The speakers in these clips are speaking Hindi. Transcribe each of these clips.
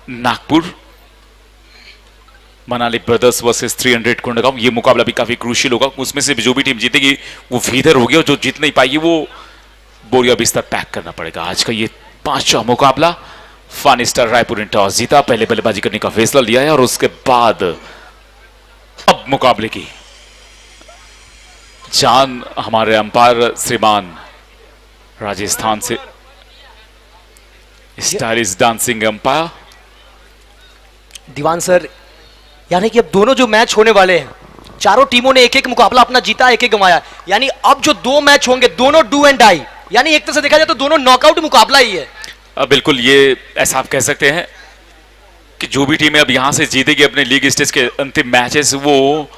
Nagpur Manali brothers versus 300 Kondagaon. ये मुकाबला भी काफी क्रूशियल होगा। उसमें से जो भी टीम जीतेगी वो फीदर होगी और जो जीत नहीं पाएगी वो बोरिया बिस्तर पैक करना पड़ेगा। आज का ये पांचवा मुकाबला फानी स्टार रायपुर ने टॉस जीता, पहले बल्लेबाजी करने का फैसला लिया है और उसके बाद अब मुकाबले की जान हमारे अंपायर श्रीमान राजस्थान से स्टाइलिश डांसिंग अंपायर दीवान सर, यानी कि अब दोनों जो मैच होने वाले हैं, चारों टीमों ने एक एक मुकाबला अपना जीता, एक एक गंवाया, यानी अब जो दो मैच होंगे दोनों डू एंड डाई, यानी एक तरह से देखा जाए तो दोनों नॉकआउट मुकाबला ही है। बिल्कुल, ये ऐसा आप कह सकते हैं कि जो भी टीमें अब यहां से जीतेगी अपने लीग स्टेज के अंतिम मैचेस, वो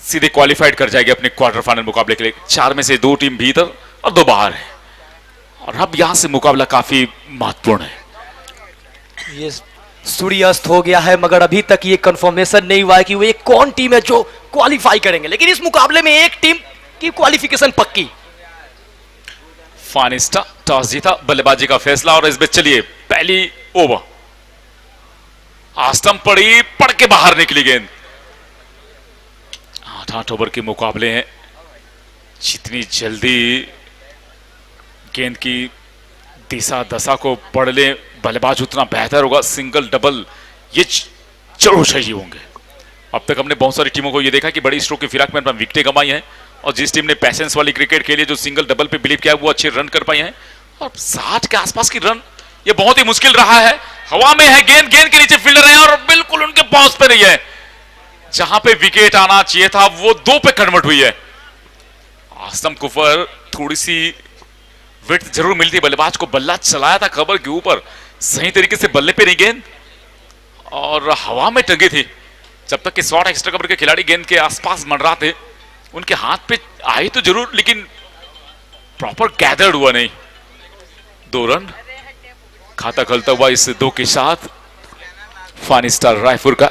सीधे क्वालिफाइड कर जाएगी अपने क्वार्टर फाइनल मुकाबले के लिए। 4 में से 2 टीम भीतर और 2 बाहर है और अब यहां से मुकाबला काफी महत्वपूर्ण है। ये सूर्यास्त हो गया है मगर अभी तक ये कंफर्मेशन नहीं हुआ है कि वो एक कौन टीम है जो क्वालिफाई करेंगे, लेकिन इस मुकाबले में एक टीम की क्वालिफिकेशन पक्की। फानी स्टार टॉस जीता, बल्लेबाजी का फैसला और इस बीच चलिए पहली ओवर आस्टम पड़ के बाहर निकली गेंद। 8 ओवर के मुकाबले हैं, जितनी जल्दी गेंद की दिशा दशा को पढ़ ले बल्लेबाज उतना बेहतर होगा। सिंगल डबल ये जरूर चाहिए होंगे। अब तक हमने बहुत सारी टीमों को ये देखा कि बड़ी स्ट्रोक की फिराक में अपना विकेटें कमाई हैं और जिस टीम ने पैसेंस वाली क्रिकेट खेली, जो सिंगल डबल पे बिलीव किया, वो अच्छे रन कर पाई हैं और 60 के आसपास की रन ये बहुत ही मुश्किल रहा है। हवा में है गेंद, गेंद के नीचे फील्डर है और बिल्कुल उनके पहुंच पे नहीं है। जहां पे विकेट आना चाहिए था वो 2 पे कन्वर्ट हुई है। आसम कुफर थोड़ी सी विड्थ जरूर मिलती, बल्लेबाज को बल्ला चलाया था कवर के ऊपर, सही तरीके से बल्ले पे नहीं गेंद और हवा में टंगी थी। जब तक कि शॉर्ट एक्स्ट्रा कवर के खिलाड़ी गेंद के आसपास मंडराते, उनके हाथ पे आई तो जरूर लेकिन प्रॉपर गैदर्ड हुआ नहीं। 2 रन खाता खलता हुआ इस 2 के साथ फानी स्टार रायपुर का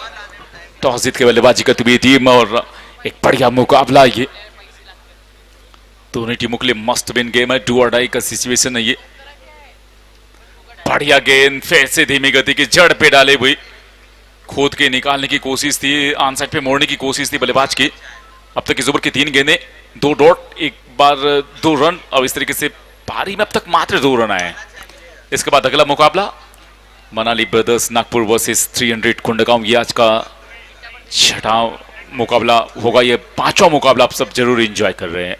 टॉस जीत के बल्लेबाजी करती हुई टीम और एक बढ़िया मुकाबला। ये दोनों टीमों के लिए मस्ट विन गेम है, डू और डाई का सिचुएशन है ये। बढ़िया गेंद फिर से धीमी गति की जड़ पे डाले हुई, खोद के निकालने की कोशिश थी, ऑन साइड पे मोड़ने की कोशिश थी बल्लेबाज की। अब तक इस ओवर की 3 गेंदें, 2 डॉट, एक बार 2 रन और इस तरीके से पारी में अब तक मात्र 2 रन आए हैं। इसके बाद अगला मुकाबला मनाली ब्रदर्स नागपुर वर्सेस 300 कोंडागांव। ये आज का 6वां मुकाबला होगा। ये 5वां मुकाबला आप सब जरूर एंजॉय कर रहे हैं।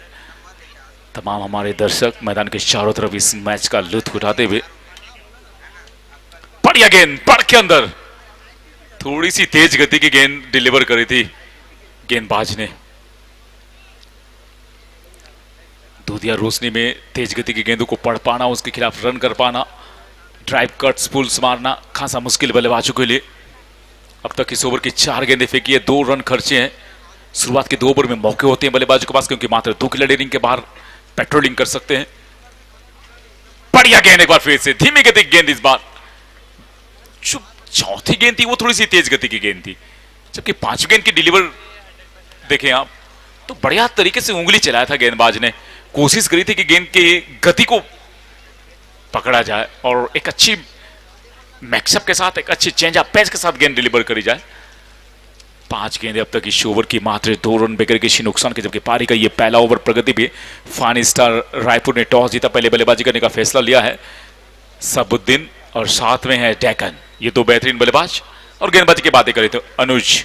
तमाम हमारे दर्शक मैदान के चारों तरफ इस मैच का लुत्फ उठाते हुए। बढ़िया गेंद पड़ के अंदर, थोड़ी सी तेज गति की गेंद डिलीवर करी थी गेंदबाज ने। दूधिया रोशनी में तेज गति की गेंदों को पढ़ पाना, उसके खिलाफ रन कर पाना, ड्राइव कट्स पुल्स मारना खासा मुश्किल बल्लेबाजों के लिए। अब तक इस ओवर की 4 गेंदें फेंकी है, 2 रन खर्चे हैं। शुरुआत के 2 ओवर में मौके होते हैं बल्लेबाजों के पास, क्योंकि मात्र 2 खिलाड़ी रिंग के बाहर पेट्रोलिंग कर सकते हैं। बढ़िया गेंद एक बार फिर से, धीमी गति की गेंद। इस बार जो चौथी गेंद थी वो थोड़ी सी तेज गति की गेंद थी, जबकि 5वीं गेंद की डिलीवर देखें आप तो बढ़िया तरीके से उंगली चलाया था गेंदबाज ने। कोशिश करी थी कि गेंद की गति को पकड़ा जाए और एक अच्छी मैक्सअप के साथ, एक अच्छी चेंज ऑफ पेस के साथ गेंद डिलीवर करी जाए। 5 गेंदें अब तक इस ओवर की मात्र 2 रन बगैर किसी नुकसान के, जबकि पारी का ये पहला ओवर प्रगति पे फानी स्टार रायपुर ने टॉस जीता, पहले बल्लेबाजी करने का फैसला लिया है। सबुद्दीन और साथ में है डेकन, ये 2 बेहतरीन बल्लेबाज। और गेंदबाजी की बातें करें तो अनुज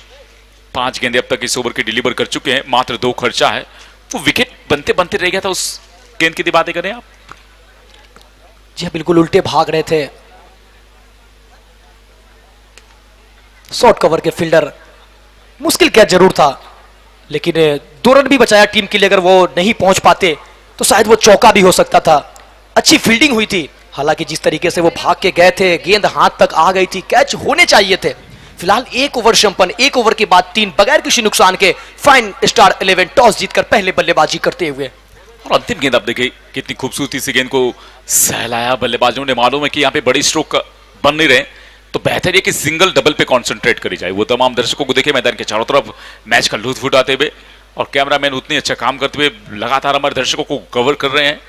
5 गेंदें अब तक इस ओवर की डिलीवर कर चुके हैं, मात्र 2 खर्चा है। वो विकेट बनते बनते रह गया था, उस गेंद की बातें करें आप। जी बिल्कुल उल्टे भाग रहे थे शॉर्ट कवर के फील्डर, मुश्किल क्या जरूर था, लेकिन 2 रन भी बचाया टीम के लिए। अगर वो नहीं पहुंच पाते तो शायद वो चौका भी हो सकता था। अच्छी फील्डिंग हुई थी, हालांकि जिस तरीके से वो भाग के गए थे, गेंद हाथ तक आ गई थी, कैच होने चाहिए थे। फिलहाल 1 ओवर संपन्न, 1 ओवर के बाद 3 बगैर किसी नुकसान के फाइन स्टार 11 टॉस जीतकर पहले बल्लेबाजी करते हुए। और अंतिम गेंद आप देखिए कितनी खूबसूरती से गेंद को सहलाया बल्लेबाजों ने। मालूम है कि यहाँ पे बड़ी स्ट्रोक बन नहीं रहे, तो बेहतर है कि सिंगल डबल पे कंसंट्रेट करी जाए। वो तमाम दर्शकों को देखे मैदान के चारों तरफ मैच का लुत्फ उठाते हुए, और कैमरामैन उतनी अच्छा काम करते हुए लगातार हमारे दर्शकों को कवर कर रहे हैं।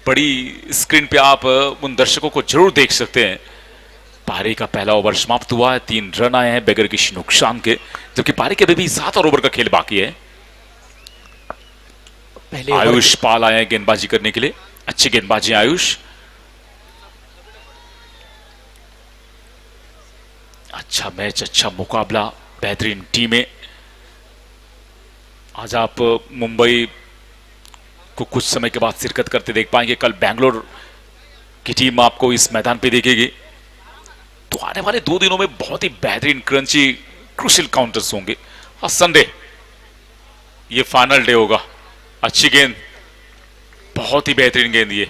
बड़ी स्क्रीन पे आप उन दर्शकों को जरूर देख सकते हैं। पारी का पहला ओवर समाप्त हुआ है, 3 रन आए हैं बगैर किसी नुकसान के, जबकि पारी के अभी भी 7 और ओवर का खेल बाकी है। पहले आयुष पाल आए हैं गेंदबाजी करने के लिए, अच्छी गेंदबाजी आयुष। अच्छा मैच, अच्छा मुकाबला, बेहतरीन टीमें। आज आप मुंबई को कुछ समय के बाद शिरकत करते देख पाएंगे, कल बैंगलोर की टीम आपको इस मैदान पे देखेगी। तो आने वाले 2 दिनों में बहुत ही बेहतरीन क्रंची क्रूशियल काउंटर्स होंगे। और संडे ये फाइनल डे होगा। अच्छी गेंद, बहुत ही बेहतरीन गेंद ये।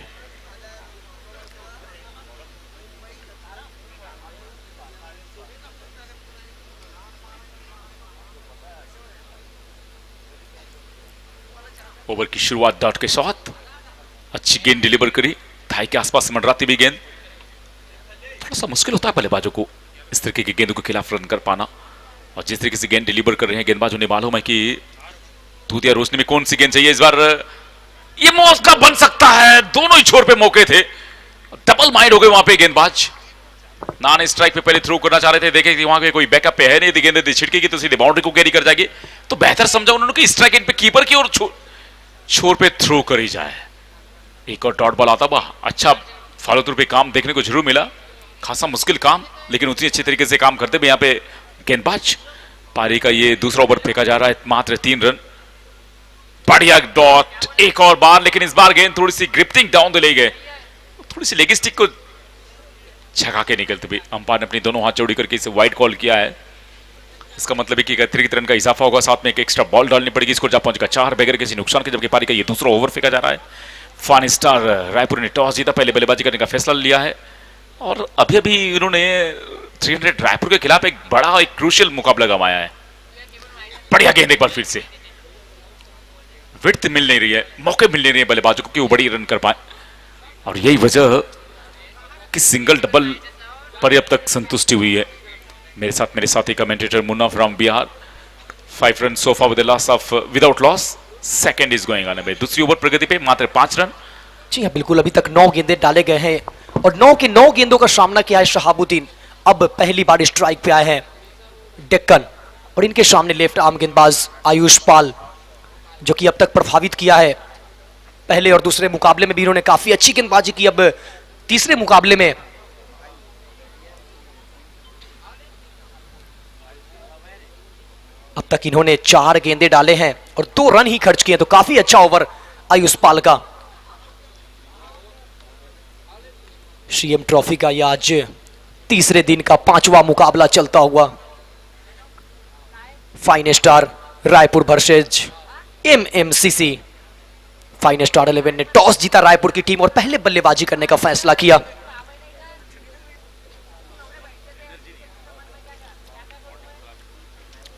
ओवर की शुरुआत डॉट के साथ अच्छी गेंद डिलीवर करी, थाई के आसपास मंडराती भी गेंद। थोड़ा सा मुश्किल होता है बल्लेबाजों को इस तरीके की गेंदों के खिलाफ रन कर पाना, और जिस तरीके से गेंद डिलीवर कर रहे हैं गेंदबाज, उन्हें मालूम है कि दूधिया रोशनी में कौन सी गेंद चाहिए। इस बार ये मौका बन सकता है, दोनों ही छोर पे मौके थे, डबल माइंड हो गए वहां पे गेंदबाज। नॉन स्ट्राइक पे पहले थ्रो करना चाह रहे थे, देखे कि वहां पे कोई बैकअप पे है नहीं, तो गेंद छिड़केगी तो सीधे बाउंड्री को कैरी कर जाएगी। तो बेहतर समझा उन्होंने कि स्ट्राइक एंड पे कीपर की और छोर पे थ्रो करी जाए। एक और डॉट बॉल आता हुआ, अच्छा फॉलो थ्रू पे काम देखने को जरूर मिला, खासा मुश्किल काम, लेकिन उतनी अच्छी तरीके से काम करते हुए यहाँ पे गेंदबाज। पारी का ये दूसरा ओवर फेंका जा रहा है, मात्र 3 रन। बढ़िया डॉट एक और बार, लेकिन इस बार गेंद थोड़ी सी ग्रिप्टिंग डाउन ले गए, थोड़ी सी लेग स्टिक को छका के निकलते हुए अंपायर ने अपनी दोनों हाथ जोड़ी करके इसे वाइड कॉल किया है। इसका मतलब है कि अतिरिक्त रन का इजाफा होगा, साथ में एक एक्स्ट्रा बॉल डालनी पड़ेगी। स्कोर जा पहुंचेगा 4 बगैर किसी नुकसान के, जबकि पारी का ये दूसरा ओवर फेंका जा रहा है। फाइन स्टार रायपुर ने टॉस जीता, पहले बल्लेबाजी करने का फैसला लिया है, और अभी अभी इन्होंने 300 रायपुर के खिलाफ एक बड़ा एक क्रूशियल मुकाबला गंवाया है। बढ़िया गेंद एक बार फिर से, विड्थ मिल नहीं रही है, मौके मिल नहीं रहे हैं बल्लेबाजों को कि वो बड़ी रन कर पाए, और यही वजह कि सिंगल डबल पर अब तक संतुष्टि हुई है। मेरे साथ मेरे साथी commentator Munna from Bihar. 5 run so far with the loss of without loss, second is going on. दूसरी ओवर प्रगति पे मात्र 5 रन। जी हाँ बिल्कुल, अभी तक 9 गेंदे डाले गए हैं और 9 के 9 गेंदों का सामना किया है शहाबुद्दीन। अब पहली बार स्ट्राइक पे आए हैं डेक्कन, और इनके सामने लेफ्ट आर्म गेंदबाज आयुष पाल, जो कि अब तक प्रभावित किया है। पहले और दूसरे मुकाबले में भी इन्होंने काफी अच्छी गेंदबाजी की, अब तीसरे मुकाबले में अब तक इन्होंने 4 गेंदे डाले हैं और 2 रन ही खर्च किए, तो काफी अच्छा ओवर आयुष पाल का। सीएम ट्रॉफी का यह आज तीसरे दिन का 5वां मुकाबला चलता हुआ। Fine star Raipur versus MMCC. Fine star 11 ने टॉस जीता रायपुर की टीम और पहले बल्लेबाजी करने का फैसला किया।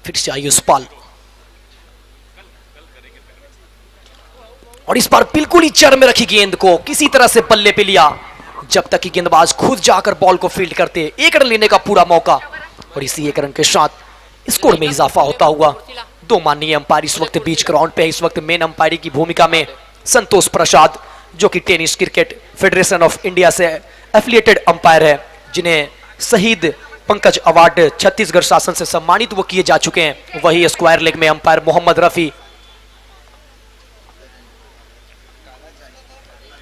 फिर से आयुष पाल, और इस बार बिल्कुल ही चर में रखी गेंद को किसी तरह से बल्ले पे लिया, जब तक कि गेंदबाज खुद जाकर बॉल को फील्ड करते। 1 रन लेने का पूरा मौका, और इसी 1 रन के साथ स्कोर में इजाफा होता हुआ। 2 माननीय अंपायर इस वक्त बीच ग्राउंड पे है। इस वक्त मेन अंपायरी की भूमिका में संतोष प्रसाद, जो कि tennis cricket federation of India से एफिलिएटेड अंपायर है, जिन्हें शहीद पंकज अवार्ड छत्तीसगढ़ शासन से सम्मानित वो किए जा चुके हैं। वही स्क्वायर लेग में अंपायर मोहम्मद रफी,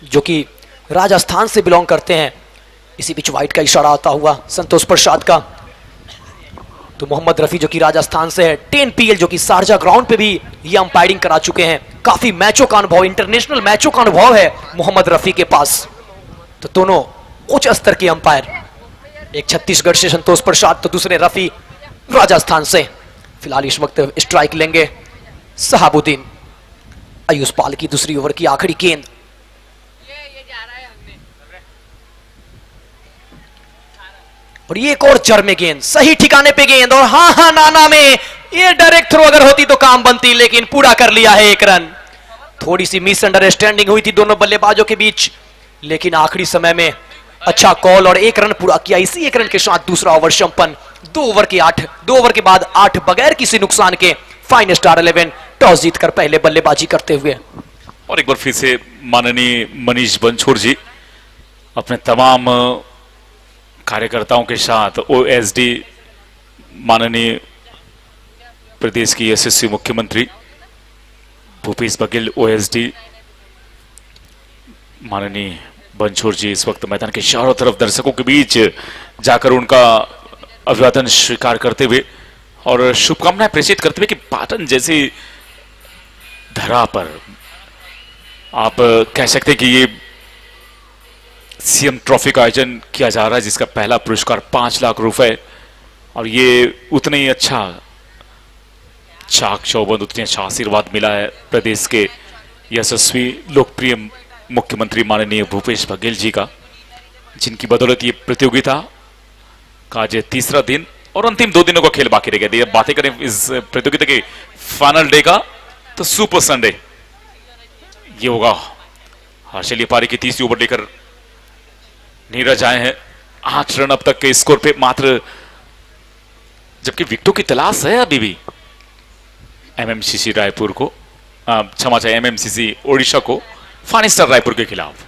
जो कि राजस्थान से बिलोंग करते हैं। इसी बीच वाइट का इशारा आता हुआ संतोष प्रसाद का। तो मोहम्मद रफी जो कि राजस्थान से है, 10 PL जो कि शारजा ग्राउंड पे भी ये अंपायरिंग करा चुके हैं। काफी मैचों का अनुभव, इंटरनेशनल मैचों का अनुभव है मोहम्मद रफी के पास। तो दोनों उच्च स्तर के अंपायर, एक छत्तीसगढ़ से संतोष प्रसाद, तो दूसरे रफी राजस्थान से। फिलहाल इस वक्त स्ट्राइक लेंगे शहाबुद्दीन। आयुष पाल की दूसरी ओवर की आखिरी गेंद, और ये एक और चर में गेंद, सही ठिकाने पे गेंद, और हाँ हाँ नाना में ये डायरेक्ट थ्रो अगर होती तो काम बनती, लेकिन पूरा कर लिया है 1 रन। थोड़ी सी मिसअंडरस्टैंडिंग हुई थी दोनों बल्लेबाजों के बीच, लेकिन आखिरी समय में अच्छा कॉल और 1 रन पूरा किया। इसी 1 रन के साथ दूसरा ओवर संपन्न। 2 ओवर के बाद 8 बगैर किसी नुकसान के फाइन स्टार 11 टॉस जीतकर पहले बल्लेबाजी करते हुए। और एक बार फिर से माननीय मनीष बंछोर जी अपने तमाम कार्यकर्ताओं के साथ ओएसडी माननीय प्रदेश की यशस्वी मुख्यमंत्री भूपेश बघेल, ओएसडी माननीय बंछोर जी इस वक्त मैदान के चारों तरफ दर्शकों के बीच जाकर उनका अभिवादन स्वीकार करते हुए और शुभकामनाएं प्रेषित करते हुए कि पाटन जैसी धरा पर आप कह सकते हैं कि ये सीएम ट्रॉफी का आयोजन किया जा रहा है, जिसका पहला पुरस्कार 5 लाख रुपए और ये उतना ही अच्छा चाक चौबंद, उतने अच्छा आशीर्वाद मिला है प्रदेश के यशस्वी लोकप्रिय मुख्यमंत्री माननीय भूपेश बघेल जी का, जिनकी बदौलत ये प्रतियोगिता का आज तीसरा दिन और अंतिम 2 दिनों का खेल बाकी रह गया। बातें करें इस प्रतियोगिता के फाइनल डे का तो सुपर संडे ये होगा। हर्षलीय पारी की तीसरी ओवर लेकर नीरज आए हैं 8 रन अब तक के स्कोर पे मात्र, जबकि विकेटों की तलाश है अभी भी एमएमसीसी रायपुर को, क्षमा चाहे एमएमसीसी ओडिशा को फाइन स्टार रायपुर के खिलाफ।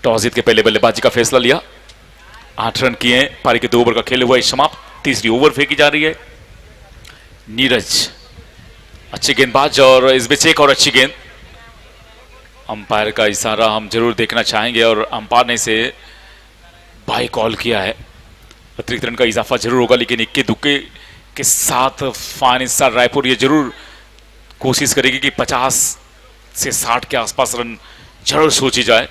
टॉस जीत के पहले बल्लेबाजी का फैसला लिया, 8 रन किए, पारी के 2 ओवर का खेल हुआ समाप्त। तीसरी ओवर फेंकी जा रही है। नीरज अच्छी गेंदबाज और इस बीच एक और अच्छी गेंद। अंपायर का इशारा हम जरूर देखना चाहेंगे और अंपायर ने इसे बाय कॉल किया है। अतिरिक्त रन का इजाफा जरूर होगा, लेकिन इक्के दुक्के के साथ फाइन स्टार रायपुर ये जरूर कोशिश करेगी कि 50 से 60 के आसपास रन जरूर सोची जाए।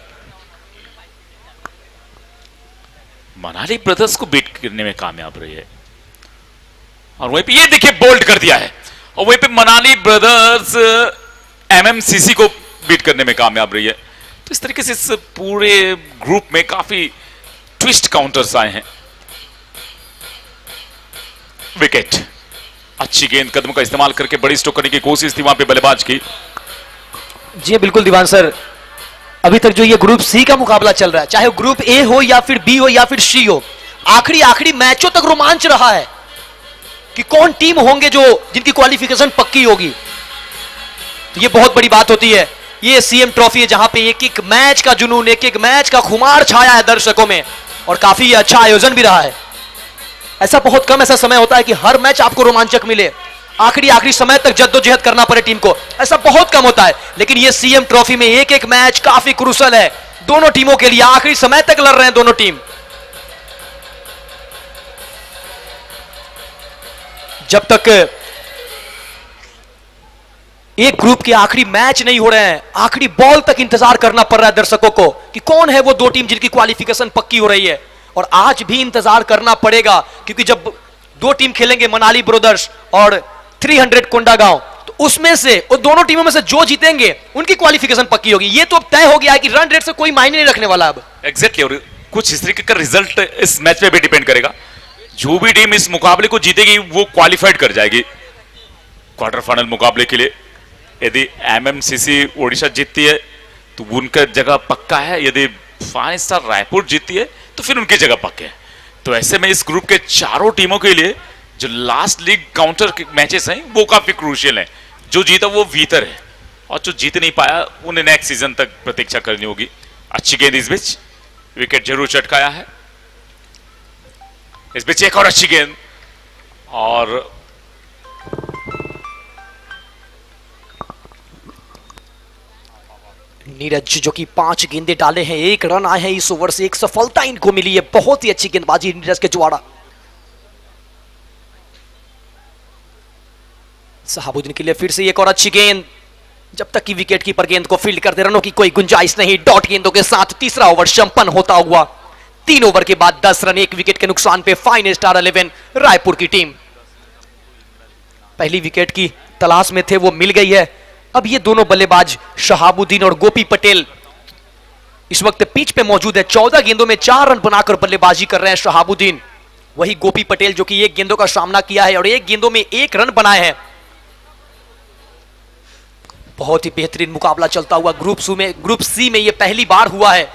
मनाली ब्रदर्स को बीट करने में कामयाब रही है और वहीं पे ये देखिए बोल्ड कर दिया है और वहीं पे मनाली ब्रदर्स एमएमसीसी को बीट करने में कामयाब रही है। तो इस तरीके से इस पूरे ग्रुप में काफी ट्विस्ट काउंटर्स आए हैं। विकेट, अच्छी गेंद, कदम का इस्तेमाल करके बड़ी स्ट्रोक करने की कोशिश थी वहां पे बल्लेबाज की। जी बिल्कुल दीवान सर, अभी तक जो ये ग्रुप सी का मुकाबला चल रहा है, चाहे ग्रुप ए हो या फिर बी हो या फिर सी हो, आखिरी मैचों तक रोमांच रहा है कि कौन टीम होंगे जो जिनकी क्वालिफिकेशन पक्की होगी। तो ये बहुत बड़ी बात होती है। ये सीएम ट्रॉफी है जहां पे एक एक मैच का जुनून, एक एक मैच का खुमार छाया है दर्शकों में और काफी अच्छा आयोजन भी रहा है। ऐसा बहुत कम ऐसा समय होता है कि हर मैच आपको रोमांचक मिले, आखिरी समय तक जद्दोजहद करना पड़े टीम को, ऐसा बहुत कम होता है। लेकिन ये सीएम ट्रॉफी में एक एक मैच काफी क्रूशल है दोनों टीमों के लिए, आखिरी समय तक लड़ रहे हैं दोनों टीम। जब तक एक ग्रुप के आखिरी मैच नहीं हो रहे हैं, आखिरी बॉल तक इंतजार करना पड़ रहा है दर्शकों को कि कौन है वो 2 टीम जिनकी क्वालिफिकेशन पक्की हो रही है। और आज भी इंतजार करना पड़ेगा क्योंकि जब 2 टीम खेलेंगे, मनाली ब्रदर्स और 300 कोंडागांव, तो उसमें से वो दोनों टीमों में से जो जीतेंगे उनकी क्वालिफिकेशन पक्की होगी। ये तो अब तय हो गया है कि रन रेट से कोई मायने नहीं रखने वाला अब। एग्जैक्टली, और कुछ इस तरीके का रिजल्ट इस मैच पे भी डिपेंड करेगा। जो भी टीम इस मुकाबले को जीतेगी वो क्वालिफाइड कर जाएगी क्वार्टर फाइनल मुकाबले के लिए। यदि एमएमसीसी ओडिशा जीतती है तो उनका जगह पक्का है, यदि फाइन स्टार रायपुर जीतती है तो फिर उनकी जगह पक्के है। तो ऐसे में इस ग्रुप के चारों टीमों के लिए जो लास्ट लीग काउंटर मैचेस हैं वो काफी क्रूशियल हैं। जो जीता वो भीतर है और जो जीत नहीं पाया उन्हें नेक्स्ट सीजन तक प्रतीक्षा करनी होगी। अच्छी गेंद इस बीच, विकेट जरूर चटकाया है। इस बीच एक और अच्छी गेंद और नीरज जो कि 5 गेंदे डाले हैं, 1 रन आए हैं इस ओवर से, एक सफलता इनको मिली है। बहुत ही अच्छी गेंदबाजी नीरज के जुआड़ा। शहाबुद्दीन के लिए फिर से एक और अच्छी गेंद, जब तक कि विकेट कीपर गेंद को फील्ड करते रनों की कोई गुंजाइश नहीं। डॉट गेंदों के साथ तीसरा ओवर संपन्न होता हुआ 3 ओवर के बाद 10 रन 1 विकेट के नुकसान पे फाइन स्टार 11 रायपुर की टीम पहली विकेट की तलाश में थे, वो मिल गई है। अब ये दोनों बल्लेबाज शहाबुद्दीन और गोपी पटेल इस वक्त पिच पे मौजूद है। 14 गेंदों में 4 रन बनाकर बल्लेबाजी कर रहे हैं शहाबुद्दीन। वही गोपी पटेल जो कि 1 गेंदों का सामना किया है और 1 गेंदों में 1 रन बनाए हैं। बहुत ही बेहतरीन मुकाबला चलता हुआ ग्रुप सी में ये पहली बार हुआ है।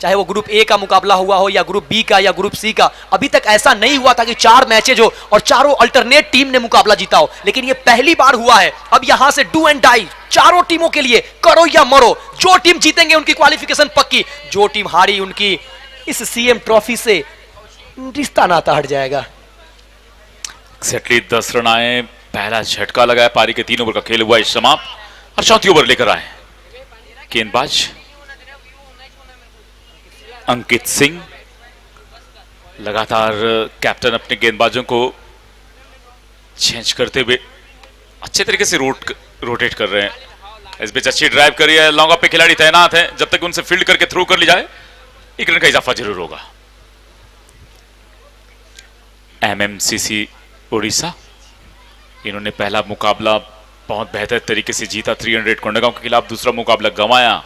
चाहे वो ग्रुप ए का मुकाबला हुआ हो या ग्रुप बी का या ग्रुप सी का, अभी तक ऐसा नहीं हुआ था कि 4 मैचेज हो और चारों अल्टरनेट टीम ने मुकाबला जीता हो, लेकिन ये पहली बार हुआ है। अब यहां से डू एंड डाई चारों टीमों के लिए, करो या मरो। जो टीम जीतेंगे उनकी क्वालिफिकेशन पक्की, जो टीम हारी उनकी इस सीएम ट्रॉफी से रिश्ता नाता हट जाएगा। एक्जैक्टली 10 रन आए, पहला झटका लगाया, पारी के 3 ओवर का खेल हुआ है समाप्त और चौथी ओवर लेकर आए गेंदबाज अंकित सिंह। लगातार कैप्टन अपने गेंदबाजों को चेंज करते हुए अच्छे तरीके से रोटेट कर रहे हैं। इस बीच अच्छी ड्राइव करी है, लॉन्ग ऑफ पे खिलाड़ी तैनात है, जब तक उनसे फील्ड करके थ्रो कर ली जाए 1 रन का इजाफा जरूर होगा। एमएमसीसी उड़ीसा, इन्होंने पहला मुकाबला बहुत बेहतर तरीके से जीता 300 कोंडागांव के खिलाफ, दूसरा मुकाबला गंवाया।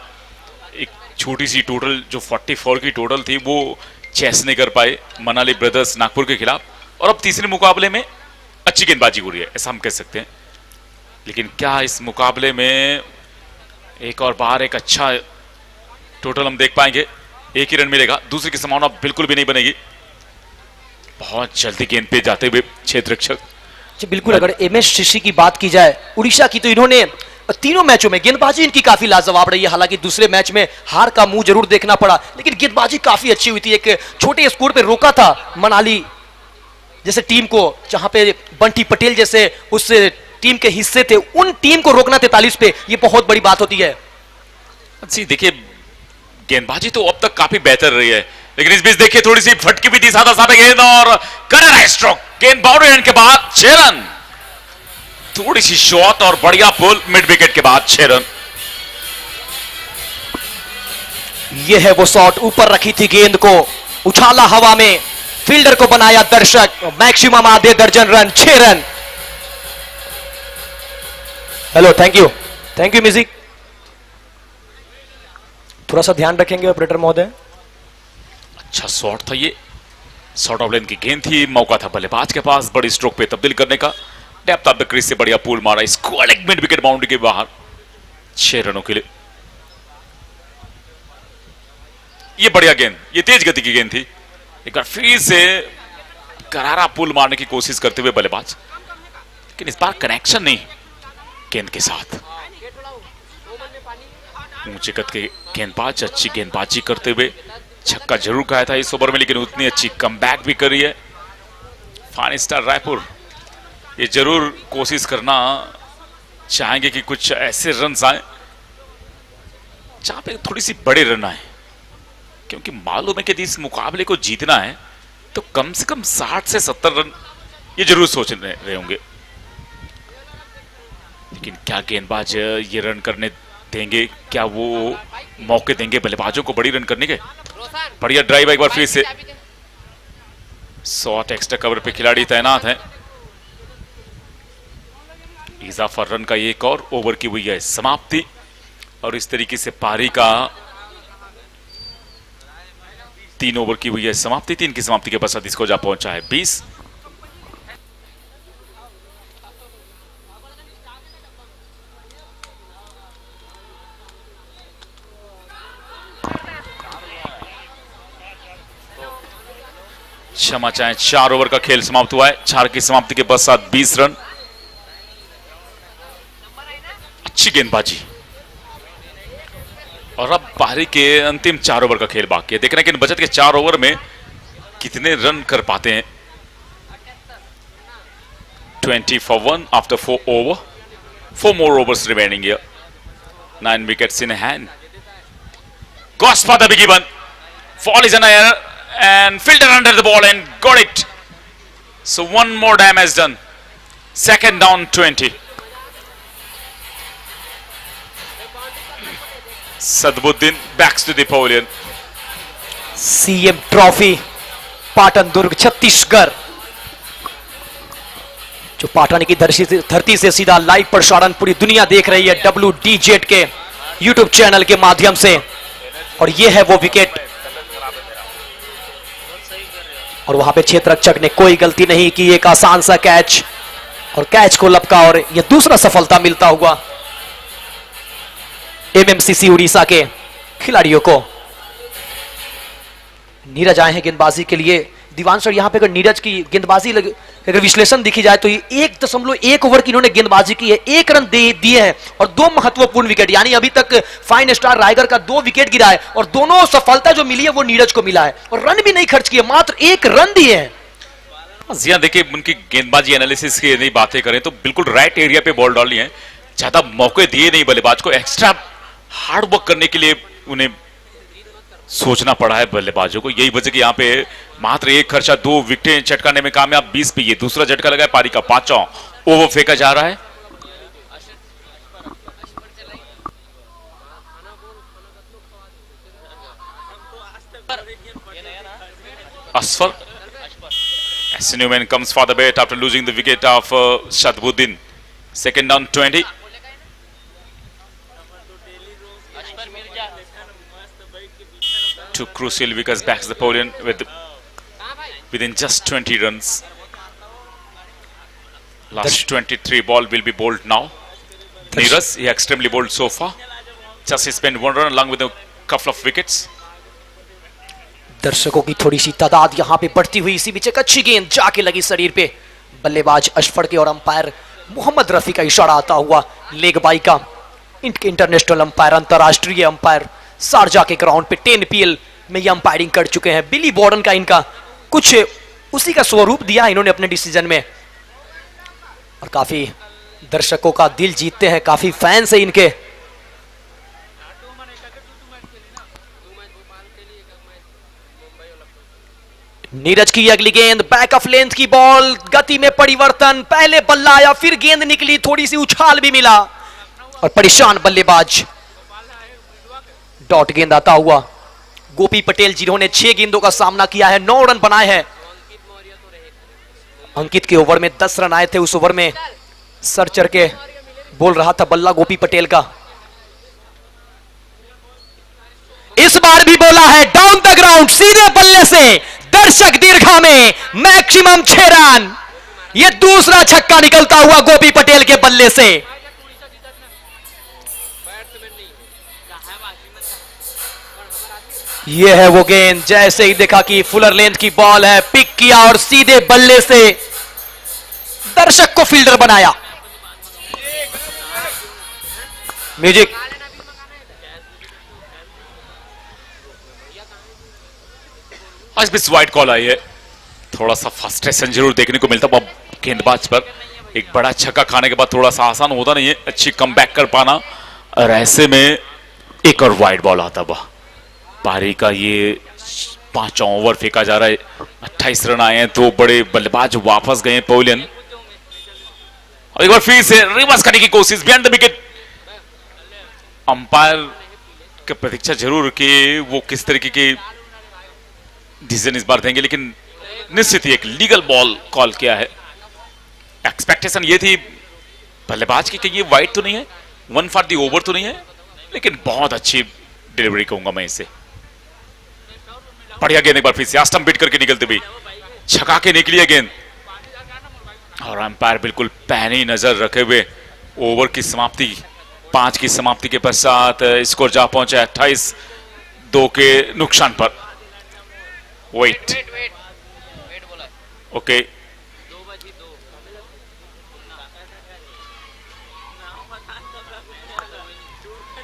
एक छोटी सी टोटल जो 44 की टोटल थी वो चेस नहीं कर पाए मनाली ब्रदर्स नागपुर के खिलाफ, और अब तीसरे मुकाबले में अच्छी गेंदबाजी हो रही है ऐसा हम कह सकते हैं। लेकिन क्या इस मुकाबले में एक और बार एक अच्छा टोटल हम देख पाएंगे? 1 ही रन मिलेगा, दूसरे की संभावना बिल्कुल भी नहीं बनेगी। बहुत जल्दी गेंद पे जाते हुए क्षेत्र रक्षक जी बिल्कुल। अगर एमएससीसी की बात की जाए उड़ीसा की, तो इन्होंने तीनों मैचों में गेंदबाजी इनकी काफी लाजवाब रही है। हालांकि दूसरे मैच में हार का मुंह जरूर देखना पड़ा, लेकिन गेंदबाजी काफी अच्छी हुई थी। एक छोटे स्कोर पे रोका था मनाली जैसे टीम को, जहां पे बंटी पटेल जैसे उस टीम के हिस्से थे, उन टीम को रोकना 43 पे, ये बहुत बड़ी बात होती है। जी देखिए, गेंदबाजी तो अब तक काफी बेहतर रही है, लेकिन इस बीच देखिए थोड़ी सी फटकी भी थी सादा सादा गेंद और करेक्ट स्ट्रोक, गेंद बाउंड्री लाइन के बाद 6 रन। थोड़ी सी शॉट और बढ़िया पुल मिड विकेट के बाद 6 रन। यह है वो शॉट, ऊपर रखी थी गेंद को, उछाला हवा में, फील्डर को बनाया दर्शक, मैक्सिमम आधे दर्जन run, 6 run. Hello, thank you music. थोड़ा सा ध्यान रखेंगे ऑपरेटर महोदय। अच्छा शॉट था ये, शॉर्ट ऑफ लेंथ की गेंद थी, मौका था बल्लेबाज के पास बड़ी स्ट्रोक पे तब्दील करने का। डेप्थ ऑफ द क्रीज से बढ़िया पुल मारा, इसको एक मिड विकेट बाउंड्री के बाहर 6 रनों के लिए। ये बढ़िया गेंद, ये तेज गति की गेंद थी। एक बार फिर से करारा पुल मारने की कोशिश करते हुए बल्लेबाज, लेकिन इस बार कनेक्शन नहीं गेंद के साथ। ऊंचे कद के गेंदबाज अच्छी गेंदबाजी करते हुए छक्का जरूर खाया था इस ओवर में, लेकिन उतनी अच्छी कमबैक भी करी है। फाइन स्टार रायपुर ये जरूर कोशिश करना चाहेंगे कि कुछ ऐसे रन आए जहां पे थोड़ी सी बड़े रन आए, क्योंकि मालूम है कि यदि इस मुकाबले को जीतना है तो कम से कम 60 से 70 रन ये जरूर सोच रहे होंगे। लेकिन क्या गेंदबाज ये रन करने देंगे? क्या वो मौके देंगे बल्लेबाजों को बड़ी रन करने के? बढ़िया ड्राइव, एक बार फिर से शॉट, एक्स्ट्रा कवर पे खिलाड़ी तैनात हैं। इजाफा रन का एक और ओवर की हुई है समाप्ति, और इस तरीके से पारी का 3 ओवर की हुई है समाप्ति। 3 की समाप्ति के पश्चात इसको जा पहुंचा है 20। क्षमा चाहें, 4 ओवर का खेल समाप्त हुआ है। 4 की समाप्ति के पश्चात 20 रन। अच्छी गेंदबाजी, और अब पारी के अंतिम 4 ओवर का खेल बाकी है। देख रहे हैं कि बचत के 4 ओवर में कितने रन कर पाते हैं। 20 for 1 after 4 over. 4 more overs remaining here. 9 wickets in hand. Goes for the biggie one. Fall is an error and fielder under the ball and got it. So one more damage done. Second down 20. Sadbuddin backs to the pavilion. CM trophy Patan Durg Chhattisgarh, जो पाटन की धरती से सीधा लाइव प्रसारण पूरी दुनिया देख रही है WDZ के यूट्यूब चैनल के माध्यम से। और ये है वो विकेट, और वहां पे क्षेत्र रक्षक ने कोई गलती नहीं की, एक आसान सा कैच, और कैच को लपका, और ये दूसरा सफलता मिलता हुआ एमएमसीसी उड़ीसा के खिलाड़ियों को। नीरज आए हैं गेंदबाजी के लिए, दीवान सर, यहाँ पे अगर नीरज की गेंदबाजी अगर विश्लेषण देखी जाए तो ये 1.1 ओवर की इन्होंने गेंदबाजी की है, 1 रन दिए हैं और 2 महत्वपूर्ण विकेट, यानी अभी तक फाइन स्टार रायगढ़ का 2 विकेट गिरा है और दोनों सफलता जो मिली है वो नीरज को मिला है और रन भी नहीं खर्च किए, मात्र 1 रन दिए हैं। जिया देखिए, उनकी गेंदबाजी एनालिसिस की नहीं बातें करें तो बिल्कुल राइट एरिया पे बॉल डाली है, ज्यादा मौके दिए नहीं बल्लेबाज को, एक्स्ट्रा हार्ड वर्क करने के लिए उन्हें सोचना पड़ा है बल्लेबाजों को। यही वजह कि यहाँ पे मात्र 1 खर्चा 2 विकेटें चटकाने में कामयाब, 20 पे ये दूसरा झटका लगा है, पारी का 5वां ओवर फेंका जा रहा है। Asfar. As Newman comes for the bat after losing the wicket of Shadbuddin. Second down 20. Two crucial wickets backs the podium within just 20 runs. Last 23 ball will be bowled now. Neeraj, he extremely bowled so far. Just he spent 1 run along with a couple of wickets. दर्शकों की थोड़ी सी तादाद यहां पे बढ़ती हुई, इसी बीच एक अच्छी गेंद जाके लगी शरीर पे बल्लेबाज अशफर के और अंपायर मोहम्मद रफी का इशारा आता हुआ लेग बाई का। इंटरनेशनल अंपायर, अंतरराष्ट्रीय अंपायर शारजा के ग्राउंड पे 10 PL में ये अंपायरिंग कर चुके हैं। बिली बॉर्डन का इनका कुछ उसी का स्वरूप दिया इन्होंने अपने डिसीजन में और काफी दर्शकों का दिल जीतते हैं, काफी फैंस है इनके। नीरज की अगली गेंद, बैक ऑफ लेंथ की बॉल, गति में परिवर्तन, पहले बल्ला आया फिर गेंद निकली, थोड़ी सी उछाल भी मिला और परेशान बल्लेबाज, डॉट गेंद आता हुआ। गोपी पटेल जिन्होंने 6 गेंदों का सामना किया है, 9 रन बनाए हैं। अंकित के ओवर में 10 रन आए थे, उस ओवर में सर चढ़ के बोल रहा था बल्ला गोपी पटेल का। इस बार भी बोला है डाउन द ग्राउंड, सीधे बल्ले से दर्शक दीर्घा में मैक्सिमम 6 रन। यह दूसरा छक्का निकलता हुआ गोपी पटेल के बल्ले से। यह है वो गेंद, जैसे ही देखा कि फुलर लेंथ की बॉल है, पिक किया और सीधे बल्ले से दर्शक को फील्डर बनाया। म्यूजिक। आज भी वाइड कॉल आई है, थोड़ा सा फ्रस्ट्रेशन जरूर देखने को मिलता है गेंदबाज पर। एक बड़ा छक्का खाने के बाद थोड़ा सा आसान होता नहीं है अच्छी कमबैक कर पाना, और ऐसे में एक और वाइड बॉल आता हुआ। पारी का ये 5वां ओवर फेंका जा रहा है, 28 रन आए हैं, 2 बड़े बल्लेबाज वापस गए पवेलियन और एक बार फिर से रिवर्स करने की कोशिश बिहाइंड द विकेट। अंपायर की प्रतीक्षा जरूर कि वो किस तरीके की डिसीजन इस बार देंगे, लेकिन निश्चित ही एक लीगल बॉल कॉल किया है। एक्सपेक्टेशन ये थी बल्लेबाज की कि ये वाइड तो नहीं है, 1 फॉर द ओवर तो नहीं है, लेकिन बहुत अच्छी डिलीवरी कहूंगा मैं इसे। बढ़िया गेंद, एक बार फिर से आस्टम बीट करके निकलते हुए छका के निकली है गेंद और अंपायर बिल्कुल पैनी नजर रखे हुए ओवर की समाप्ति 5 की समाप्ति के पश्चात स्कोर जा पहुंचा 28-2 के नुकसान पर। वेट ओके,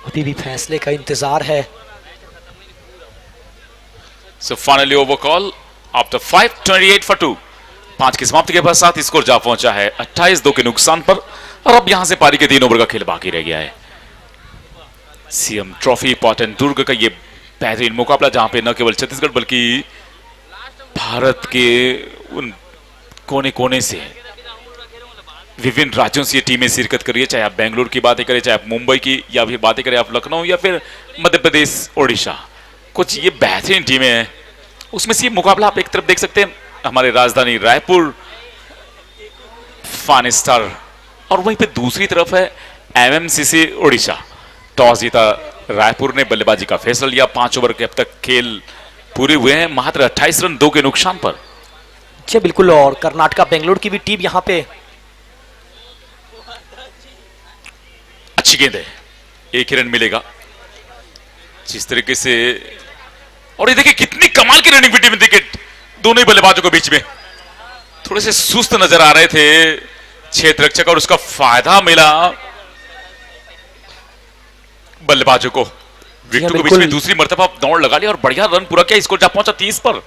अभी भी फैसले का इंतजार है। So finally over call after 5:28 5 की समाप्ति के पश्चात स्कोर जा पहुंचा है 28-2 के नुकसान पर और अब यहां से पारी के 3 ओवर का खेल बाकी रह गया है। सीएम ट्रॉफी पॉटन दुर्ग का ये बेहतरीन मुकाबला जहां पे न केवल छत्तीसगढ़ बल्कि भारत के उन कोने कोने से विभिन्न राज्यों से ये टीमें शिरकत कर रही है, चाहे आप बेंगलुरु की बातें करें, चाहे आप मुंबई की, या फिर बातें करें आप लखनऊ या फिर मध्य प्रदेश, ओडिशा, कुछ ये बेहतरीन टीमें हैं। उसमें से ये मुकाबला आप एक तरफ देख सकते हैं हमारे राजधानी रायपुर फाइन स्टार और वहीं पे दूसरी तरफ है एमएमसीसी ओडिशा। टॉस जीता रायपुर ने, बल्लेबाजी का फैसला लिया। 5 ओवर के अब तक खेल पूरे हुए हैं, मात्र 28 रन 2 के नुकसान पर। जी बिल्कुल, और कर्नाटका बेंगलुरु की भी टीम यहां पे अच्छी गेंद है, 1 ही रन मिलेगा जिस तरीके से। और ये देखिए कितनी कमाल की रनिंग विकेट, दोनों ही बल्लेबाजों के बीच में थोड़े से सुस्त नजर आ रहे थे क्षेत्र रक्षक और उसका फायदा मिला बल्लेबाजों को। विकेटों के बीच में दूसरी मर्तबा दौड़ लगा ली और बढ़िया रन पूरा किया, स्कोर जब पहुंचा 30 पर।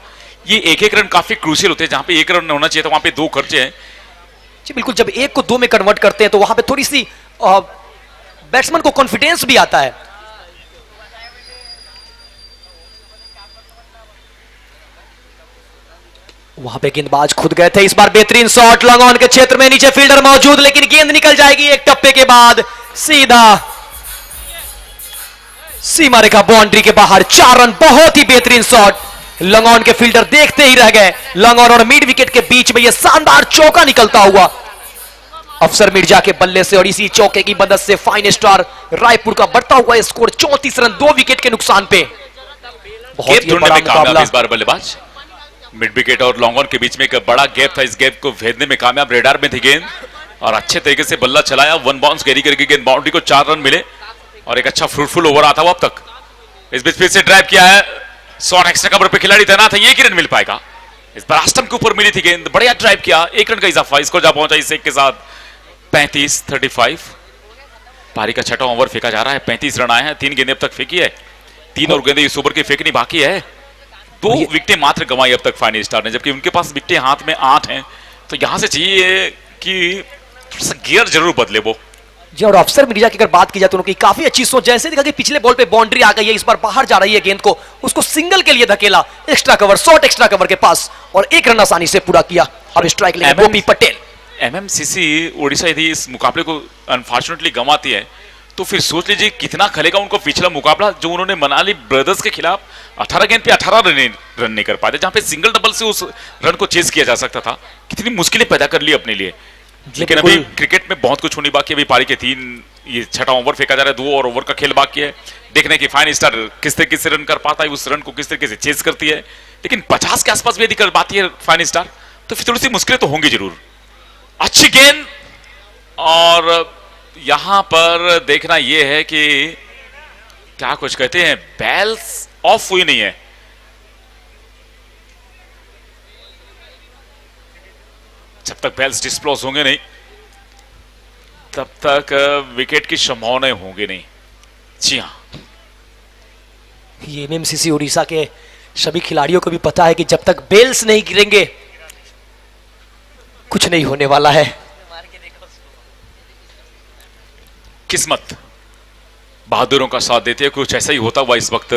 ये एक एक रन काफी क्रूशियल होते हैं, जहां पे एक रन होना चाहिए तो वहां पे दो खर्चे हैं। जी बिल्कुल, जब एक को दो में कन्वर्ट करते हैं तो वहां पे थोड़ी सी बैट्समैन को कॉन्फिडेंस भी आता है। वहां पे गेंदबाज खुद गए थे, इस बार बेहतरीन शॉट लॉन्ग ऑन के क्षेत्र में, नीचे फील्डर मौजूद लेकिन गेंद निकल जाएगी एक टप्पे के बाद सीधा सीमा रेखा बाउंड्री के बाहर। 4 रन, बहुत ही बेहतरीन शॉट। लॉन्ग ऑन के फील्डर देखते ही रह गए। लॉन्ग ऑन और मिड विकेट के बीच में यह शानदार चौका निकलता हुआ अफसर मिर्जा के बल्ले से, और इसी चौके की मदद से फाइन स्टार रायपुर का बढ़ता हुआ स्कोर 34 रन 2 विकेट के नुकसान पे। बहुत ही बड़ा मुकाबला इस बार बल्लेबाज। मिड विकेट और लॉन्ग ऑन के बीच में एक बड़ा गैप था, इस गैप को भेदने में कामयाब। रेडार में थी गेंद और अच्छे तरीके से बल्ला चलाया, वन बाउंस कैरी करके गेंद बाउंड्री को 4 रन मिले और एक अच्छा फ्रूटफुल ओवर आता हुआ अब तक। इस बीच फिर से ड्राइव किया है, शॉट एक्स्ट्रा कवर पे खिलाड़ी तैनात है, एक ही रन मिल पाएगा। इस बार आस्टम के ऊपर मिली थी गेंद, बढ़िया ड्राइव किया, 1 रन का इजाफा, इसको जा पहुंचा इस एक के साथ 35-35। पारी का छठा ओवर फेंका जा रहा है, 35 रन आए हैं, 3 गेंदें अब तक फेंकी है, 3 और गेंदें इस ओवर की फेंकनी बाकी है। 2 विकेटें मात्र गंवाई अब तक फाइन स्टार ने, जबकि उनके पास विकेटें हाथ में 8 हैं। तो यहां से चाहिए कि गियर जरूर बदले वो। जी, और अफसर मिर्जा की अगर बात की जाए तो उनकी काफी अच्छी सोच, जैसे देखा कि पिछले बॉल पे बाउंड्री आ गई है, इस बार बाहर जा रही है गेंद को, उसको सिंगल के लिए धकेला, extra cover, short extra cover के पास और 1 रन आसानी से पूरा किया। अब स्ट्राइक लेंगे गोपी पटेल। एमएमसीसी ओडिशा यदि इस मुकाबले को अनफॉर्चुनेटली गंवाती है तो फिर सोच लीजिए कितना खलेगा उनको पिछला मुकाबला जो उन्होंने मनाली ब्रदर्स के खिलाफ 18 गेंद पे 18 रन नहीं कर पाए, जहां पे सिंगल डबल से उस रन को चेस किया जा सकता था। कितनी मुश्किलें पैदा कर ली अपने लिए। लेकिन अभी क्रिकेट में बहुत कुछ होने बाकी है। अभी पारी के 3, ये छठा ओवर फेंका जा रहा है, 2 और ओवर का खेल बाकी है। देखने की फाइन स्टार किस तरीके से रन कर पाता है, उस रन को किस तरीके से चेस करती है। लेकिन 50 के आसपास भी यदि कर पाती है फाइन स्टार तो फिर थोड़ी सी मुश्किलें तो होंगी जरूर। अच्छी गेंद, और यहां पर देखना यह है कि क्या कुछ कहते हैं, बैल्स ऑफ हुई नहीं है। जब तक बैल्स डिस्प्लोज होंगे नहीं तब तक विकेट की संभावनाएं होंगी नहीं। जी हां, ये एमएमसीसी उड़ीसा के सभी खिलाड़ियों को भी पता है कि जब तक बेल्स नहीं गिरेंगे कुछ नहीं होने वाला है। किस्मत बहादुरों का साथ देती है, कुछ ऐसा ही होता हुआ इस वक्त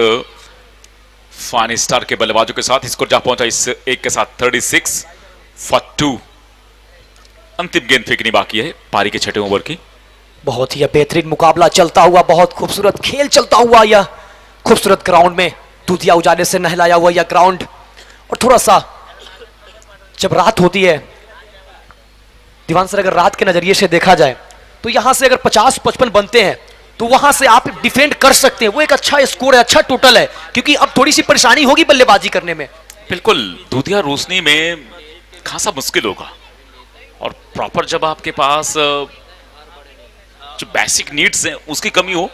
फाइन स्टार के बल्लेबाजों के साथ। स्कोर जा पहुंचा इस एक के साथ 36 फॉर 2। अंतिम गेंद फेंकनी बाकी है पारी के छठे ओवर की। बहुत ही बेहतरीन मुकाबला चलता हुआ, बहुत खूबसूरत खेल चलता हुआ यह खूबसूरत ग्राउंड में, दूधिया उजाले से नहलाया हुआ यह ग्राउंड। और थोड़ा सा जब रात होती है दीवान सर, अगर रात के नजरिए से देखा जाए तो यहां से अगर 50-55 बनते हैं तो वहां से आप डिफेंड कर सकते हैं, वो एक अच्छा स्कोर है, अच्छा टोटल है, क्योंकि अब थोड़ी सी परेशानी होगी बल्लेबाजी करने में। बिल्कुल, दूधिया रोशनी में खासा मुश्किल होगा, और प्रॉपर जब आपके पास जो बेसिक नीड्स हैं उसकी कमी हो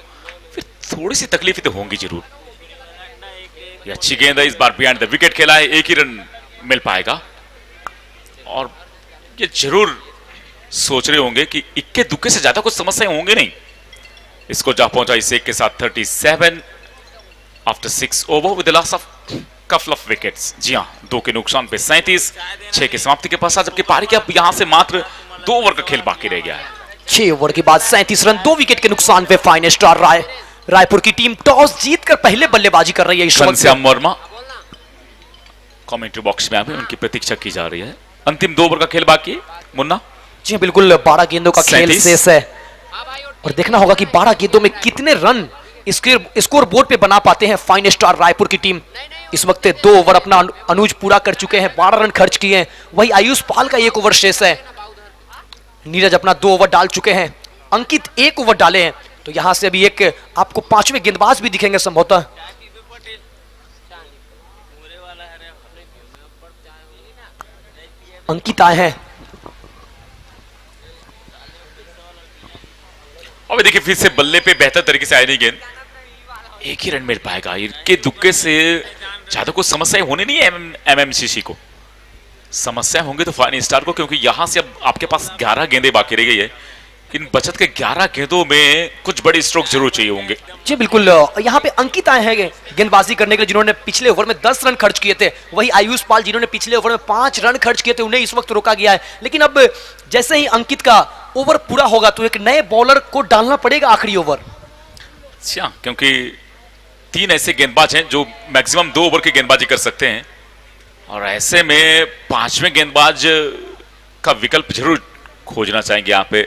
फिर थोड़ी सी तकलीफें तो होंगी जरूर। ये अच्छी गेंद है, इस बार बिहाइंड द विकेट खेला है, 1 ही रन मिल पाएगा। और ये जरूर सोच रहे होंगे कि इक्के दुक्के से ज्यादा कुछ समस्याएं होंगे नहीं। इसको जा पहुंचा इस एक के साथ 37 after 6 over with the loss of couple of wickets. जी हां, 2 के नुकसान पे 37, 6 की समाप्ति के पश्चात, जबकि पारी के अब यहां से मात्र 2 ओवर का खेल बाकी रह गया है। 6 ओवर के बाद 37 रन 2 विकेट के नुकसान पे फाइन स्टार रायपुर की टीम टॉस जीतकर पहले बल्लेबाजी कर रही है। घनश्याम वर्मा कमेंट्री बॉक्स में उनकी प्रतीक्षा की जा रही है। अंतिम 2 ओवर का खेल बाकी। मुन्ना जी बिल्कुल, 12 गेंदों का खेल शेष है और देखना होगा कि 12 गेंदों में कितने रन स्कोर बोर्ड पे बना पाते हैं फाइन स्टार रायपुर की टीम। इस वक्त 2 ओवर अपना अनुज पूरा कर चुके हैं, 12 रन खर्च किए हैं। वही आयुष पाल का 1 ओवर शेष है। नीरज अपना 2 ओवर डाल चुके हैं, अंकित 1 ओवर डाले हैं। तो यहां से अभी एक आपको 5वें गेंदबाज भी दिखेंगे संभवतः। अंकित आए हैं। अब देखिए फिर से बल्ले पे बेहतर तरीके से आई नहीं गेंद, 1 ही रन मिल पाएगा। इनके दुक्के से ज्यादा कुछ समस्या होने नहीं है एमएमसीसी को। समस्या होंगी तो फाइन स्टार को, क्योंकि यहां से अब आपके पास 11 गेंदें बाकी रह गई है। इन बचत के 11 गेंदों में कुछ बड़े स्ट्रोक जरूर चाहिए होंगे। जी बिल्कुल, यहाँ पे अंकित आए हैं गेंदबाजी करने के लिए, जिन्होंने पिछले ओवर में 10 रन खर्च किए थे। वही आयुष पाल जिन्होंने पिछले ओवर में 5 रन खर्च किए थे, उन्हें इस वक्त रोका गया है। लेकिन अब जैसे ही अंकित का ओवर पूरा होगा तो एक नए बॉलर को डालना पड़ेगा आखिरी ओवर। अच्छा, क्योंकि 3 ऐसे गेंदबाज हैं जो मैक्सिमम 2 ओवर की गेंदबाजी कर सकते हैं, और ऐसे में 5वें गेंदबाज का विकल्प जरूर खोजना चाहेंगे यहाँ पे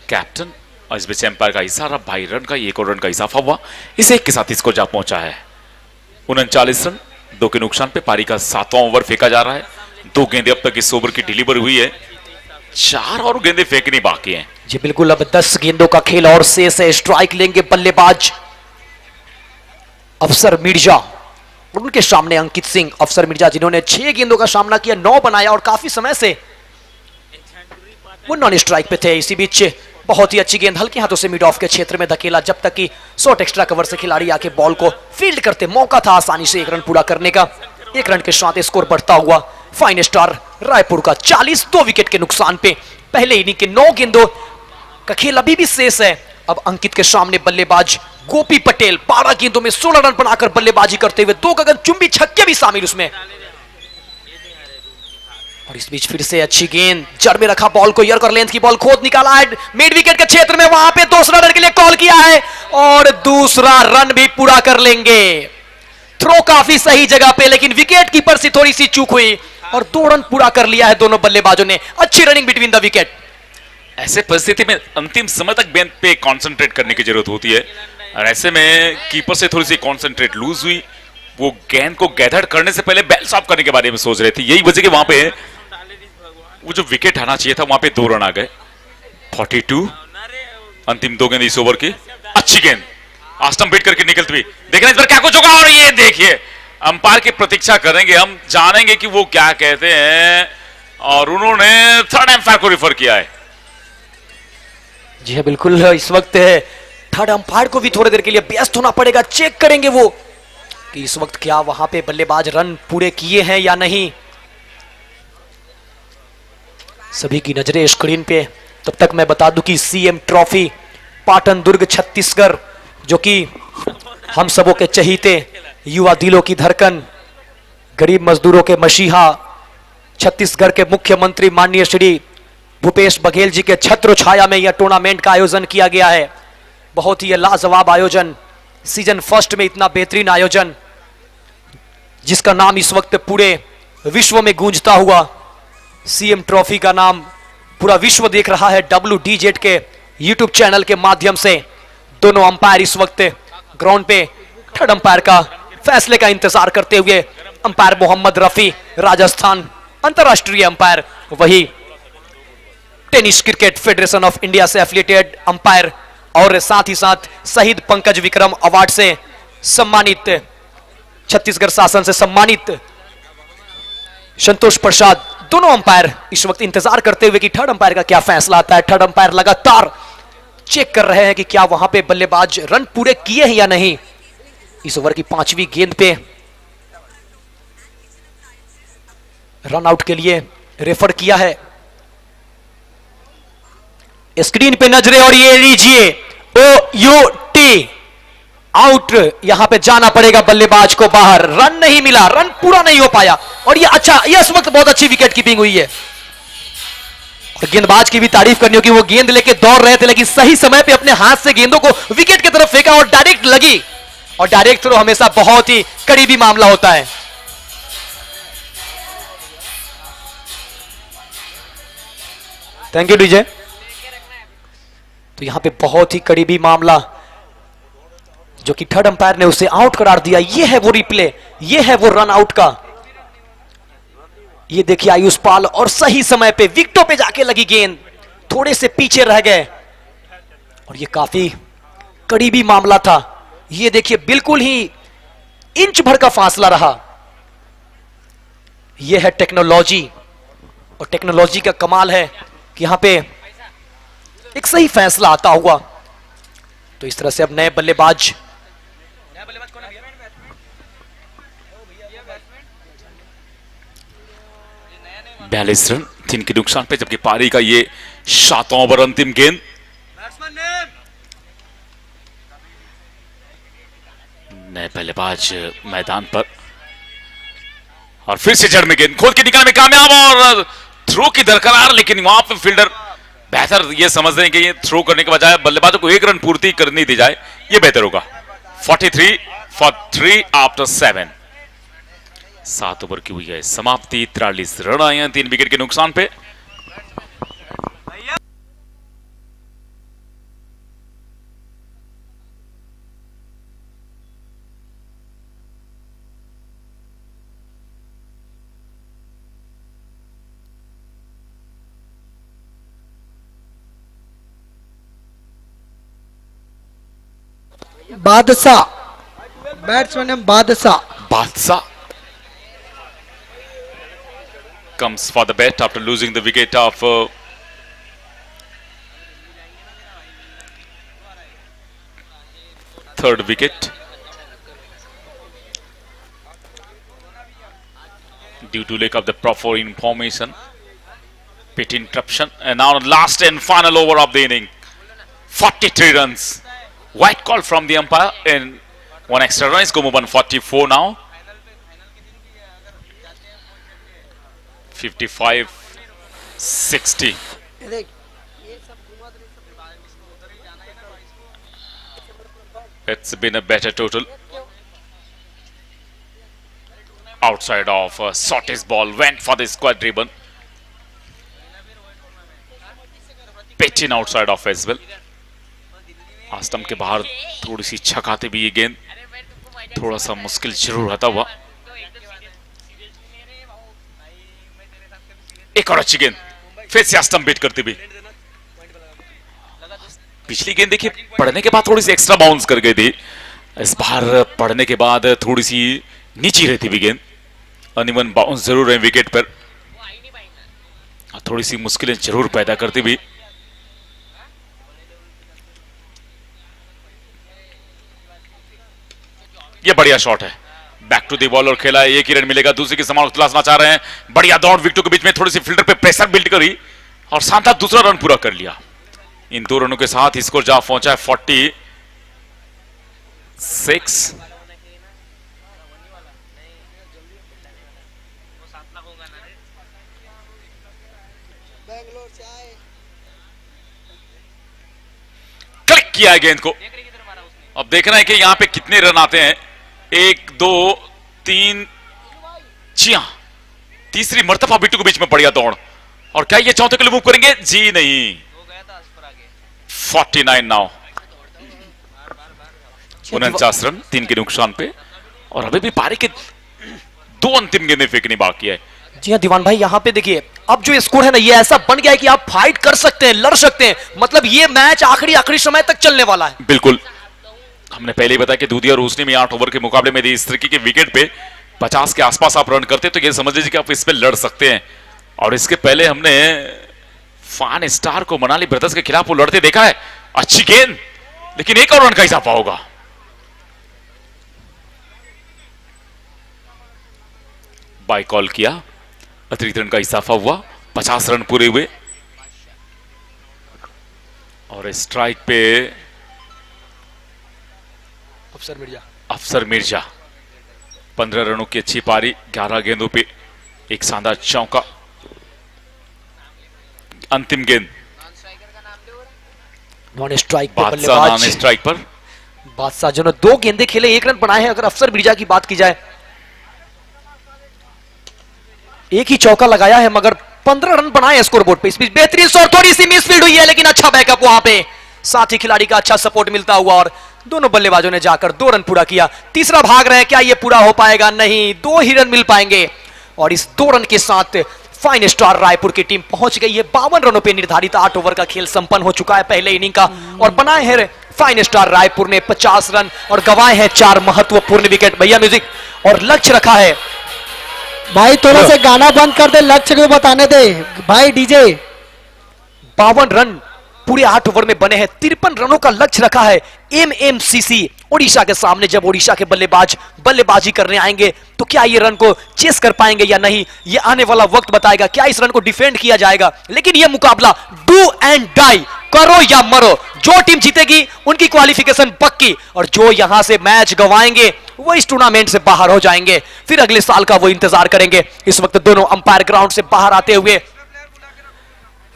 कैप्टन। और इस बीच एम्पायर का इशारा, भाई रन का 1 और रन का इजाफा हुआ, इस एक के साथ इसको जा पहुंचा है 39 रन। 2 के नुकसान पे पारी का 7वां ओवर फेंका जा रहा है। 2 गेंदें अब तक इस ओवर की डिलीवर हुई है, 4 और गेंदें फेंकनी बाकी हैं। जी बिल्कुल, अब 10 गेंदों का खेल और शेष है। स्ट्राइक लेंगे बल्लेबाज अफसर मिर्जा और उनके सामने अंकित सिंह। अफसर मिर्जा जिन्होंने 6 गेंदों का सामना किया, 9 बनाया और काफी समय से वो नॉन स्ट्राइक पे थे। इसी बीच बहुत ही अच्छी गेंद हल्के हाथों से मिड ऑफ के क्षेत्र में धकेला, जब तक कि शॉर्ट एक्स्ट्रा कवर से खिलाड़ी आके बॉल को फील्ड करते। मौका था आसानी से 1 रन पूरा करने का। 1 रन के साथ स्कोर बढ़ता हुआ फाइन स्टार रायपुर का 40, 2 विकेट के नुकसान पे। पहले इनिंग के 9 गेंदों का खेल अभी भी शेष है। अब अंकित के सामने बल्लेबाज गोपी पटेल 12 गेंदों में 16 रन बनाकर बल्लेबाजी करते हुए 2 गगनचुंबी छक्के भी शामिल उसमें। और इस बीच फिर से अच्छी गेंद, जड़ में रखा बॉल को, यर्कर लेंथ की बॉल खोद निकाला है मिड विकेट के क्षेत्र में। वहां पे दूसरा रन के लिए कॉल किया है और दूसरा रन भी पूरा कर लेंगे। थ्रो काफी सही जगह पे, लेकिन विकेट कीपर से थोड़ी सी चूक हुई और 2 रन पूरा कर लिया है दोनों बल्लेबाजों ने। अच्छी रनिंग बिटवीन द विकेट। ऐसे परिस्थिति में अंतिम समय तक गेंद पे कंसंट्रेट करने की जरूरत होती है, और ऐसे में कीपर से थोड़ी सी कंसंट्रेट लूज हुई। वो गेंद को गैदर करने से पहले बैल साफ करने के बारे में सोच रहे थे। यही वजह कि वहां पे वो जो विकेट आना चाहिए था, वहां पे 2 रन आ गए। 42 अंतिम 2 गेंद इस ओवर की। अच्छी गेंद स्टंप हिट करके निकलती हुई, देखना इस बार क्या कुछ होगा। और ये देखिए, अंपायर की प्रतीक्षा करेंगे, हम जानेंगे कि वो क्या कहते हैं। और उन्होंने थर्ड अंपायर को रिफर किया है। जी हाँ बिल्कुल, इस वक्त थर्ड अंपायर को भी थोड़ी देर के लिए व्यस्त होना पड़ेगा। चेक करेंगे वो कि इस वक्त क्या वहां पे बल्लेबाज रन पूरे किए हैं या नहीं। सभी की नजरें स्क्रीन पे। तब तक मैं बता दूं कि सीएम ट्रॉफी पाटन दुर्ग छत्तीसगढ़, जो कि हम सबों के चहीते, युवा दिलों की धड़कन, गरीब मजदूरों के मसीहा, छत्तीसगढ़ के मुख्यमंत्री माननीय श्री भूपेश बघेल जी के छत्र छाया में यह टूर्नामेंट का आयोजन किया गया है। बहुत ही लाजवाब आयोजन, सीजन फर्स्ट में इतना बेहतरीन आयोजन, जिसका नाम इस वक्त पूरे विश्व में गूंजता हुआ सीएम ट्रॉफी का नाम पूरा विश्व देख रहा है WDZ के यूट्यूब चैनल के माध्यम से। दोनों अंपायर इस वक्त ग्राउंड पे थर्ड अंपायर का फैसले का इंतजार करते हुए। अंपायर मोहम्मद रफी, राजस्थान अंतरराष्ट्रीय अंपायर, वही tennis cricket federation of India से एफिलिएटेड अंपायर, और साथ ही साथ शहीद पंकज विक्रम अवार्ड से सम्मानित, छत्तीसगढ़ शासन से सम्मानित संतोष प्रसाद। दोनों अंपायर इस वक्त इंतजार करते हुए कि थर्ड अंपायर का क्या फैसला आता है। थर्ड अंपायर लगातार चेक कर रहे हैं कि क्या वहां पे बल्लेबाज रन पूरे किए हैं या नहीं। इस ओवर की 5वीं गेंद पे रन आउट के लिए रेफर किया है। स्क्रीन पे नजरे और ये लीजिए OUT आउट। यहां पे जाना पड़ेगा बल्लेबाज को बाहर। रन नहीं मिला, रन पूरा नहीं हो पाया। और ये अच्छा, ये इस वक्त बहुत अच्छी विकेट कीपिंग हुई है। और गेंदबाज की भी तारीफ करनी होगी, वो गेंद लेके दौड़ रहे थे लेकिन सही समय पे अपने हाथ से गेंदों को विकेट की तरफ फेंका और डायरेक्ट लगी। और डायरेक्ट थ्रो हमेशा बहुत ही करीबी मामला होता है। Thank you DJ. तो यहां पे बहुत ही करीबी मामला, जो कि थर्ड अंपायर ने उसे आउट करार दिया। ये है वो रिप्ले, ये है वो रन आउट का। ये देखिए आयुष पाल, और सही समय पे विकेटों पे जाके लगी गेंद, थोड़े से पीछे रह गए और ये काफी करीबी मामला था। ये देखिए बिल्कुल ही इंच भर का फासला रहा। ये है टेक्नोलॉजी, और टेक्नोलॉजी का कमाल है कि यहां पे एक सही फैसला आता हुआ। तो इस तरह से अब नए बल्लेबाज 42 रन 3 के नुकसान पे, जबकि पारी का ये 7वां ओवर अंतिम गेंद। नए बल्लेबाज मैदान पर और फिर से जड़ में गेंद खोल के निकालने में कामयाब और थ्रो की दरकरार, लेकिन वहां पे फील्डर बेहतर ये समझ रहे हैं कि ये थ्रो करने के बजाय बल्लेबाजों को 1 रन पूर्ति करनी दी जाए, ये बेहतर होगा। 43 फॉर 3 आफ्टर 7। 7 ओवर की हुई है समाप्ति, 43 रन आए हैं 3 विकेट के नुकसान पे। बादशाह, बैट्समैन है बादशाह। Badshah comes for the bat after losing the wicket of third wicket due to lack of the proper information, pit interruption, and now last and final over of the inning. 43 runs. White call from the umpire and one extra run is going to move on 44 now. 55-60. It's been a better total. Outside of shortest ball, went for the square ribbon. Pitch in outside of as well. आस्टम के बाहर थोड़ी सी छक आते भी ये गेंद थोड़ा सा मुश्किल जरूर रहता हुआ। एक और अच्छी गेंद फिर से आस्टम बीट करते भी। पिछली गेंद देखिए पड़ने के बाद थोड़ी सी एक्स्ट्रा बाउंस कर गई थी, इस बार पड़ने के बाद थोड़ी सी नीची रहती भी गेंद, अनइवन बाउंस जरूर है विकेट पर, थोड़ी सी मुश्किलें जरूर पैदा करती भी। ये बढ़िया शॉट है, बैक टू दी बॉल और खेला है, एक ही रन मिलेगा, दूसरे की समान तलाशना चाह रहे हैं। बढ़िया दौड़ विकेटों के बीच में थोड़ी सी फील्डर पे प्रेशर बिल्ड करी और शानदार दूसरा रन पूरा कर लिया। इन 2 रनों के साथ स्कोर जा पहुंचा है 46। क्लिक किया है गेंद को, अब देखना है कि यहां पे कितने रन आते हैं। 1 2 3 जी हां, तीसरी मर्तबा बिट्टू के बीच में बढ़िया दौड़, और क्या ये चौथे के लिए मूव करेंगे? जी नहीं। 49 नाउ, 49 रन 3 के नुकसान पे, और अभी भी पारी के 2 अंतिम गेंदें फेंकनी बाकी है। जी हाँ दीवान भाई, यहाँ पे देखिए अब जो स्कोर है ना ये ऐसा बन गया है कि आप फाइट कर सकते हैं, लड़ सकते हैं, मतलब ये मैच आखिरी समय तक चलने वाला है। बिल्कुल, हमने पहले ही बताया कि दूधिया रोशनी में 8 ओवर के मुकाबले में इस तरीके के विकेट पे 50 के आसपास आप रन करते तो ये समझ लीजिए कि आप इस पे लड़ सकते हैं। और इसके पहले हमने फान स्टार को मनाली ब्रदर्स के खिलाफ वो लड़ते देखा है, अच्छी गेंद, लेकिन एक और रन का इजाफा होगा। बाय कॉल किया, अतिरिक्त रन का इजाफा हुआ, 50 रन पूरे हुए, और स्ट्राइक पे अफसर मिर्जा 15 रनों की अच्छी पारी, 11 गेंदों पे एक शानदार चौका। अंतिम गेंद नॉन स्ट्राइक पे बादशाह नॉन स्ट्राइक पर, बादशाह जो ने 2 गेंदे खेले 1 रन बनाए हैं। अगर अफसर मिर्जा की बात की जाए, एक ही चौका लगाया है मगर 15 रन बनाए स्कोर बोर्ड पे। इस बीच बेहतरीन शॉट, थोड़ी सी मिसफील्ड हुई है लेकिन अच्छा बैकअप वहां पे, साथ ही खिलाड़ी का अच्छा सपोर्ट मिलता हुआ, और दोनों बल्लेबाजों ने जाकर 2 रन पूरा किया। तीसरा भाग रहे हैं, क्या ये पूरा हो पाएगा? नहीं, 2 ही रन मिल पाएंगे, और इस 2 रन के साथ फाइन स्टार रायपुर की टीम पहुंच गई है। 52 रनों पे निर्धारित 8 ओवर का खेल संपन्न हो चुका है पहले इनिंग का, और बनाए हैं फाइन स्टार रायपुर ने 50 रन और गंवाए हैं 4 महत्वपूर्ण विकेट। भैया म्यूजिक, और लक्ष्य रखा है भाई थोड़ा सा गाना बंद कर दे, लक्ष्य को बताने दे भाई डीजे। 52 रन पूरे 8 ओवर में बने हैं। 53 रनों का लक्ष्य रखा है एमएमसीसी ओडिशा के सामने। जब ओडिशा के बल्लेबाज बल्लेबाजी करने आएंगे तो क्या ये रन को चेस कर पाएंगे या नहीं, ये आने वाला वक्त बताएगा। क्या इस रन को डिफेंड किया जाएगा, लेकिन ये मुकाबला डू एंड डाई, करो या मरो। जो टीम जीतेगी उनकी क्वालिफिकेशन पक्की, और जो यहां से मैच गंवाएंगे वो इस टूर्नामेंट से बाहर हो जाएंगे। फिर अगले साल का वो इंतजार करेंगे। इस वक्त दोनों अंपायर ग्राउंड से बाहर आते हुए,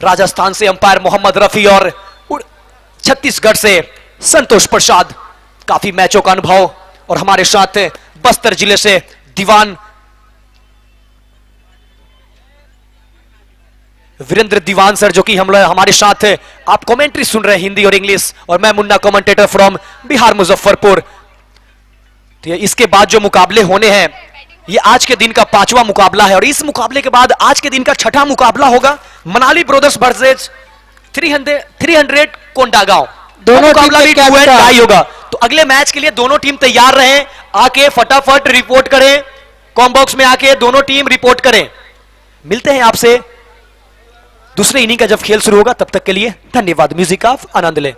राजस्थान से अंपायर मोहम्मद रफी और छत्तीसगढ़ से संतोष प्रसाद। काफी मैचों का अनुभव, और हमारे साथ बस्तर जिले से दीवान वीरेंद्र दीवान सर, जो कि हमारे साथ आप कमेंट्री सुन रहे हैं हिंदी और इंग्लिश, और मैं मुन्ना कमेंटेटर फ्रॉम बिहार मुजफ्फरपुर। तो इसके बाद जो मुकाबले होने हैं, ये आज के दिन का 5वां मुकाबला है, और इस मुकाबले के बाद आज के दिन का 6ठा मुकाबला होगा मनाली ब्रदर्स वर्सेस 300 कोंडागांव। दोनों मुकाबला टीम भी के 2 एंड कैप्टन। टाई होगा। तो अगले मैच के लिए दोनों टीम तैयार रहें, आके फटाफट रिपोर्ट करें, कॉम बॉक्स में आके दोनों टीम रिपोर्ट करें। मिलते हैं आपसे दूसरे इनिंग का जब खेल शुरू होगा। तब तक के लिए धन्यवाद। म्यूजिक ऑफ आनंद लें।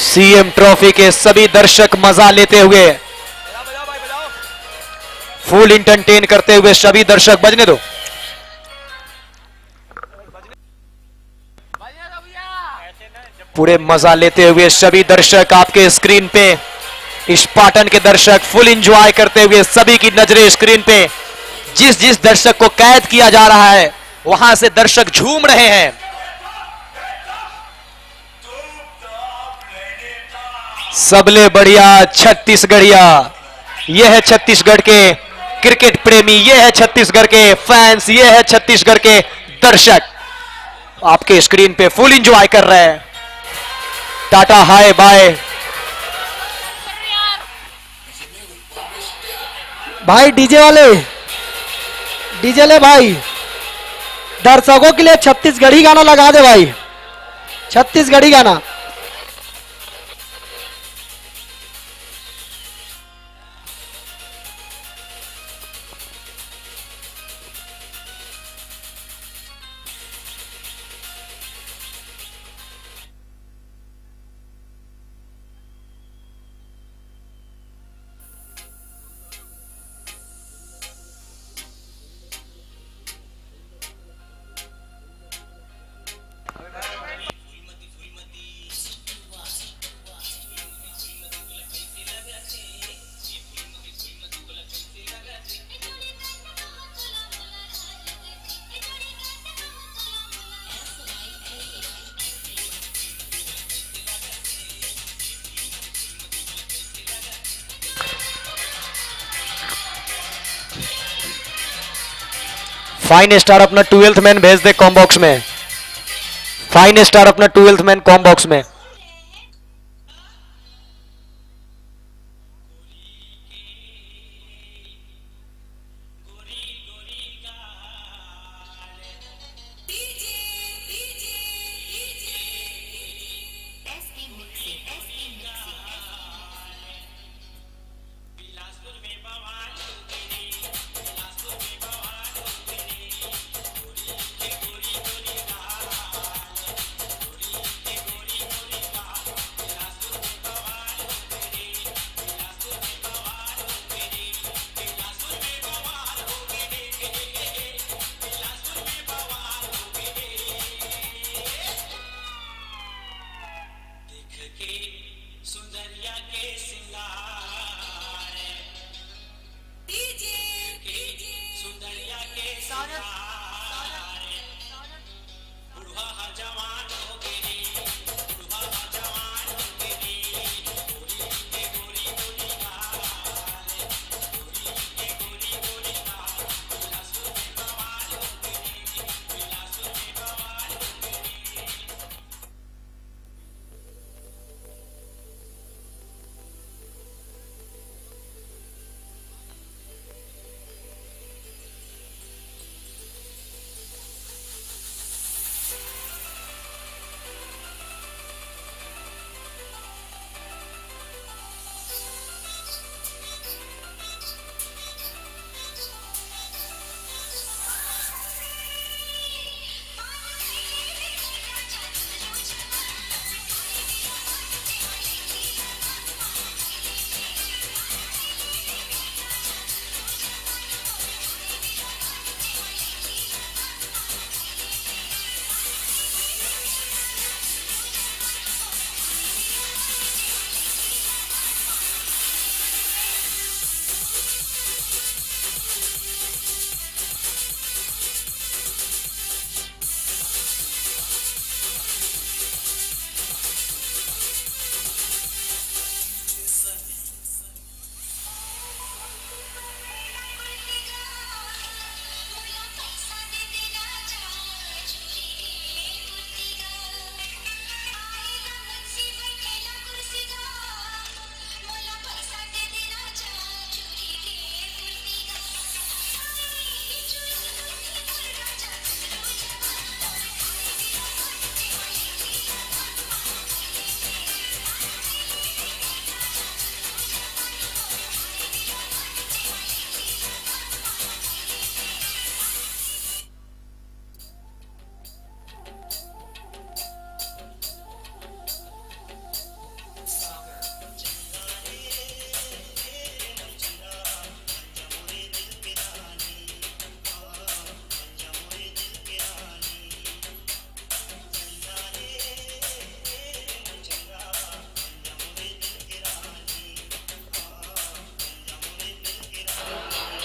सीएम ट्रॉफी के सभी दर्शक मजा लेते हुए, फुल इंटरटेन करते हुए सभी दर्शक, बजने दो। पूरे मजा लेते हुए सभी दर्शक आपके स्क्रीन पे, स्पार्टन के दर्शक फुल एंजॉय करते हुए, सभी की नजरें स्क्रीन पे। जिस जिस दर्शक को कैद किया जा रहा है वहां से दर्शक झूम रहे हैं। सबले बढ़िया छत्तीसगढ़िया, यह है छत्तीसगढ़ के क्रिकेट प्रेमी, यह है छत्तीसगढ़ के फैंस, यह है छत्तीसगढ़ के दर्शक आपके स्क्रीन पे फुल एंजॉय कर रहे हैं। Tata hi bye. भाई डीजे ले भाई, दर्शकों के लिए छत्तीसगढ़ी गाना लगा दे भाई, छत्तीसगढ़ी गाना। फाइन स्टार अपना 12th मैन भेज दे कॉम बॉक्स में। फाइन स्टार अपना 12th मैन कॉम बॉक्स में।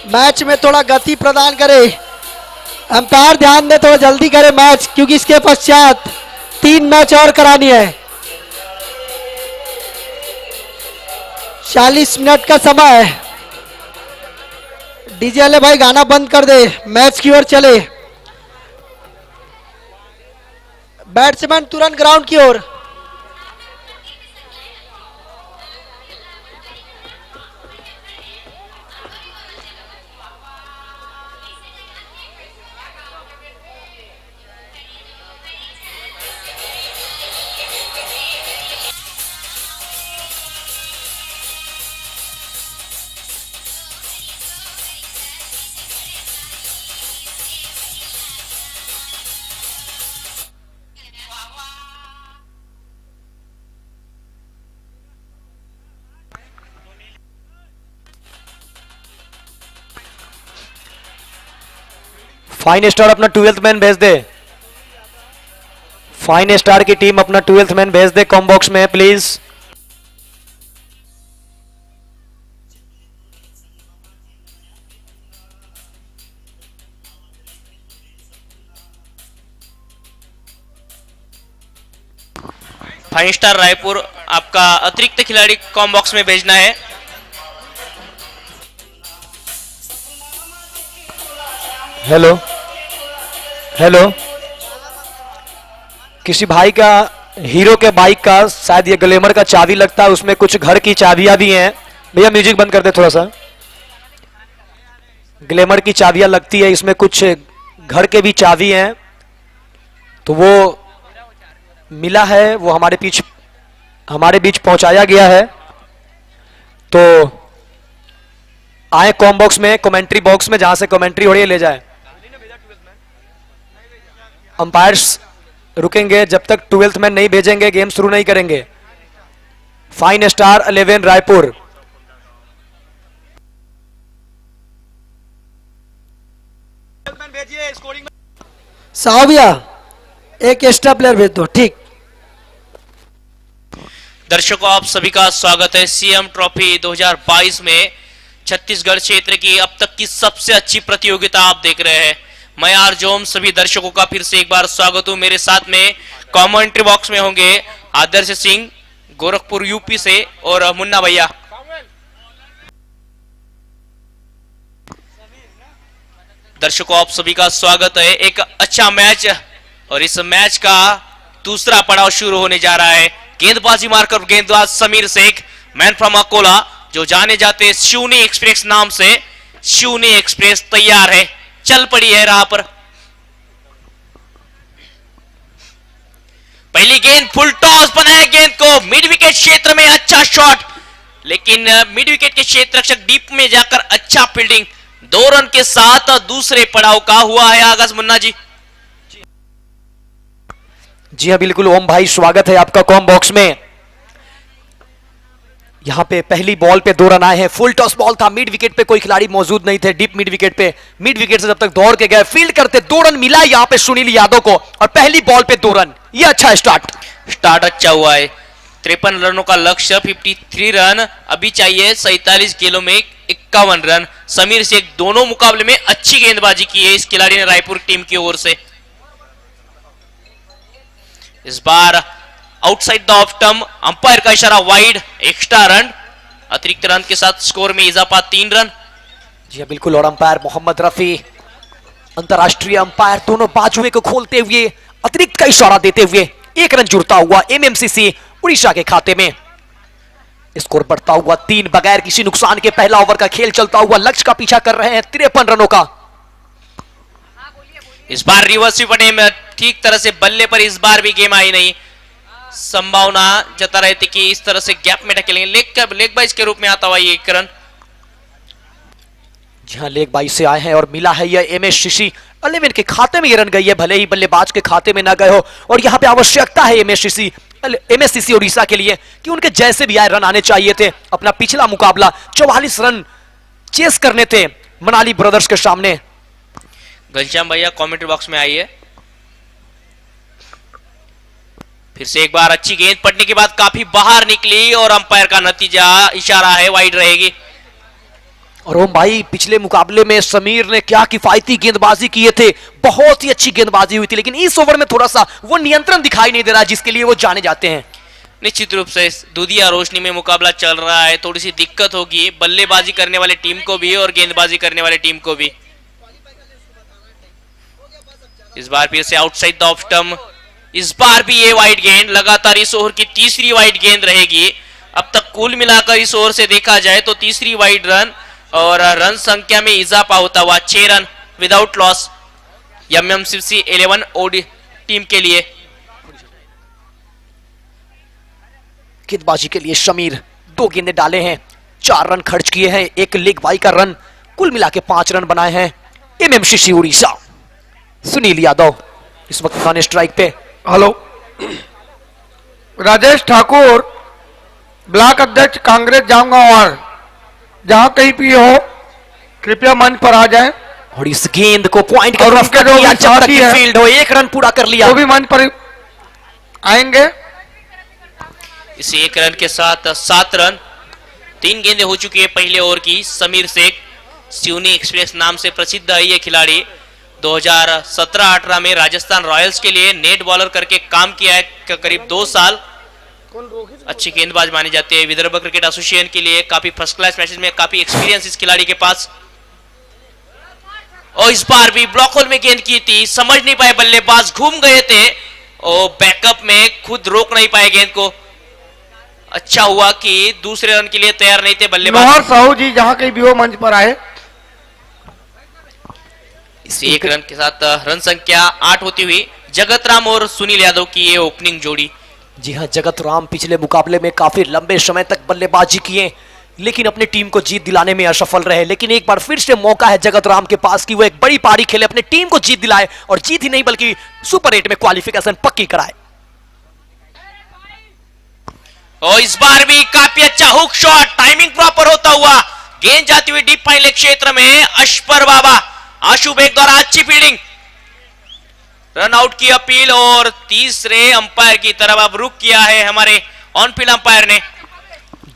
मैच में थोड़ा गति प्रदान करे, अंपायर ध्यान दे, थोड़ा जल्दी करे मैच, क्योंकि इसके पश्चात 3 मैच और करानी है। 40 मिनट का समय है। डीजे वाले भाई गाना बंद कर दे, मैच की ओर चले। बैट्समैन तुरंत ग्राउंड की ओर। फाइन स्टार अपना 12th मैन भेज दे। फाइन स्टार की टीम अपना 12th मैन भेज दे कॉम बॉक्स में प्लीज। फाइव स्टार रायपुर आपका अतिरिक्त खिलाड़ी कॉम बॉक्स में भेजना है। हेलो हेलो, किसी भाई का हीरो के बाइक का शायद ये ग्लैमर का चाबी लगता है, उसमें कुछ घर की चाबियां भी हैं। भैया म्यूजिक बंद कर दे थोड़ा सा। ग्लैमर की चाबियां लगती है, इसमें कुछ घर के भी चाबी हैं, तो वो मिला है, वो हमारे बीच पहुंचाया गया है। तो आए कॉम बॉक्स में, कमेंट्री बॉक्स में, जहां से कमेंट्री हो रही है ले जाए। अंपायर्स रुकेंगे जब तक 12th मैन नहीं भेजेंगे, गेम शुरू नहीं करेंगे। Fine star 11 Raipur. साहब भैया एक एक्स्ट्रा प्लेयर भेज दो। ठीक। दर्शकों आप सभी का स्वागत है सीएम ट्रॉफी 2022 में छत्तीसगढ़ क्षेत्र की अब तक की सबसे अच्छी प्रतियोगिता आप देख रहे हैं। मैं आरजोम सभी दर्शकों का फिर से एक बार स्वागत हूं। मेरे साथ में कमेंट्री बॉक्स में होंगे आदर्श सिंह गोरखपुर यूपी से और मुन्ना भैया। दर्शकों आप सभी का स्वागत है। एक अच्छा मैच और इस मैच का दूसरा पड़ाव शुरू होने जा रहा है। गेंदबाजी मारकर गेंदबाज समीर शेख, मैन फ्रॉम अकोला, जो जाने जाते शिवनी एक्सप्रेस नाम से। शिवनी एक्सप्रेस तैयार है, चल पड़ी है राह पर। पहली गेंद फुल टॉस बनाया गेंद को मिड विकेट क्षेत्र में, अच्छा शॉट, लेकिन मिड विकेट के क्षेत्र रक्षक डीप में जाकर अच्छा फील्डिंग। 2 रन के साथ दूसरे पड़ाव का हुआ है आगाज। मुन्ना जी। जी हाँ बिल्कुल ओम भाई, स्वागत है आपका कॉम बॉक्स में। यहां पे पहली बॉल पे 2 रन आए हैं। फुल टॉस बॉल था, मिड विकेट पे कोई खिलाड़ी मौजूद नहीं थे। डीप मिड विकेट पे, मिड विकेट से जब तक दौड़ के गए फील्ड करते 2 रन मिला यहां पे सुनील यादव को, और पहली बॉल पे 2 रन। ये अच्छा स्टार्ट अच्छा हुआ है। 53 रनों का लक्ष्य, 53 रन अभी चाहिए 47 गेंदों में 51 रन। समीर शेख दोनों मुकाबले में अच्छी गेंदबाजी की है इस खिलाड़ी ने रायपुर टीम की ओर से। इस बार outside the off stump, umpire का इशारा वाइड, एक्स्ट्रा रन, अतिरिक्त रन के साथ स्कोर में इजाफा 3 रन। जी हाँ बिल्कुल, और अंपायर मोहम्मद रफी, अंतरराष्ट्रीय अंपायर, दोनों बाजुए को खोलते हुए अतिरिक्त का इशारा देते हुए 1 रन जुड़ता हुआ एमएमसीसी उड़ीसा के खाते में। स्कोर बढ़ता हुआ 3 बगैर किसी नुकसान के। पहला ओवर का खेल चलता हुआ, लक्ष्य का पीछा कर रहे हैं 53 रनों का। इस बार रिवर्स भी बने में ठीक तरह से बल्ले पर इस बार भी गेम आई नहीं। संभावना जता रहे थे कि इस तरह से गैप में ढकेलेंगे। लेग बाइज के रूप में आता हुआ ये 1 रन। जी हाँ, लेग बाइज से आए हैं और मिला है यह एमएससीसी 11 के खाते में। ये रन गई है, भले ही बल्लेबाज के खाते में ना गए हो। और यहां पे आवश्यकता है एमएससीसी उड़ीसा के लिए कि उनके जैसे भी आए रन आने चाहिए थे। अपना पिछला मुकाबला 44 रन चेस करने थे मनाली ब्रदर्स के सामने। घनश्याम भैया कमेंट्री बॉक्स में आइए। फिर से एक बार अच्छी गेंद पड़ने के बाद काफी बाहर निकली और अंपायर का नतीजा इशारा है वाइड रहेगी। और ओम भाई, पिछले मुकाबले में समीर ने क्या किफायती गेंदबाजी किए थे, बहुत ही अच्छी गेंदबाजी हुई थी, लेकिन इस ओवर में थोड़ा सा वो नियंत्रण दिखाई नहीं दे रहा जिसके लिए वो जाने जाते हैं। निश्चित रूप से दूधिया रोशनी में मुकाबला चल रहा है, थोड़ी सी दिक्कत होगी बल्लेबाजी करने वाले टीम को भी और गेंदबाजी करने वाले टीम को भी। इस बार फिर से आउटसाइड द ऑफ स्टंप, इस बार भी ये वाइड गेंद, लगातार इस ओवर की तीसरी वाइड गेंद रहेगी। अब तक कुल मिलाकर इस ओवर से देखा जाए तो तीसरी वाइड रन और रन संख्या में इजाफा होता हुआ 6 run without loss MMCC 11 OD team के लिए। गेंदबाजी के लिए शमीर 2 गेंदें डाले हैं, 4 रन खर्च किए हैं, 1 लेग बाई का रन, कुल मिला के 5 रन बनाए हैं। एमएमसीसी उड़ीसा, सुनील यादव इस वक्त नॉन स्ट्राइक पे। हेलो, राजेश ठाकुर, ब्लॉक अध्यक्ष कांग्रेस जामगांव, जहां कहीं भी हो कृपया मंच पर आ जाएं और इस गेंद को पॉइंट और उनके जो भी साथी हैं, फील्ड हो, 1 रन पूरा कर लिया। वो भी मंच पर आएंगे। इस 1 रन के साथ 7 रन, 3 गेंदें हो चुकी है पहले ओवर की। समीर शेख, सिवनी एक्सप्रेस नाम से प्रसिद्ध है ये खिलाड़ी, 2017-18 में राजस्थान रॉयल्स के लिए नेट बॉलर करके काम किया है करीब 2 साल। अच्छी गेंदबाज माने जाते हैं। विदर्भ क्रिकेट एसोसिएशन के लिए काफी फर्स्ट क्लास मैचेस में काफी एक्सपीरियंस इस खिलाड़ी के पास। और इस बार भी ब्लॉक होल में गेंद की थी, समझ नहीं पाए बल्लेबाज, घूम गए थे और बैकअप में खुद रोक नहीं पाए गेंद को। अच्छा हुआ कि दूसरे रन के लिए तैयार नहीं थे बल्लेबाज। मनोहर साहू जी जहां कहीं भी हो मंच पर आए। इस 1 रन के साथ रन संख्या 8 होती हुई जगत राम और सुनील यादव की ये ओपनिंग जोड़ी। जी हां, जगत राम पिछले मुकाबले में काफी लंबे समय तक बल्लेबाजी किए, लेकिन अपनी टीम को जीत दिलाने में असफल रहे। लेकिन एक बार फिर से मौका है जगत राम के पास कि वो एक बड़ी पारी खेले, अपनी टीम को जीत दिलाए और जीत ही नहीं बल्कि सुपर 8 में क्वालिफिकेशन पक्की कराए। और इस बार भी काफी अच्छा हुक शॉट, टाइमिंग प्रॉपर होता हुआ गेंद जाती हुई डीप फाइनल क्षेत्र में। अशपर बाबा, आशु बेग द्वारा अच्छी फील्डिंग, रन आउट की अपील और तीसरे अंपायर की तरफ अब रुक किया है हमारे ऑन फील्ड अंपायर ने।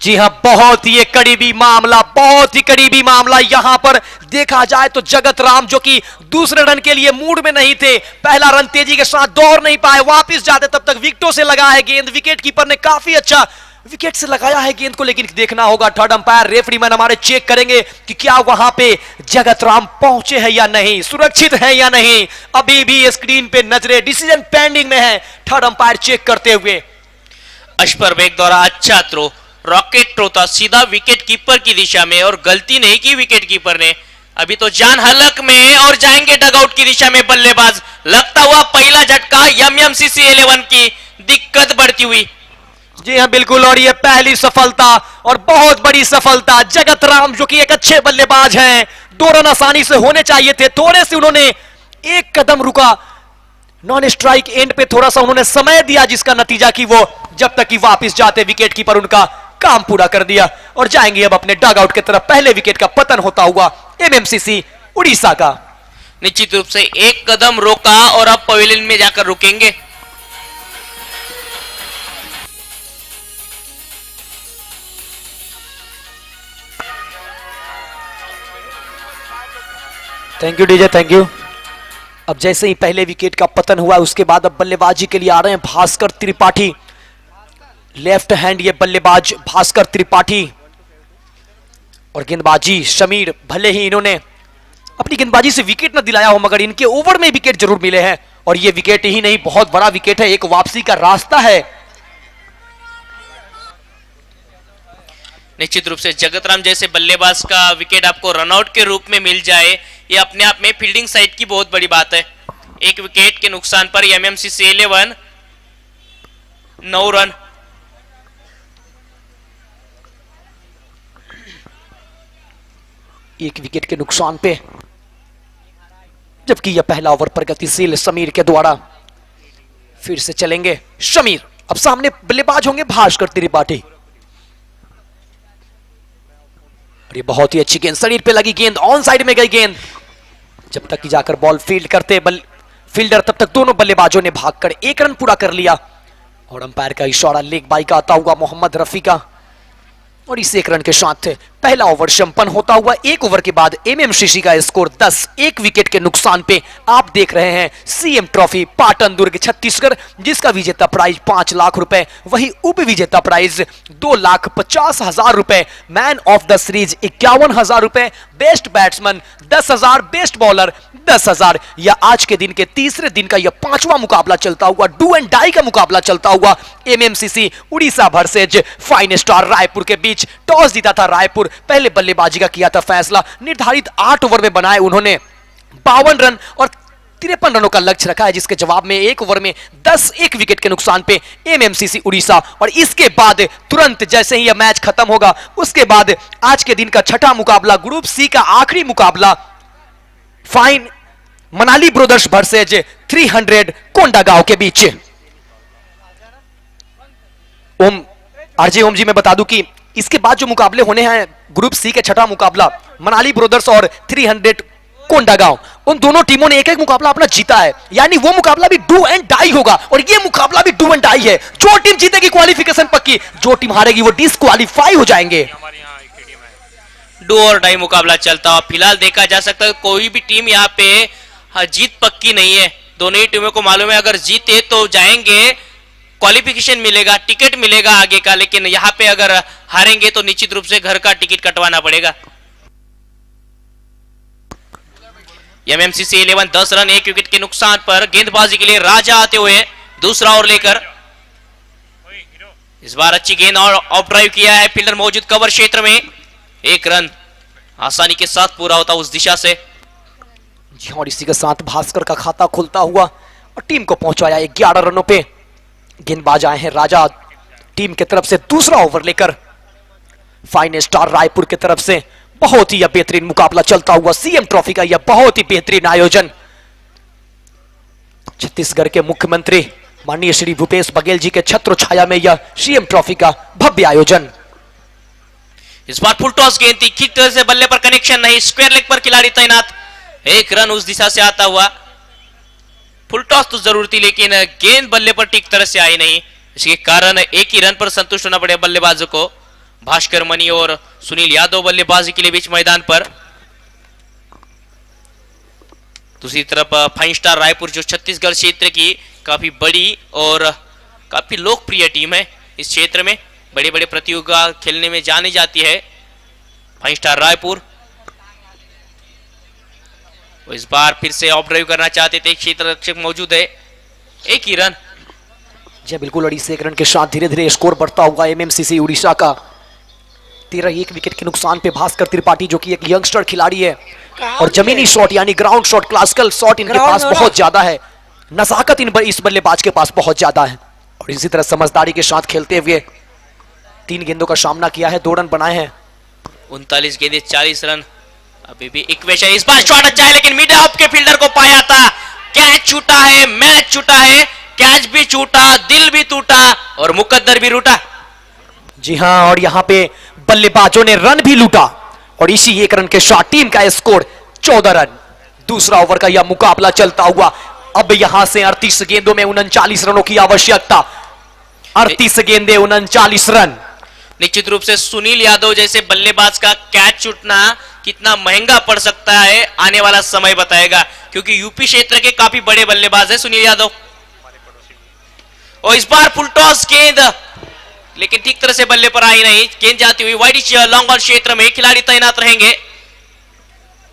जी हां, बहुत ही करीबी मामला, बहुत ही करीबी मामला। यहां पर देखा जाए तो जगत राम जो कि दूसरे रन के लिए मूड में नहीं थे, पहला रन तेजी के साथ दौड़ नहीं पाए, वापस जाते तब तक विकेटों से लगा है गेंद। विकेट कीपर ने काफी अच्छा विकेट से लगाया है गेंद को, लेकिन देखना होगा थर्ड अंपायर रेफरी मैन हमारे चेक करेंगे कि क्या वहां पे जगत राम पहुंचे हैं या नहीं, सुरक्षित है या नहीं। अभी भी स्क्रीन पे नजरें, डिसीजन पेंडिंग में है, थर्ड अंपायर चेक करते हुए। अशपर बेग द्वारा अच्छा थ्रो, रॉकेट थ्रो था सीधा विकेट कीपर की दिशा में और गलती नहीं की विकेट कीपर ने। अभी तो जान हलक में और जाएंगे डगआउट की दिशा में बल्लेबाज। लगता हुआ पहला झटका एमएमसीसी 11 की, दिक्कत बढ़ती हुई। जी हां बिल्कुल, और ये पहली सफलता और बहुत बड़ी सफलता। जगत राम जो कि एक अच्छे बल्लेबाज हैं, 2 रन आसानी से होने चाहिए थे, थोड़े से उन्होंने एक कदम रुका, नॉन स्ट्राइक एंड पे थोड़ा सा उन्होंने समय दिया, जिसका नतीजा कि वो जब तक कि वापस जाते विकेट कीपर उनका काम पूरा कर दिया और जाएंगे अब अपने डग आउट की तरफ। पहले विकेट का पतन होता हुआ एमएमसीसी उड़ीसा का। निश्चित रूप से एक कदम रोका और अब पवेलियन में जाकर रुकेंगे। Thank you DJ, thank you. अब जैसे ही पहले विकेट का पतन हुआ उसके बाद अब बल्लेबाजी के लिए आ रहे हैं भास्कर त्रिपाठी, लेफ्ट हैंड ये बल्लेबाज भास्कर त्रिपाठी। और गेंदबाजी शमीर, भले ही इन्होंने अपनी गेंदबाजी से विकेट न दिलाया हो मगर इनके ओवर में विकेट जरूर मिले हैं और ये विकेट ही नहीं, बहुत बड़ा विकेट है, एक वापसी का रास्ता है। निश्चित रूप से जगतराम जैसे बल्लेबाज का विकेट आपको रनआउट के रूप में मिल जाए, ये अपने आप में फील्डिंग साइड की बहुत बड़ी बात है। एक विकेट के नुकसान पर एमएमसीसी 11 9 रन। एक विकेट के नुकसान पे, जबकि यह पहला ओवर प्रगतिशील समीर के द्वारा फिर से चलेंगे शमीर। अब सामने बल्लेबाज होंगे भास्कर त्रिपाठी। और ये बहुत ही अच्छी गेंद, शरीर पे लगी गेंद, ऑन साइड में गई गेंद। जब तक कि जाकर बॉल फील्ड करते फील्डर, तब तक दोनों बल्लेबाजों ने भागकर 1 रन पूरा कर लिया। और अंपायर का इशारा लेग बाई का आता हुआ मोहम्मद रफी का, और इस 1 रन के साथ पहला ओवर संपन्न होता हुआ 1 ओवर के बाद एमएमसीसी का स्कोर 10, 1 विकेट के नुकसान पे आप देख रहे हैं सीएम ट्रॉफी पाटन दुर्ग छत्तीसगढ़, जिसका विजेता प्राइज 5 लाख रुपए, वही उप विजेता प्राइज 2,50,000 रुपए, मैन ऑफ द सीरीज 51,000 रुपए, बेस्ट बैट्समैन 10,000, बेस्ट बॉलर 10,000। यह आज के दिन के तीसरे दिन का यह 5वां मुकाबला चलता हुआ, डू एंड डाई का मुकाबला चलता हुआ MMCC Orissa versus fine star Raipur के बीच। टॉस जीता था रायपुर, पहले बल्लेबाजी का किया था फैसला, निर्धारित 8 ओवर में बनाए उन्होंने 52 रन और 53 रनों का लक्ष्य रखा है, जिसके जवाब में 1 ओवर में 10, 1 विकेट के नुकसान पे एमएमसीसी उड़ीसा। और इसके बाद तुरंत जैसे ही यह मैच खत्म होगा, उसके बाद आज के दिन का छठा मुकाबला, ग्रुप सी का आखिरी मुकाबला, fine Manali brothers versus 300 Kondagaon के बीच। ओम जी मैं बता दूं कि इसके बाद जो मुकाबले होने हैं, ग्रुप सी के छठा मुकाबला मनाली ब्रदर्स और 300 कोंडागांव, उन दोनों टीमों ने एक एक मुकाबला अपना जीता है, यानी वो मुकाबला भी डू एंड डाई होगा और ये मुकाबला भी डू एंड डाई है। जो टीम जीतेगी क्वालिफिकेशन पक्की, जो टीम हारेगी वो डिस्क्वालीफाई हो जाएंगे। डू और डाई मुकाबला चलता हुआ फिलहाल देखा जा सकता है, कोई भी टीम यहाँ पे जीत पक्की नहीं है। दोनों ही टीमों को मालूम है अगर जीते तो जाएंगे, क्वालिफिकेशन मिलेगा, टिकट मिलेगा आगे का, लेकिन यहाँ पे अगर हारेंगे तो निश्चित रूप से घर का टिकट कटवाना पड़ेगा। एमएमसीसी 11 10 रन 1 विकेट के नुकसान पर गेंदबाजी के लिए राजा आते हुए दूसरा ओवर लेकर। इस बार अच्छी गेंद और ऑफ ड्राइव किया है, फील्डर मौजूद कवर क्षेत्र में, 1 रन आसानी के साथ पूरा होता उस दिशा से। जी और इसी के साथ भास्कर का खाता खुलता हुआ और टीम को पहुंचाया 11 रनों पे। गेंदबाज आए हैं राजा टीम की तरफ से दूसरा ओवर लेकर। फाइन स्टार रायपुर की तरफ से बहुत ही बेहतरीन मुकाबला चलता हुआ, सीएम ट्रॉफी का यह बहुत ही बेहतरीन आयोजन। छत्तीसगढ़ के मुख्यमंत्री माननीय श्री भूपेश बघेल जी के छत्र छाया में यह सीएम ट्रॉफी का भव्य आयोजन। इस बार फुल टॉस गेंद थी, ठीक तरह से बल्ले पर कनेक्शन नहीं, स्क्वायर लेग पर खिलाड़ी तैनात, 1 रन उस दिशा से आता हुआ। फुल टॉस तो जरूर थी लेकिन गेंद बल्ले पर ठीक तरह से आई नहीं, इसके कारण 1 ही रन पर संतुष्ट होना पड़े बल्लेबाजों को। भास्कर मनी और सुनील यादव बल्लेबाजी के लिए बीच मैदान पर। दूसरी तरफ फाइन स्टार रायपुर जो छत्तीसगढ़ क्षेत्र की काफी बड़ी और काफी लोकप्रिय टीम है, इस क्षेत्र में बड़े बड़े प्रतियोगिता खेलने में जानी जाती है फाइन स्टार रायपुर। इस बार फिर से ऑफ ड्राइव करना चाहते थे, क्षेत्र रक्षक मौजूद है, 1 ही रन। जी बिल्कुल, 1 रन के साथ धीरे धीरे स्कोर बढ़ता हुआ एमएमसीसी उड़ीसा का। 13 विकेट के नुकसान पे भास्कर त्रिपाठी जो कि एक यंगस्टर खिलाड़ी है और जमीनी शॉट यानी ग्राउंड शॉट, क्लासिकल शॉट इनके पास बहुत ज्यादा है, नजाकत इस बल्लेबाज के पास बहुत ज्यादा है और इसी तरह समझदारी के साथ खेलते हुए 3 गेंदों का सामना किया है, 2 रन बनाए हैं। 39 गेंदे 40 रन, अभी भी इक्वेशन। इस बार शॉट अच्छा है लेकिन मिड ऑफ के फील्डर को पाया था, कैच छूटा है, मैच छूटा है, कैच भी छूटा, दिल भी टूटा और मुकद्दर भी रूठा। जी हां, और यहां पे बल्लेबाजों ने रन भी लूटा और इसी 1 रन के साथ टीम का स्कोर 14 रन। दूसरा ओवर का यह मुकाबला चलता हुआ, अब यहां से 38 गेंदों में 39 रनों की आवश्यकता। 38 गेंदे 39 रन। निश्चित रूप से सुनील यादव जैसे बल्लेबाज का कैच छूटना कितना महंगा पड़ सकता है आने वाला समय बताएगा, क्योंकि यूपी क्षेत्र के काफी बड़े बल्लेबाज है सुनील यादव। और इस बार फुल टॉस गेंद लेकिन ठीक तरह से बल्ले पर आई नहीं, गेंद जाती हुई वाइडिश लॉन्ग ऑन क्षेत्र में, खिलाड़ी तैनात रहेंगे।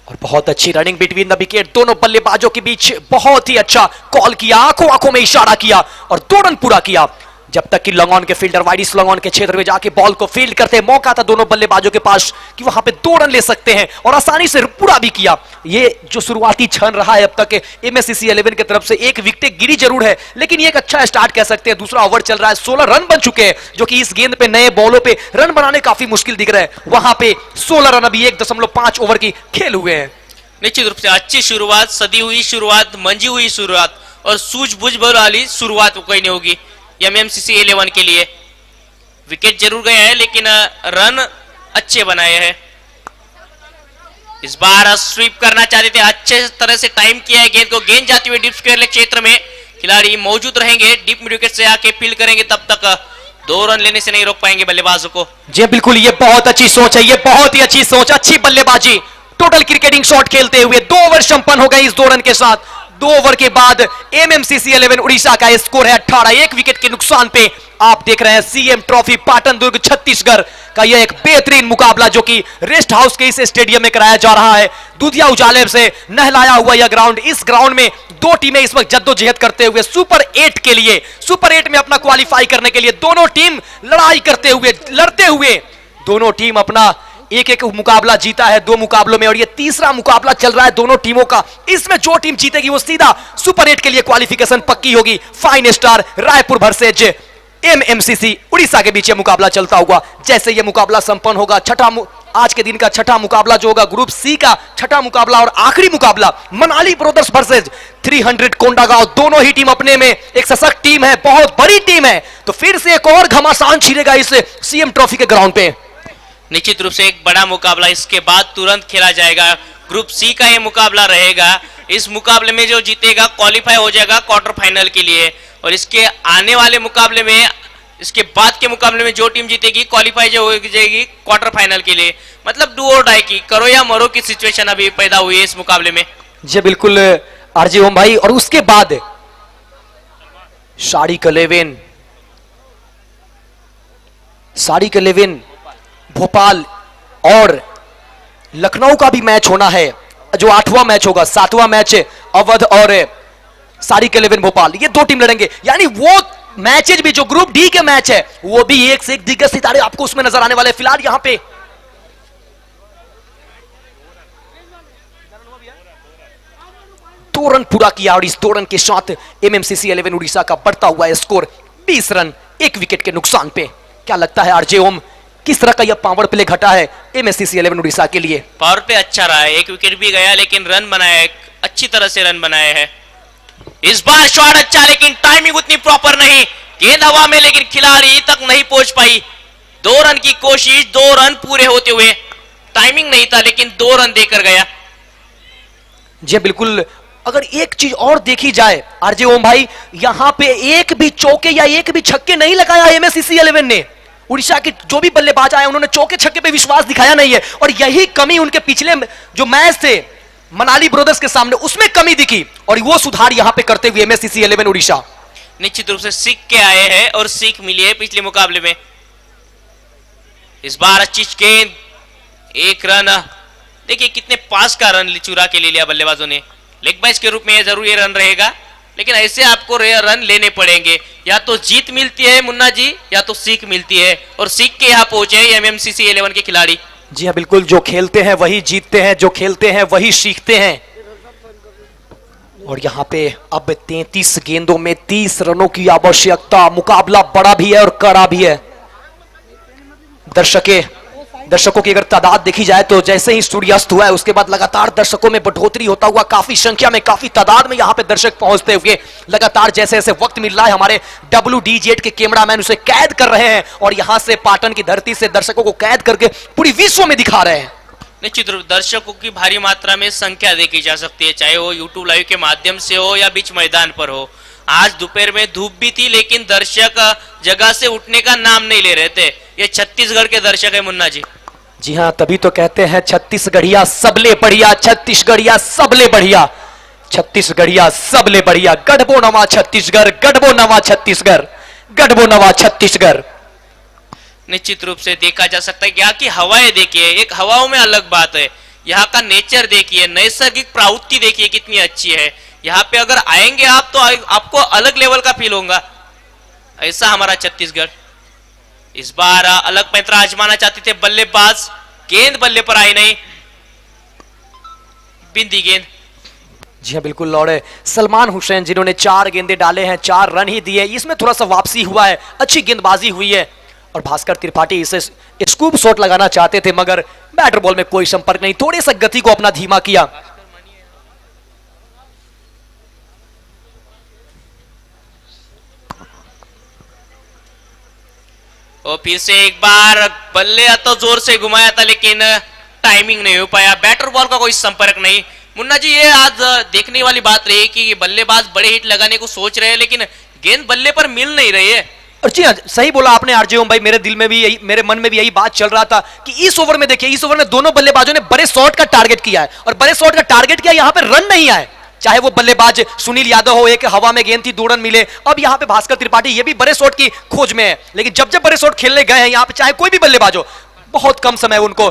और बहुत अच्छी रनिंग बिटवीन द विकेट, दोनों बल्लेबाजों के बीच बहुत ही अच्छा कॉल किया, आंखों आंखों में इशारा किया और 2 रन पूरा किया। जब तक कि लॉन्ग ऑन के फील्डर वाइडिस लॉन्ग ऑन के क्षेत्र में जाके बॉल को फील्ड करते, मौका था दोनों बल्लेबाजों के पास कि वहां पे 2 रन ले सकते हैं और आसानी से पूरा भी किया। ये जो शुरुआती क्षण रहा है अब तक एमएससीसी 11 की तरफ से, 1 विकेट गिरी जरूर है लेकिन ये एक अच्छा स्टार्ट कह सकते हैं। दूसरा ओवर चल रहा है, 16 रन बन चुके हैं, जो कि इस गेंद पे नए बॉलों पे रन बनाने काफी मुश्किल दिख रहा है। वहां पे 16 रन अभी 1.5 ओवर की खेल हुए हैं। निश्चित रूप से अच्छी शुरुआत, सदी हुई शुरुआत, मंजी हुई शुरुआत और सूझबूझ वाली शुरुआत कोई नहीं होगी एमएमसीसी 11 के लिए। विकेट जरूर गए हैं लेकिन रन अच्छे बनाए हैं। इस बार स्वीप करना चाहते थे, अच्छे तरह से टाइम किया है गेंद को, गेंद जाती हुई डीप स्क्वायर लेग क्षेत्र में, खिलाड़ी मौजूद रहेंगे, डीप मिड विकेट से आके फील्ड करेंगे, तब तक 2 रन लेने से नहीं रोक पाएंगे बल्लेबाजों को। जी बिल्कुल, ये बहुत अच्छी सोच है, ये बहुत ही अच्छी सोच, अच्छी बल्लेबाजी, टोटल क्रिकेटिंग शॉट खेलते हुए 2 ओवर संपन्न हो गए इस 2 रन के साथ। 2 ओवर के बाद एमएमसीसी 11 उड़ीसा का स्कोर है 18, 1 विकेट के नुकसान पे। आप देख रहे हैं सीएम ट्रॉफी पाटन दुर्ग छत्तीसगढ़ का यह एक बेहतरीन मुकाबला जो कि रेस्ट हाउस के इस स्टेडियम में कराया जा रहा है। दूधिया उजाले से नहलाया हुआ यह ग्राउंड, इस ग्राउंड में 2 टीमें इस वक्त जद्दोजहद करते हुए सुपर 8 के लिए, सुपर 8 में अपना क्वालिफाई करने के लिए दोनों टीम लड़ाई करते हुए, लड़ते हुए दोनों टीम अपना एक मुकाबला जीता है 2 मुकाबलों में, और ये तीसरा मुकाबला चल रहा है दोनों टीमों का। इसमें जो टीम जीतेगी वो सीधा सुपर 8 के लिए क्वालिफिकेशन पक्की होगी। Fine star Raipur versus MMCC Orissa के बीच ये मुकाबला चलता हुआ। जैसे ये मुकाबला संपन्न होगा, आज के दिन का छठा मुकाबला जो होगा ग्रुप सी का छठा मुकाबला और आखिरी मुकाबला मनाली ब्रदर्स वर्सेज 300 कोंडागांव। दोनों ही टीम अपने में एक सशक्त टीम है, बहुत बड़ी टीम है, तो फिर से एक और घमासान छिड़ेगा इस सीएम ट्रॉफी के ग्राउंड पे। निश्चित रूप से एक बड़ा मुकाबला इसके बाद तुरंत खेला जाएगा। ग्रुप सी का ये मुकाबला रहेगा। इस मुकाबले में जो जीतेगा क्वालिफाई हो जाएगा क्वार्टर फाइनल के लिए, और इसके आने वाले मुकाबले में, इसके बाद के मुकाबले में जो टीम जीतेगी क्वालिफाई जो हो जाएगी क्वार्टर फाइनल के लिए। मतलब डू और डाई की, करो या मरो की सिचुएशन अभी पैदा हुई है इस मुकाबले में। जी बिल्कुल आरजे ओम भाई, और उसके बाद साड़ी कलेविन भोपाल और लखनऊ का भी मैच होना है, जो 8वां मैच होगा। 7वां मैच अवध और साड़ी कलेविन भोपाल, ये 2 टीम लड़ेंगे। यानी वो मैचेज भी जो ग्रुप डी के मैच है वो भी एक से एक दिग्गज सितारे आपको उसमें नजर आने वाले। फिलहाल यहां पे 2 रन पूरा किया, और इस 2 रन के साथ एमएमसीसी 11 उड़ीसा का बढ़ता हुआ स्कोर 20 रन 1 विकेट के नुकसान पे। क्या लगता है आरजे ओम, किस तरह का यह पावर प्ले घटा है एमएससीसी 11 उड़ीसा के लिए? पावर प्ले अच्छा रहा है, 1 विकेट भी गया लेकिन रन बनाए, अच्छी तरह से रन बनाए हैं। इस बार शॉट अच्छा, लेकिन टाइमिंग उतनी प्रॉपर नहीं, गेंद हवा में लेकिन खिलाड़ी तक नहीं पहुंच पाई। 2 रन की कोशिश, 2 रन पूरे होते हुए, टाइमिंग नहीं था लेकिन 2 रन देकर गया। जी बिल्कुल, अगर एक चीज और देखी जाए आरजे ओम भाई, यहां पे एक भी चौके या एक भी छक्के नहीं लगाया एमएससीसी 11 ने। उड़ीसा के जो भी बल्लेबाज आए उन्होंने चौके छक्के पे विश्वास दिखाया नहीं है, और यही कमी उनके पिछले जो मैच थे मनाली ब्रदर्स के सामने उसमें कमी दिखी, और वो सुधार यहां पे करते हुए एमएससीसी 11 उड़ीसा निश्चित रूप से सीख के आए हैं और सीख मिली है पिछले मुकाबले में। इस बार अच्छी गेंद, 1 रन। देखिए कितने पास का रन चुरा के ले लिया बल्लेबाजों ने। लेग बाइस के रूप में जरूर ये रन रहेगा, लेकिन ऐसे आपको रन लेने पड़ेंगे। या तो जीत मिलती है मुन्ना जी, या तो सीख मिलती है, और सीख के यहां पहुंचे एमएमसीसी 11 के खिलाड़ी। जी हाँ बिल्कुल, जो खेलते हैं वही जीतते हैं, जो खेलते हैं वही सीखते हैं। और यहां पे अब 33 गेंदों में 30 रनों की आवश्यकता। मुकाबला बड़ा भी है और कड़ा भी है। दर्शकों की अगर तादाद देखी जाए तो जैसे ही सूर्यास्त हुआ है उसके बाद लगातार दर्शकों में बढ़ोतरी होता हुआ, काफी संख्या में, काफी तादाद में यहां पे दर्शक पहुंचते हुए लगातार जैसे जैसे वक्त मिल रहा है, हमारे WDZ के कैमरामैन उसे कैद कर रहे हैं, और यहां से पाटन की धरती से दर्शकों को कैद करके पूरी विश्व में दिखा रहे हैं। निश्चित रूप दर्शकों की भारी मात्रा में संख्या देखी जा सकती है, चाहे वो यूट्यूब लाइव के माध्यम से हो या बीच मैदान पर हो। आज दोपहर में धूप भी थी लेकिन दर्शक जगह से उठने का नाम नहीं ले रहे थे। ये छत्तीसगढ़ के दर्शक है मुन्ना जी। जी हाँ, तभी तो कहते हैं छत्तीसगढ़िया सबले बढ़िया, छत्तीसगढ़िया सबले बढ़िया, छत्तीसगढ़िया सबले बढ़िया। गढ़बो नवा छत्तीसगढ़, गढ़बो नवा छत्तीसगढ़, गढ़बो नवा छत्तीसगढ़। निश्चित रूप से देखा जा सकता है। यहाँ की हवाएं देखिए, एक हवाओं में अलग बात है। यहाँ का नेचर देखिए, नैसर्गिक प्रवृत्ति देखिए कितनी अच्छी है। यहाँ पे अगर आएंगे आप तो आपको अलग लेवल का फील होगा। ऐसा हमारा छत्तीसगढ़। इस बार अलग पैंतरा आजमाना चाहते थे बल्लेबाज, गेंद बल्ले पर आई नहीं, बिंदी गेंद। जी हाँ बिल्कुल, लौड़े सलमान हुसैन जिन्होंने 4 गेंदे डाले हैं, 4 रन ही दिए। इसमें थोड़ा सा वापसी हुआ है, अच्छी गेंदबाजी हुई है। और भास्कर त्रिपाठी इसे स्कूप शॉट लगाना चाहते थे मगर बैटर बॉल में कोई संपर्क नहीं, थोड़ी सा गति को अपना धीमा किया। और फिर से एक बार बल्ले तो जोर से घुमाया था लेकिन टाइमिंग नहीं हो पाया, बैटर बॉल का कोई संपर्क नहीं। मुन्ना जी, ये आज देखने वाली बात रही कि बल्लेबाज बड़े हिट लगाने को सोच रहे हैं लेकिन गेंद बल्ले पर मिल नहीं रही है। और जी हाँ, सही बोला आपने आरजे ओम भाई, मेरे दिल में भी यही, मेरे मन में भी यही बात चल रहा था कि इस ओवर में देखिए, इस ओवर में दोनों बल्लेबाजों ने बड़े शॉट का टारगेट किया है, और बड़े शॉट का टारगेट किया, यहां पे रन नहीं आए। चाहे वो बल्लेबाज सुनील यादव हो, एक हवा में गेंद थी, 2 रन मिले। अब यहां पे भास्कर त्रिपाठी ये भी बड़े शॉट की खोज में है, लेकिन जब जब बड़े शॉट खेलने गए हैं यहां पे, चाहे कोई भी बल्लेबाज हो, बहुत कम समय उनको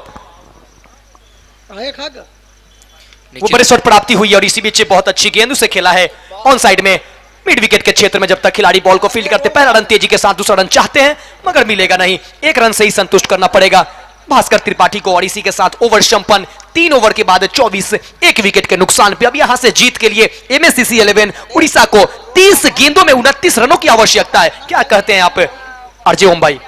वो बड़े शॉट प्राप्ति हुई है। और इसी बीच बहुत अच्छी गेंद उसे खेला है ऑन साइड में, मिड विकेट के क्षेत्र में। जब तक खिलाड़ी बॉल को फील्ड करते, पहला रन तेजी के साथ, दूसरा रन चाहते हैं मगर मिलेगा नहीं, 1 रन से ही संतुष्ट करना पड़ेगा भास्कर त्रिपाठी को। और इसी के साथ ओवर संपन्न, 3 ओवर के बाद 24, 1 विकेट के नुकसान पे। अब यहां से जीत के लिए एमएससीसी 11 उड़ीसा को 30 गेंदों में 29 रनों की आवश्यकता है। क्या कहते हैं आप आरजे ओम भाई?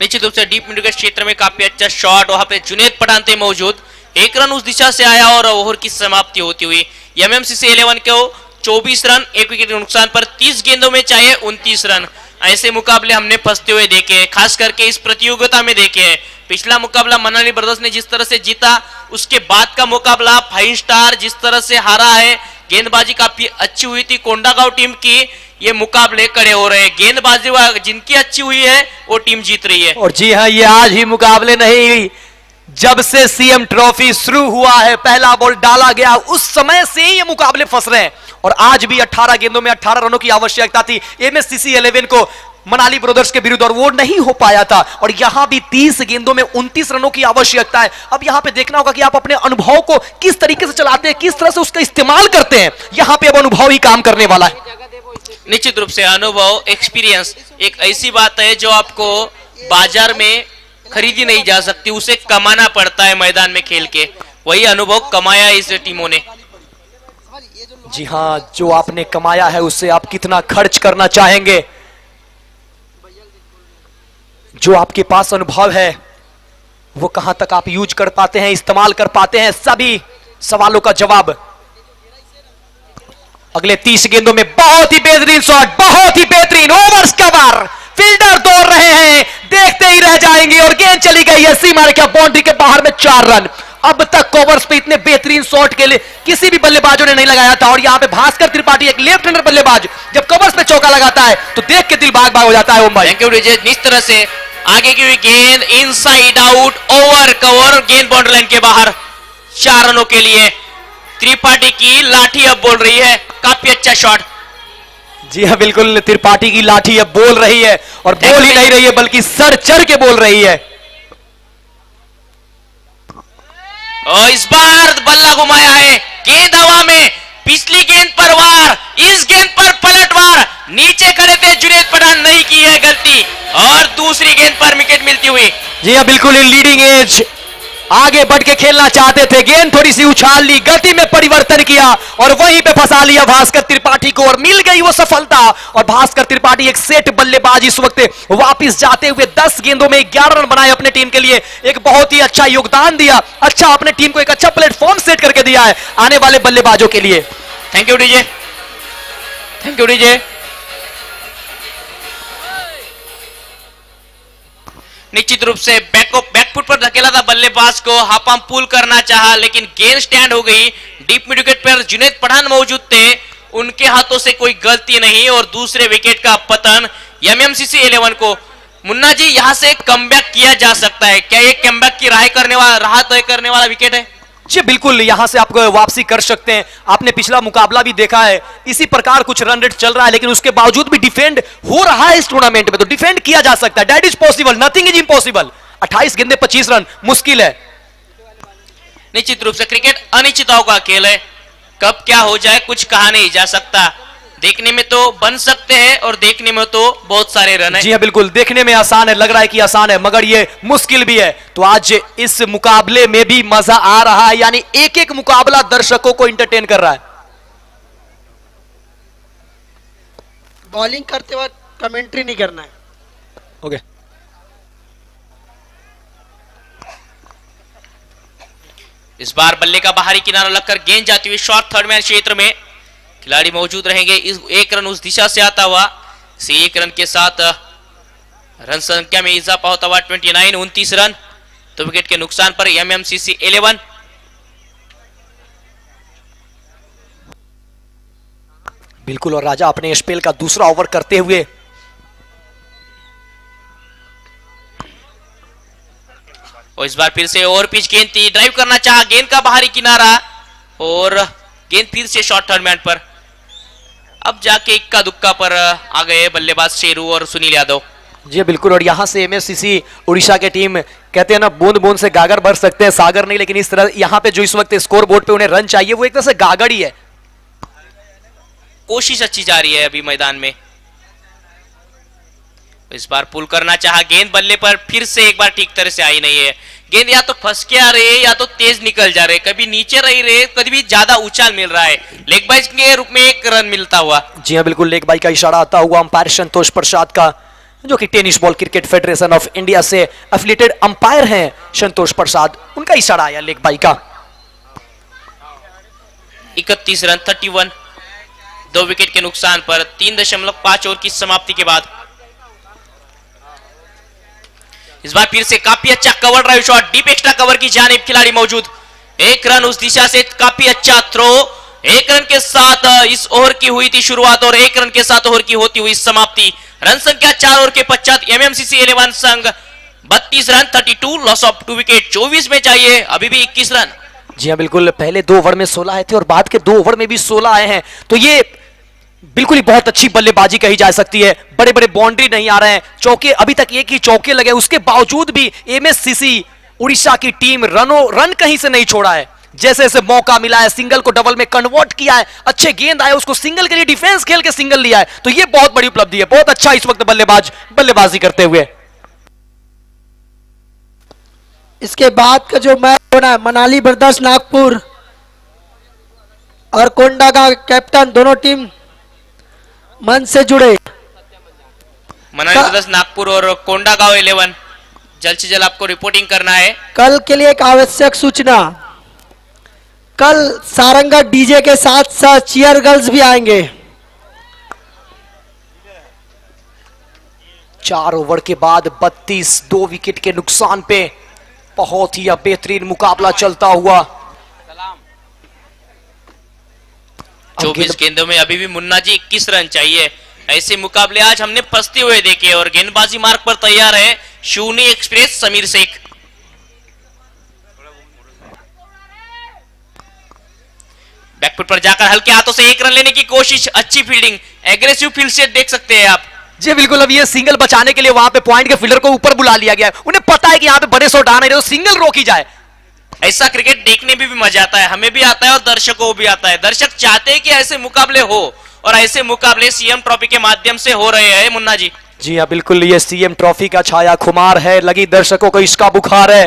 निश्चित रूप से डीप मिड विकेट क्षेत्र में काफी अच्छा शॉट, वहां पे जुनेद पठान थे मौजूद, 1 रन उस दिशा से आया और ओवर की समाप्ति होती हुई एमएमसीसी 11 को 24 रन, 1 विकेट के नुकसान पर 30 गेंदों में चाहिए 29 रन। ऐसे मुकाबले हमने फंसते हुए देखे हैं, खास करके इस प्रतियोगिता में देखे हैं। पिछला मुकाबला मनाली ब्रदर्स ने जिस तरह से जीता, उसके बाद का मुकाबला 5 स्टार जिस तरह से हारा है, गेंदबाजी काफी अच्छी हुई थी कोंडागांव टीम की। ये मुकाबले कड़े हो रहे हैं, गेंदबाजी जिनकी अच्छी हुई है वो टीम जीत रही है। और जी हाँ, ये आज ही मुकाबले नहीं, जब से सीएम ट्रॉफी शुरू हुआ है, पहला बॉल डाला गया, उस समय से ही ये मुकाबले फंस रहे हैं। और आज भी 18 गेंदों में 18 रनों की आवश्यकता थी एमएससीसी 11 को मनाली ब्रदर्स के विरुद्ध, और वो नहीं हो पाया था। और यहां भी 30 गेंदों में 29 रनों की आवश्यकता है। अब यहां पे देखना होगा कि आप अपने अनुभव को किस तरीके से चलाते हैं, किस तरह से उसका इस्तेमाल करते हैं। यहां पे अब अनुभव ही काम करने वाला है। निश्चित रूप से अनुभव, एक्सपीरियंस एक ऐसी बात है जो आपको बाजार में खरीदी नहीं जा सकती, उसे कमाना पड़ता है मैदान में खेल के। वही अनुभव कमाया इस टीमों ने। जी हां, जो आपने कमाया है उससे आप कितना खर्च करना चाहेंगे? जो आपके पास अनुभव है वो कहां तक आप यूज कर पाते हैं, इस्तेमाल कर पाते हैं? सभी सवालों का जवाब अगले 30 गेंदों में। बहुत ही बेहतरीन शॉट, बहुत ही बेहतरीन, ओवर्स कवर, फील्डर दौड़ रहे हैं, देखते ही रह जाएंगे। और गेंद चली गई है सीमा के बाउंड्री के बाहर में, 4 रन। अब तक कवर्स पे इतने बेहतरीन शॉट के लिए किसी भी बल्लेबाजों ने नहीं लगाया था। और यहां पे भास्कर त्रिपाठी, एक लेफ्ट हैंडर बल्लेबाज, जब कवर्स पे चौका लगाता है तो देख के दिल भाग भाग हो जाता है। ओम भाई, थैंक यू विजय। जिस तरह से आगे की हुई गेंद, इनसाइड आउट, ओवर कवर, गेंद बाउंड्री लाइन के बाहर, 4 रनों के लिए त्रिपाठी की लाठी अब बोल रही है। काफी अच्छा शॉट। जी हाँ बिल्कुल, त्रिपाठी की लाठी अब बोल रही है, और बोल ही नहीं रही है बल्कि सर चढ़ के बोल रही है। और इस बार बल्ला घुमाया है, गेंद हवा में, पिछली गेंद पर वार, इस गेंद पर पलटवार, नीचे खड़े थे जुनेद पठान, नहीं की है गलती, और दूसरी गेंद पर विकेट मिलती हुई। जी हाँ बिल्कुल, लीडिंग एज आगे बढ़ के खेलना चाहते थे, गेंद थोड़ी सी उछाल ली, गति में परिवर्तन किया और वहीं पे फंसा लिया भास्कर त्रिपाठी को, और मिल गई वो सफलता। और भास्कर त्रिपाठी एक सेट बल्लेबाज इस वक्त वापस जाते हुए 10 गेंदों में 11 रन बनाए अपने टीम के लिए, एक बहुत ही अच्छा योगदान दिया, अच्छा अपने टीम को एक अच्छा प्लेटफॉर्म सेट करके दिया है आने वाले बल्लेबाजों के लिए। Thank you DJ, thank you DJ. निश्चित रूप से बैकफुट पर धकेला था बल्लेबाज को, हाफ आर्म पुल करना चाहा लेकिन गेंद स्टैंड हो गई। डीप मिड विकेट पर जुनेद पठान मौजूद थे, उनके हाथों से कोई गलती नहीं और दूसरे विकेट का पतन एमएमसीसी 11 को। मुन्ना जी, यहां से कमबैक किया जा सकता है क्या? ये कमबैक की राह तय करने वाला विकेट है? जी बिल्कुल, यहां से आप वापसी कर सकते हैं। आपने पिछला मुकाबला भी देखा है, इसी प्रकार कुछ रन रेट चल रहा है, लेकिन उसके बावजूद भी डिफेंड हो रहा है इस टूर्नामेंट में, तो डिफेंड किया जा सकता है। That is possible, nothing is impossible. 28 गेंदे 25 रन मुश्किल है। निश्चित रूप से क्रिकेट अनिश्चितताओं का खेल है, कब क्या हो जाए कुछ कहा नहीं जा सकता। देखने में तो बन सकते हैं और देखने में तो बहुत सारे रन है। जी हाँ बिल्कुल, देखने में आसान है, लग रहा है कि आसान है, मगर ये मुश्किल भी है। तो आज इस मुकाबले में भी मजा आ रहा है, यानी एक एक मुकाबला दर्शकों को एंटरटेन कर रहा है। बॉलिंग करते वक्त कमेंट्री नहीं करना है। ओके, इस बार बल्ले का बाहरी किनारा लगकर गेंद जाती हुई शॉर्ट थर्ड मैन क्षेत्र में, खिलाड़ी मौजूद रहेंगे। इस 1 रन उस दिशा से आता हुआ, इसी 1 रन के साथ रन संख्या में इजाफा होता हुआ 29 रन, तो विकेट के नुकसान पर एमएमसीसी 11। बिल्कुल, और राजा अपने स्पेल का दूसरा ओवर करते हुए और इस बार फिर से ओवर पिच गेंद थी, ड्राइव करना चाहा, गेंद का बाहरी किनारा और गेंद फिर से शॉर्ट टर्नमैन पर। अब जाके इक्का दुक्का पर आ गए बल्लेबाज शेरू और सुनील यादव। जी बिल्कुल, और यहाँ से एमएससीसी उड़ीसा के टीम कहते हैं ना, बूंद बूंद से गागर भर सकते हैं, सागर नहीं, लेकिन इस तरह यहाँ पे जो इस वक्त स्कोर बोर्ड पे उन्हें रन चाहिए वो एक तरह से गागर ही है। कोशिश अच्छी जा रही है अभी मैदान में। इस बार पुल करना चाहा, गेंद बल्ले पर फिर से एक बार ठीक तरह से आई नहीं है। गेंद या तो फंस के आ रही है या तो तेज निकल जा रहे, कभी नीचे रही रहे, कभी ज्यादा उछाल मिल रहा है। लेग बाइज के रूप में एक रन मिलता हुआ। जी हाँ बिल्कुल, लेग बाई का इशारा आता हुआ अंपायर संतोष प्रसाद का, जो कि tennis ball cricket federation of India से एफिलिएटेड अंपायर हैं संतोष प्रसाद, उनका इशारा आया लेग बाई का। 31 रन 31, 2 विकेट के नुकसान पर 3.5 ओवर की समाप्ति के बाद। इस बार फिर से काफी अच्छा cover drive shot, deep extra cover की जानिब खिलाड़ी मौजूद। एक रन उस दिशा से, काफी अच्छा थ्रो। एक रन के साथ इस ओवर की हुई थी शुरुआत और एक रन के साथ ओवर की होती हुई समाप्ति। रन संख्या 4 ओवर के पश्चात एमएमसीसी 11 संघ 32 रन 32, लॉस ऑफ 2 विकेट। 24 में चाहिए अभी भी 21 रन। जी हाँ बिल्कुल, पहले 2 ओवर में 16 आए थे और बाद के 2 ओवर में भी 16 आए हैं, तो ये बिल्कुल ही बहुत अच्छी बल्लेबाजी कही जा सकती है। बड़े बड़े बाउंड्री नहीं आ रहे हैं, चौके अभी तक एक ही चौके लगे, उसके बावजूद भी एमएससीसी उड़ीसा की टीम रन कहीं से नहीं छोड़ा है। जैसे जैसे मौका मिला है, सिंगल को डबल में कन्वर्ट किया है, अच्छे गेंद आए, उसको सिंगल के लिए डिफेंस खेल के सिंगल लिया है, तो ये बहुत बड़ी उपलब्धि है। बहुत अच्छा इस वक्त बल्लेबाजी करते हुए। इसके बाद का जो मैच होना है, मनाली ब्रदर्स नागपुर और कोंडा का कैप्टन, दोनों टीम मन से जुड़े। मनाली ब्रदर्स नागपुर और कोंडागांव 11 जल्द से जल्द आपको रिपोर्टिंग करना है। कल के लिए एक आवश्यक सूचना, कल सारंगा डीजे के साथ साथ चीयर गर्ल्स भी आएंगे। 4 ओवर के बाद 32, 2 विकेट के नुकसान पे बहुत ही बेहतरीन मुकाबला चलता हुआ। 24 गेंदों में अभी भी मुन्ना जी 21 रन चाहिए। ऐसे मुकाबले आज हमने फंसते हुए देखे और गेंदबाजी मार्ग पर तैयार है शिवनी एक्सप्रेस समीर शेख। बैकफुट पर जाकर हल्के हाथों से 1 रन लेने की कोशिश, अच्छी फील्डिंग, एग्रेसिव फील्ड से देख सकते हैं आप। जी बिल्कुल, अब ये सिंगल बचाने के लिए वहां पे पॉइंट के फील्डर को ऊपर बुला लिया गया है। उन्हें पता है कि यहाँ पे बड़े शॉट आ नहीं रहे, तो सिंगल रोकी जाए। ऐसा क्रिकेट देखने में भी मजा आता है, हमें भी आता है और दर्शकों को भी आता है। दर्शक चाहते हैं कि ऐसे मुकाबले हो और ऐसे मुकाबले सीएम ट्रॉफी के माध्यम से हो रहे हैं मुन्ना जी। जी हाँ बिल्कुल, ये सीएम ट्रॉफी का छाया खुमार है, लगी दर्शकों को इसका बुखार है।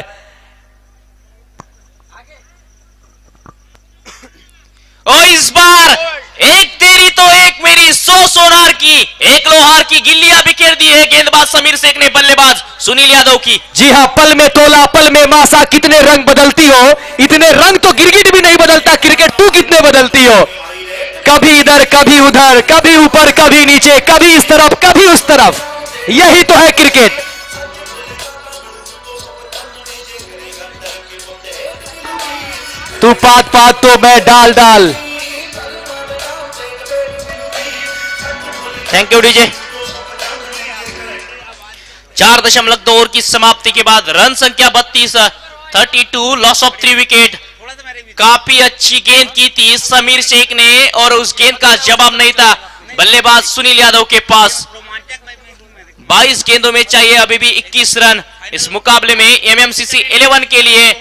और इस बार एक तेरी तो एक मेरी, 100 सोनार की, एक लोहार की गिल्लियां बिखेर दी है गेंदबाज समीर शेख ने बल्लेबाज सुनील यादव की। जी हाँ, पल में तोला पल में मासा, कितने रंग बदलती हो, इतने रंग तो गिरगिट भी नहीं बदलता, क्रिकेट तू कितने बदलती हो। कभी इधर कभी उधर, कभी ऊपर कभी नीचे, कभी इस तरफ कभी उस तरफ, यही तो है क्रिकेट। तू पात पात तो मैं डाल डाल। Thank you DJ. 4.2 ओवर की समाप्ति के बाद रन संख्या 32, 32, लॉस ऑफ 3 विकेट। काफी अच्छी गेंद की थी समीर शेख ने और उस गेंद का जवाब नहीं था बल्लेबाज सुनील यादव के पास। 22 गेंदों में चाहिए अभी भी 21 रन इस मुकाबले में एमएमसीसी 11 के लिए।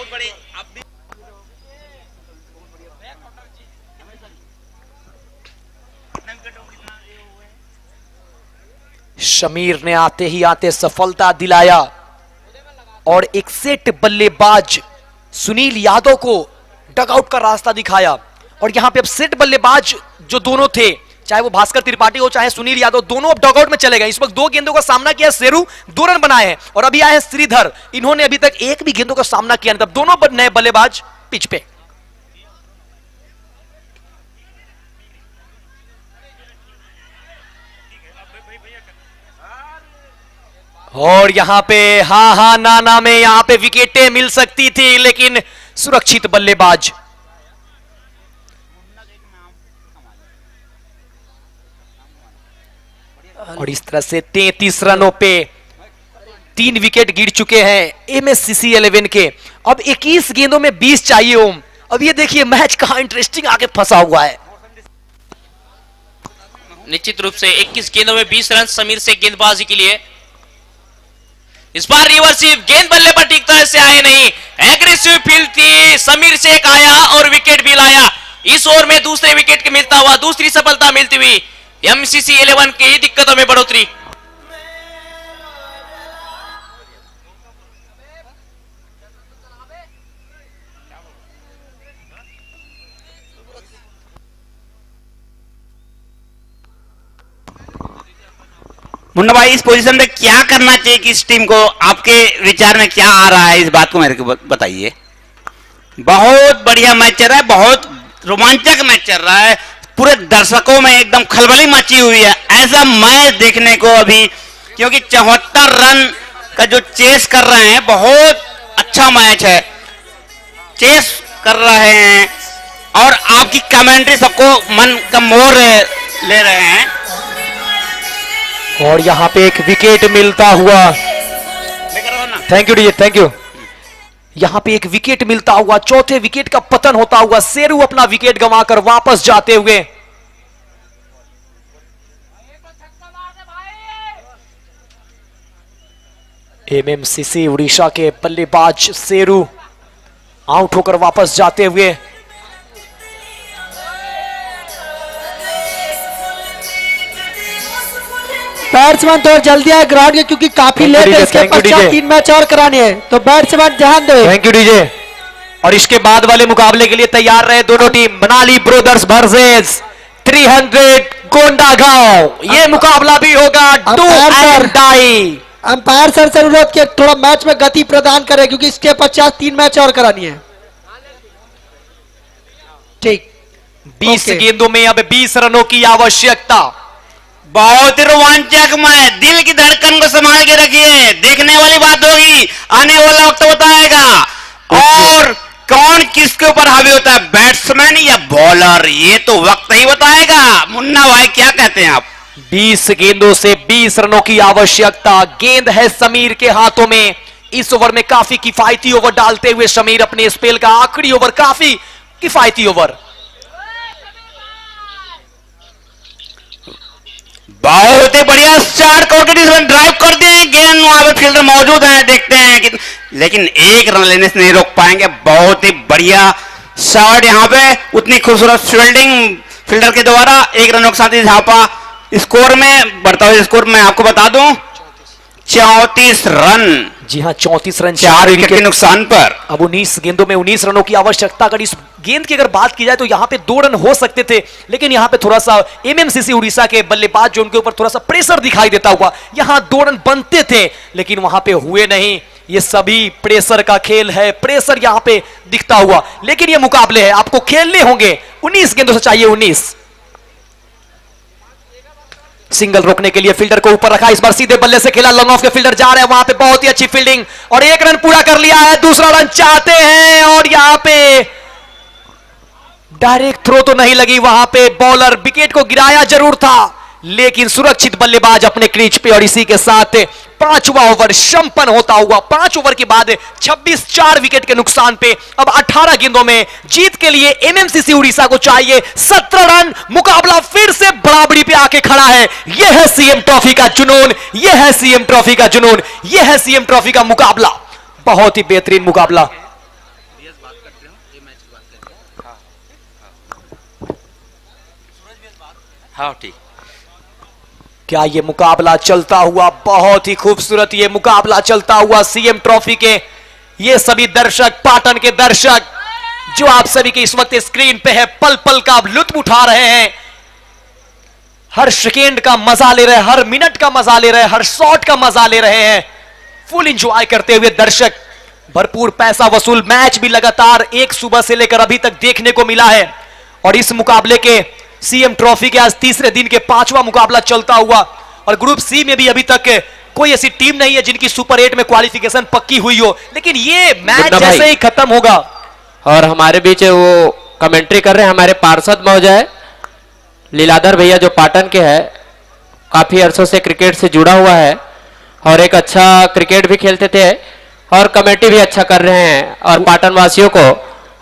शमीर ने आते ही आते सफलता दिलाया और एक सेट बल्लेबाज सुनील यादव को डगआउट का रास्ता दिखाया। और यहां पे अब सेट बल्लेबाज जो दोनों थे, चाहे वो भास्कर त्रिपाठी हो चाहे सुनील यादव, दोनों अब डगआउट में चले गए। इस वक्त 2 गेंदों का सामना किया शेरू, 2 रन बनाए हैं और अभी आए हैं श्रीधर, इन्होंने अभी तक 1 भी गेंदों का सामना किया नहीं। तब दोनों नए बल्लेबाज पिच पे। और यहां पे हा नाना में यहां पे विकेटें मिल सकती थी, लेकिन सुरक्षित बल्लेबाज। और इस तरह से 33 रनों पे 3 विकेट गिर चुके हैं एमएससीसी 11 के। अब 21 गेंदों में 20 चाहिए ओम। अब ये देखिए मैच कहां इंटरेस्टिंग आगे फंसा हुआ है। निश्चित रूप से 21 गेंदों में 20 रन समीर से गेंदबाजी के लिए। इस बार रिवर्सिव गेंद बल्ले पर ठीक तरह से आए नहीं, एग्रेसिव फील्ड थी, समीर शेख आया और विकेट भी लाया। इस ओवर में दूसरे विकेट के मिलता हुआ दूसरी सफलता मिलती हुई एमसीसी 11 की दिक्कतों में बढ़ोतरी। मुन्ना भाई, इस पोजीशन में क्या करना चाहिए कि इस टीम को, आपके विचार में क्या आ रहा है, इस बात को मेरे को बताइए। बहुत बढ़िया मैच चल रहा है, बहुत रोमांचक मैच चल रहा है, पूरे दर्शकों में एकदम खलबली मची हुई है ऐसा मैच देखने को अभी, क्योंकि 74 रन का जो चेस कर रहे हैं, बहुत अच्छा मैच है, चेस कर रहे हैं और आपकी कमेंट्री सबको मन का मोर ले रहे हैं। और यहां पे एक विकेट मिलता हुआ, thank you DJ, thank you. यहां पे एक विकेट मिलता हुआ, चौथे विकेट का पतन होता हुआ, शेरू अपना विकेट गंवाकर वापस जाते हुए। एमएमसीसी उड़ीसा के बल्लेबाज शेरू आउट होकर वापस जाते हुए। बैट्समैन थोड़ा जल्दी आए ग्राउंड के, क्योंकि काफी लेट है, इसके पश्चात 3 मैच और कराने हैं, तो बैट्समैन ध्यान दे। Thank you DJ. और इसके बाद वाले मुकाबले के लिए तैयार रहे दोनों team. Manali brothers versus 300 Kondagaon. ये मुकाबला भी होगा do and die. Umpire sir से अनुरोध किया थोड़ा मैच में गति प्रदान करें, क्योंकि इसके पश्चात 3 मैच और करानी है। ठीक, 20 गेंदों में अब 20 रनों की आवश्यकता। बहुत ही रोमांचक मैच, दिल की धड़कन को संभाल के रखिए, देखने वाली बात होगी, आने वाला वक्त बताएगा। और कौन किसके ऊपर हावी होता है, बैट्समैन या बॉलर, ये तो वक्त ही बताएगा। मुन्ना भाई क्या कहते हैं आप? 20 गेंदों से 20 रनों की आवश्यकता। गेंद है समीर के हाथों में। इस ओवर में काफी किफायती ओवर डालते हुए समीर अपने स्पेल का आखिरी ओवर, काफी किफायती ओवर। बहुत ही बढ़िया शॉट, कॉन्फिडेंस ड्राइव कर दिए, गेंद वहां पे फील्डर मौजूद है, देखते हैं कि, लेकिन एक रन लेने से नहीं रोक पाएंगे। बहुत ही बढ़िया शॉट, यहाँ पे उतनी खूबसूरत फील्डिंग फील्डर के द्वारा, 1 रनों के साथ ही झापा। स्कोर में बढ़ता हुआ स्कोर मैं आपको बता दूं, 34 रन। जी हां, 34 रन 4 विकेट के नुकसान पर। अब 19 गेंदों में 19 रनों की आवश्यकता। अगर इस गेंद की अगर बात की जाए तो यहां पे 2 रन हो सकते थे, लेकिन यहां पे थोड़ा सा एमएमसीसी उड़ीसा के बल्लेबाज जो उनके ऊपर थोड़ा सा प्रेशर दिखाई देता हुआ, यहां 2 रन बनते थे लेकिन वहां पे हुए नहीं। ये सभी प्रेशर का खेल है, प्रेशर यहां पे दिखता हुआ, लेकिन ये मुकाबले है, आपको खेलने होंगे। 19 गेंदों से चाहिए 19। सिंगल रोकने के लिए फील्डर को ऊपर रखा, इस बार सीधे बल्ले से खेला, लॉन्ग ऑफ के फील्डर जा रहे हैं वहां पे, बहुत ही अच्छी फील्डिंग और 1 रन पूरा कर लिया है। दूसरा रन चाहते हैं और यहां पे डायरेक्ट थ्रो तो नहीं लगी, वहां पे बॉलर विकेट को गिराया जरूर था लेकिन सुरक्षित बल्लेबाज अपने क्रीज पे। और इसी के साथ 5वां ओवर संपन्न होता हुआ, 5 ओवर के बाद 26 4 विकेट के नुकसान पे अब 18 गेंदों में जीत के लिए एमएमसीसी उड़ीसा को चाहिए 17 रन। मुकाबला फिर से बराबरी पे आके खड़ा है। यह है सीएम ट्रॉफी का जुनून, यह है सीएम ट्रॉफी का जुनून, यह है सीएम ट्रॉफी का मुकाबला। बहुत ही बेहतरीन मुकाबला। हाँ ठीक। क्या ये मुकाबला चलता हुआ, बहुत ही खूबसूरत ये मुकाबला चलता हुआ सीएम ट्रॉफी के। ये सभी दर्शक, पाटन के दर्शक जो आप सभी के इस वक्त स्क्रीन पे है, पल पल का लुत्फ उठा रहे हैं, हर सेकेंड का मजा ले रहे हैं, हर मिनट का मजा ले रहे हैं, हर शॉट का मजा ले रहे हैं, फुल एंजॉय करते हुए दर्शक। भरपूर पैसा वसूल मैच भी लगातार एक सुबह से लेकर अभी तक देखने को मिला है। और इस मुकाबले के सीएम ट्रॉफी के आज तीसरे दिन के 5वां मुकाबला चलता हुआ। और ग्रुप सी में भी अभी तक कोई ऐसी टीम नहीं है जिनकी सुपर 8 में क्वालिफिकेशन पक्की हुई हो, लेकिन ये मैच जैसे ही खत्म होगा। और हमारे बीच वो कमेंट्री कर रहे हैं हमारे पार्षद महोदय लीलाधर भैया, जो पाटन के हैं, काफी अरसों से क्रिकेट से जुड़ा हुआ है, और एक अच्छा क्रिकेट भी खेलते थे और कमेंट्री भी अच्छा कर रहे हैं और पाटन वासियों को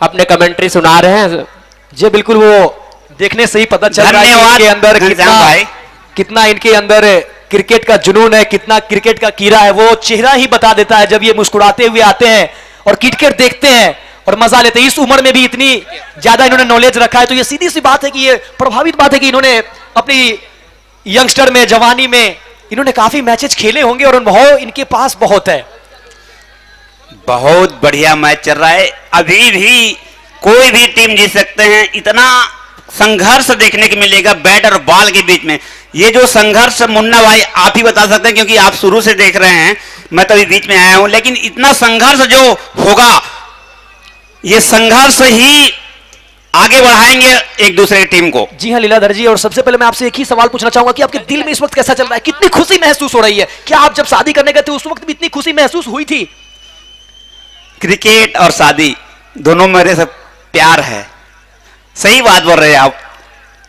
अपने कमेंट्री सुना रहे हैं। जी बिल्कुल, वो देखने से ही पता चल रहा है कि धन्यवाद इनके अंदर घनश्याम भाई। कितना इनके अंदर क्रिकेट का जुनून है, कितना क्रिकेट का कीड़ा है। वो चेहरा ही बता देता है जब ये मुस्कुराते हुए आते हैं और क्रिकेट देखते हैं और मजा लेते हैं। इस उम्र में भी इतनी ज्यादा इन्होंने नॉलेज रखा है, तो ये सीधी सी बात है कि ये प्रभावित बात है कि इन्होंने अपनी यंगस्टर में, जवानी में इन्होंने काफी मैचेस खेले होंगे और अनुभव इनके पास बहुत है। बहुत बढ़िया मैच चल रहा है, अभी भी कोई भी टीम जीत सकते हैं। इतना संघर्ष देखने को मिलेगा बैट और बॉल के बीच में। ये जो संघर्ष मुन्ना भाई आप ही बता सकते हैं, क्योंकि आप शुरू से देख रहे हैं, मैं तो अभी बीच में आया हूं। लेकिन इतना संघर्ष जो होगा, ये संघर्ष ही आगे बढ़ाएंगे एक दूसरे टीम को। जी हाँ लीलाधर जी, और सबसे पहले मैं आपसे एक ही सवाल पूछना चाहूंगा कि आपके दिल में इस वक्त कैसा चल रहा है, कितनी खुशी महसूस हो रही है? क्या आप जब शादी करने गए थे उस वक्त भी इतनी खुशी महसूस हुई थी? क्रिकेट और शादी दोनों मेरे से प्यार है। सही बात बोल रहे हैं आप,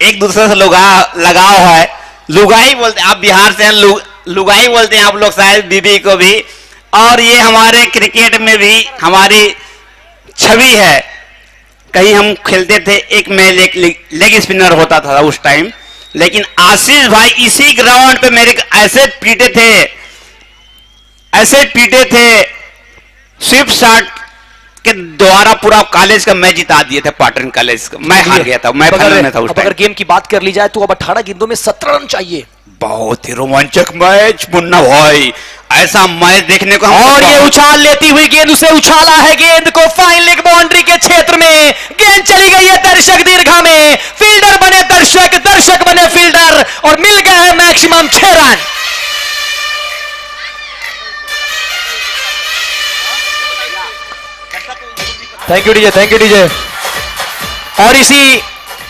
एक दूसरे से लगाव है। लुगाई बोलते हैं, आप बिहार से हैं, लुगाई बोलते हैं आप लोग शायद बीबी को भी। और ये हमारे क्रिकेट में भी हमारी छवि है। कहीं हम खेलते थे, एक में लेग स्पिनर होता था उस टाइम, लेकिन आशीष भाई इसी ग्राउंड पे मेरे ऐसे पीटे थे स्विफ्ट शॉट के द्वारा पूरा कॉलेज का मैच जिता दिए थे। पाटन कॉलेज का मैं हार गया था, मैं फाइनल में था उस टाइम। अगर गेम की बात कर ली जाए तो अब 18 गेंदों में 17 रन चाहिए। बहुत ही रोमांचक मैच मुन्ना भाई, ऐसा मैच देखने को और ये उछाल लेती हुई गेंद, उसे उछाला है गेंद को फाइन लेग बाउंड्री के क्षेत्र में। गेंद चली गई है दर्शक दीर्घा में, फील्डर बने दर्शक, दर्शक बने फील्डर और मिल गए हैं maximum 6 run. Thank you DJ, thank you DJ. और इसी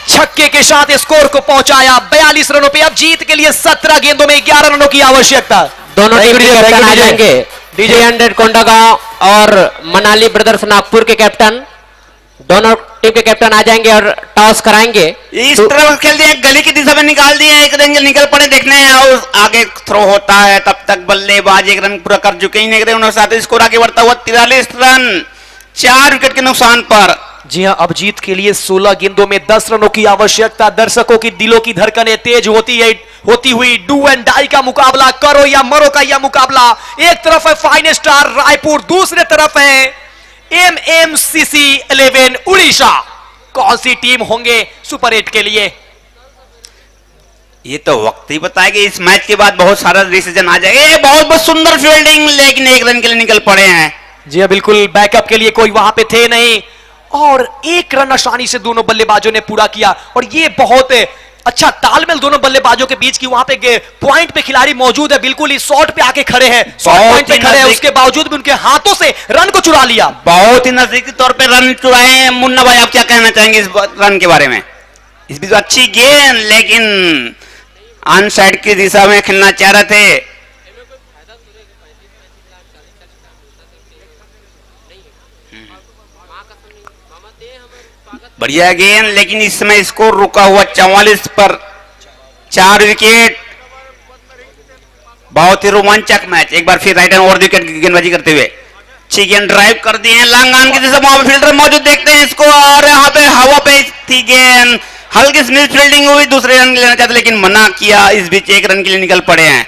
छक्के के साथ स्कोर को पहुंचाया 42 रनों पे। अब जीत के लिए 17 गेंदों में 11 रनों की आवश्यकता। दोनों टीम के कैप्टन आ जाएंगे, डीजे 100 कोंडागांव और मनाली ब्रदर्स नागपुर के कैप्टन, दोनों टीम के कैप्टन आ जाएंगे और टॉस कराएंगे। इस तरफ खेल दिया, गली की दिशा में निकाल दिए, एक रन निकल पड़े, देखने हैं और आगे थ्रो होता है। तब तक बल्लेबाज एक रन पूरा कर चुके हैं, उन्होंने साथ स्कोर आगे बढ़ता हुआ 43 रन 4 विकेट के नुकसान पर। जी हां, अब जीत के लिए 16 गेंदों में 10 रनों की आवश्यकता। दर्शकों की दिलों की धड़कनें तेज होती हुई डू एंड डाई का मुकाबला, करो या मरो का यह मुकाबला। एक तरफ है फाइन स्टार रायपुर, दूसरे तरफ है MMCC 11 उड़ीसा। कौन सी टीम होंगे सुपर 8 के लिए? ये तो वक्त ही बताएगा। इस मैच के बाद बहुत सारा डिसीजन आ जाएगा। बहुत सुंदर फील्डिंग, लेकिन एक रन के लिए निकल पड़े हैं। जी हां बिल्कुल, बैकअप के लिए कोई वहां पे थे नहीं और एक रन आसानी से दोनों बल्लेबाजों ने पूरा किया। और ये बहुत अच्छा तालमेल दोनों बल्लेबाजों के बीच की, वहां पे पॉइंट पे खिलाड़ी मौजूद है, बिल्कुल ही शॉट पे आके खड़े हैं, शॉट पॉइंट पे खड़े हैं, उसके बावजूद भी उनके हाथों से रन को चुरा लिया। बहुत ही नजदीकी तौर पे रन चुराए हैं। मुन्ना भाई आप क्या कहना चाहेंगे इस रन के बारे में? इस बीच अच्छी गेंद, लेकिन ऑन साइड की दिशा में खेलना चाह रहे थे। बढ़िया गेंद, लेकिन इस समय स्कोर रुका हुआ 44 पर 4 विकेट। बहुत ही रोमांचक मैच। एक बार फिर राइट हैंड ओवर विकेट की गेंदबाजी करते हुए अच्छी गेंद ड्राइव कर दी है लॉन्ग ऑन की दिशा, वहां फील्डर मौजूद, देखते हैं इसको। और यहाँ पे हवा पे थी गेंद, हल्की सी मिस फील्डिंग हुई, दूसरे रन लेना चाहते लेकिन मना किया। इस बीच एक रन के लिए निकल पड़े हैं।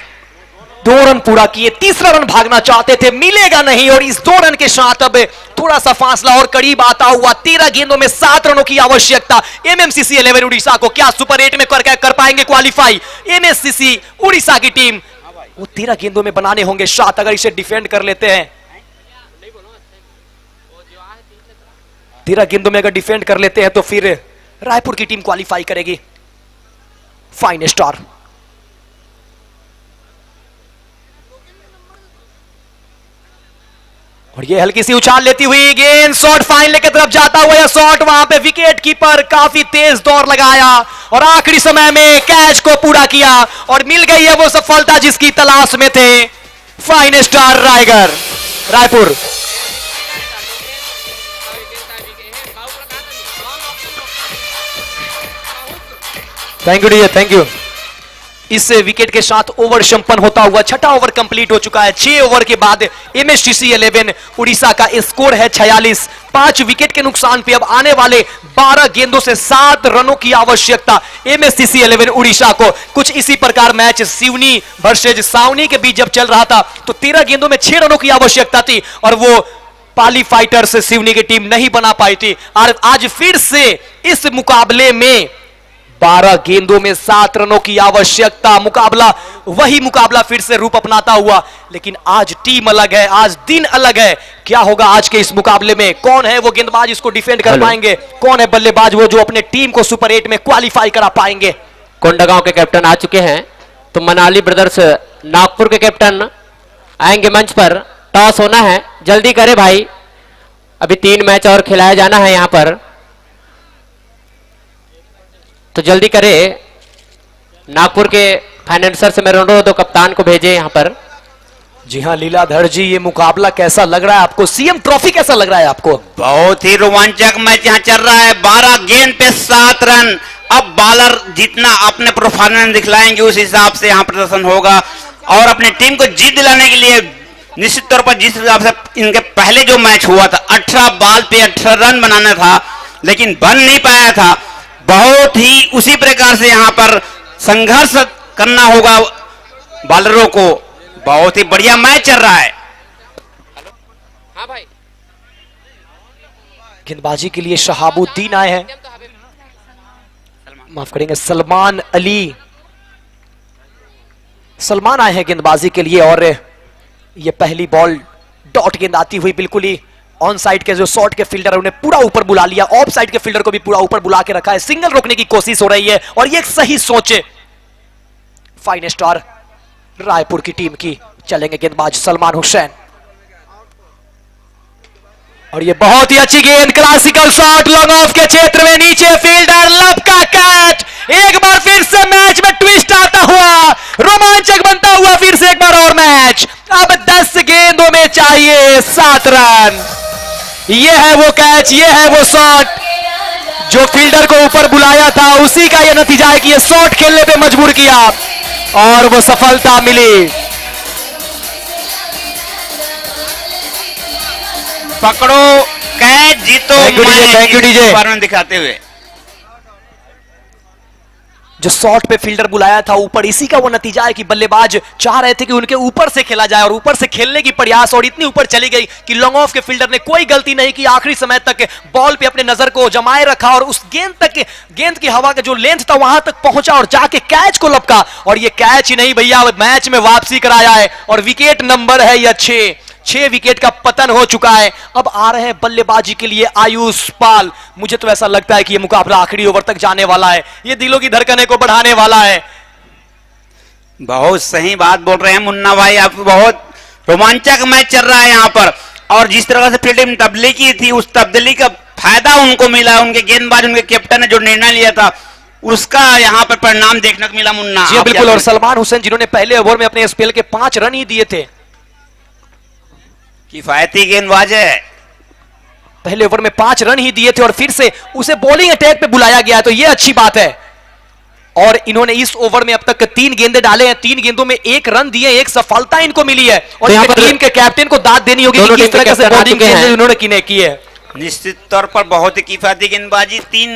2 रन पूरा किए, तीसरा रन भागना चाहते थे, मिलेगा नहीं। और इस 2 रन के साथ अब थोड़ा सा फासला और करीब आता हुआ। 13 गेंदों में 7 रनों की आवश्यकता। MMCC 11 उड़ीसा को क्या सुपर 8 में कर पाएंगे क्वालिफाई? MSCC उड़ीसा की टीम, वो 13 गेंदों में बनाने होंगे 7। अगर इसे डिफेंड कर लेते हैं, 13 गेंदों में अगर डिफेंड कर लेते हैं तो फिर रायपुर की टीम क्वालिफाई करेगी। फाइन स्टार और ये हल्की सी उछाल लेती हुई गेंद, शॉट फाइन लेके तरफ जाता हुआ यह शॉट, वहां पे विकेट कीपर काफी तेज दौड़ लगाया और आखिरी समय में कैच को पूरा किया और मिल गई है वो सफलता जिसकी तलाश में थे fine star Raipur. Thank you DJ, thank you. इस विकेट के साथ ओवर संपन्न होता हुआ छठा ओवर कंप्लीट हो चुका है। 6 ओवर के बाद एमएसटीसी 11 उड़ीसा का स्कोर है 46। 5 विकेट के नुकसान पे अब आने वाले 12 गेंदों से 7 रनों की आवश्यकता एमएसटीसी 11 उड़ीसा को। कुछ इसी प्रकार मैच सिवनी वर्सेज सावनी के बीच जब चल रहा था तो 13 गेंदों में 6 रनों की आवश्यकता थी और वो पाली फाइटर्स सिवनी की टीम नहीं बना पाई थी। और आज फिर से इस मुकाबले में 12 गेंदों में 7 रनों की आवश्यकता, मुकाबला वही मुकाबला फिर से रूप अपनाता हुआ। लेकिन आज टीम अलग है, आज दिन अलग है। क्या होगा आज के इस मुकाबले में? कौन है वो गेंदबाज इसको डिफेंड कर पाएंगे? कौन है बल्लेबाज वो जो अपने टीम को सुपर 8 में क्वालिफाई करा पाएंगे? कोंडागांव के कैप्टन आ चुके हैं, तो मनाली ब्रदर्स नागपुर के कैप्टन आएंगे मंच पर। टॉस होना है, जल्दी करे भाई, अभी 3 मैच और खिलाया जाना है यहां पर, तो जल्दी करे। नागपुर के फाइनेंसर से मेरा अनुरोध, तो कप्तान को भेजे यहां पर। जी हां लीलाधर जी, ये मुकाबला कैसा लग रहा है आपको? सीएम ट्रॉफी कैसा लग रहा है आपको? बहुत ही रोमांचक मैच यहाँ चल रहा है। 12 गेंद पे 7 रन। अब बॉलर जितना अपने परफॉर्मेंस दिखलाएंगे उस हिसाब से यहाँ प्रदर्शन होगा और अपनी टीम को जीत दिलाने के लिए निश्चित तौर पर जिस हिसाब से इनके पहले जो मैच हुआ था 18 बॉल पे 18 रन बनाना था लेकिन बन नहीं पाया था, बहुत ही उसी प्रकार से यहाँ पर संघर्ष करना होगा बॉलरों को। बहुत ही बढ़िया मैच चल रहा है। हाँ भाई, गेंदबाजी के लिए शहाबुद्दीन आए हैं, माफ करेंगे सलमान अली, सलमान आए हैं गेंदबाजी के लिए। और ये पहली बॉल डॉट गेंद आती हुई बिल्कुल ही ऑन साइड के जो शॉट के फील्डर उन्हें पूरा ऊपर बुला लिया, ऑफ साइड के फील्डर को भी पूरा ऊपर बुला के रखा है। सिंगल रोकने की कोशिश हो रही है और ये एक सही सोच है फाइन स्टार रायपुर की टीम की। चलेंगे गेंदबाज सलमान हुसैन और ये बहुत ही अच्छी गेंद, क्लासिकल शॉट लॉन्ग ऑफ के क्षेत्र में, नीचे फील्डर लब का कैच। एक बार फिर से मैच में ट्विस्ट आता हुआ, रोमांचक बनता हुआ फिर से एक बार और मैच। अब 10 गेंदों में चाहिए 7 रन। ये है वो कैच, ये है वो शॉट जो फील्डर को ऊपर बुलाया था, उसी का यह नतीजा है कि ये शॉट खेलने पे मजबूर किया और वो सफलता मिली। पकड़ो कैच जीतो, थैंक यू डीजे दिखाते हुए जो शॉट पे फील्डर बुलाया था ऊपर, इसी का वो नतीजा है कि बल्लेबाज चाह रहे थे कि उनके ऊपर से खेला जाए और ऊपर से खेलने की प्रयास और इतनी ऊपर चली गई कि लॉन्ग ऑफ के फील्डर ने कोई गलती नहीं की, आखिरी समय तक बॉल पे अपने नजर को जमाए रखा और उस गेंद तक, गेंद की हवा का जो लेंथ था वहां तक पहुंचा और जाके कैच को लपका। और ये कैच ही नहीं भैया, मैच में वापसी कराया है और विकेट नंबर है यह 6 विकेट का पतन हो चुका है। अब आ रहे हैं बल्लेबाजी के लिए आयुष पाल। मुझे तो ऐसा लगता है कि यह मुकाबला आखिरी ओवर तक जाने वाला है, ये दिलों की धड़कनें को बढ़ाने वाला है। बहुत सही बात बोल रहे हैं मुन्ना भाई, आप बहुत रोमांचक मैच चल रहा है यहाँ पर। और जिस तरह से फील्डिंग तब्दीली की थी उस तब्दीली का फायदा उनको मिला, उनके गेंदबाज, उनके कैप्टन ने जो निर्णय लिया था उसका यहाँ पर परिणाम देखने को मिला। मुन्ना जी बिल्कुल, और सलमान हुसैन जिन्होंने पहले ओवर में अपने स्पेल के 5 रन ही दिए थे, किफायती गेंदबाज है। पहले ओवर में 5 रन ही दिए थे और फिर से उसे बॉलिंग अटैक पे बुलाया गया, तो यह अच्छी बात है। और इन्होंने इस ओवर में अब तक 3 गेंदे डाले हैं, 3 गेंदों में 1 रन दिए, 1 सफलता इनको मिली है। और तो टीम के कैप्टन को दाद देनी होगी कि किस तरह से बॉलिंग उन्होंने की है। निश्चित तौर पर बहुत ही किफायती गेंदबाजी, 3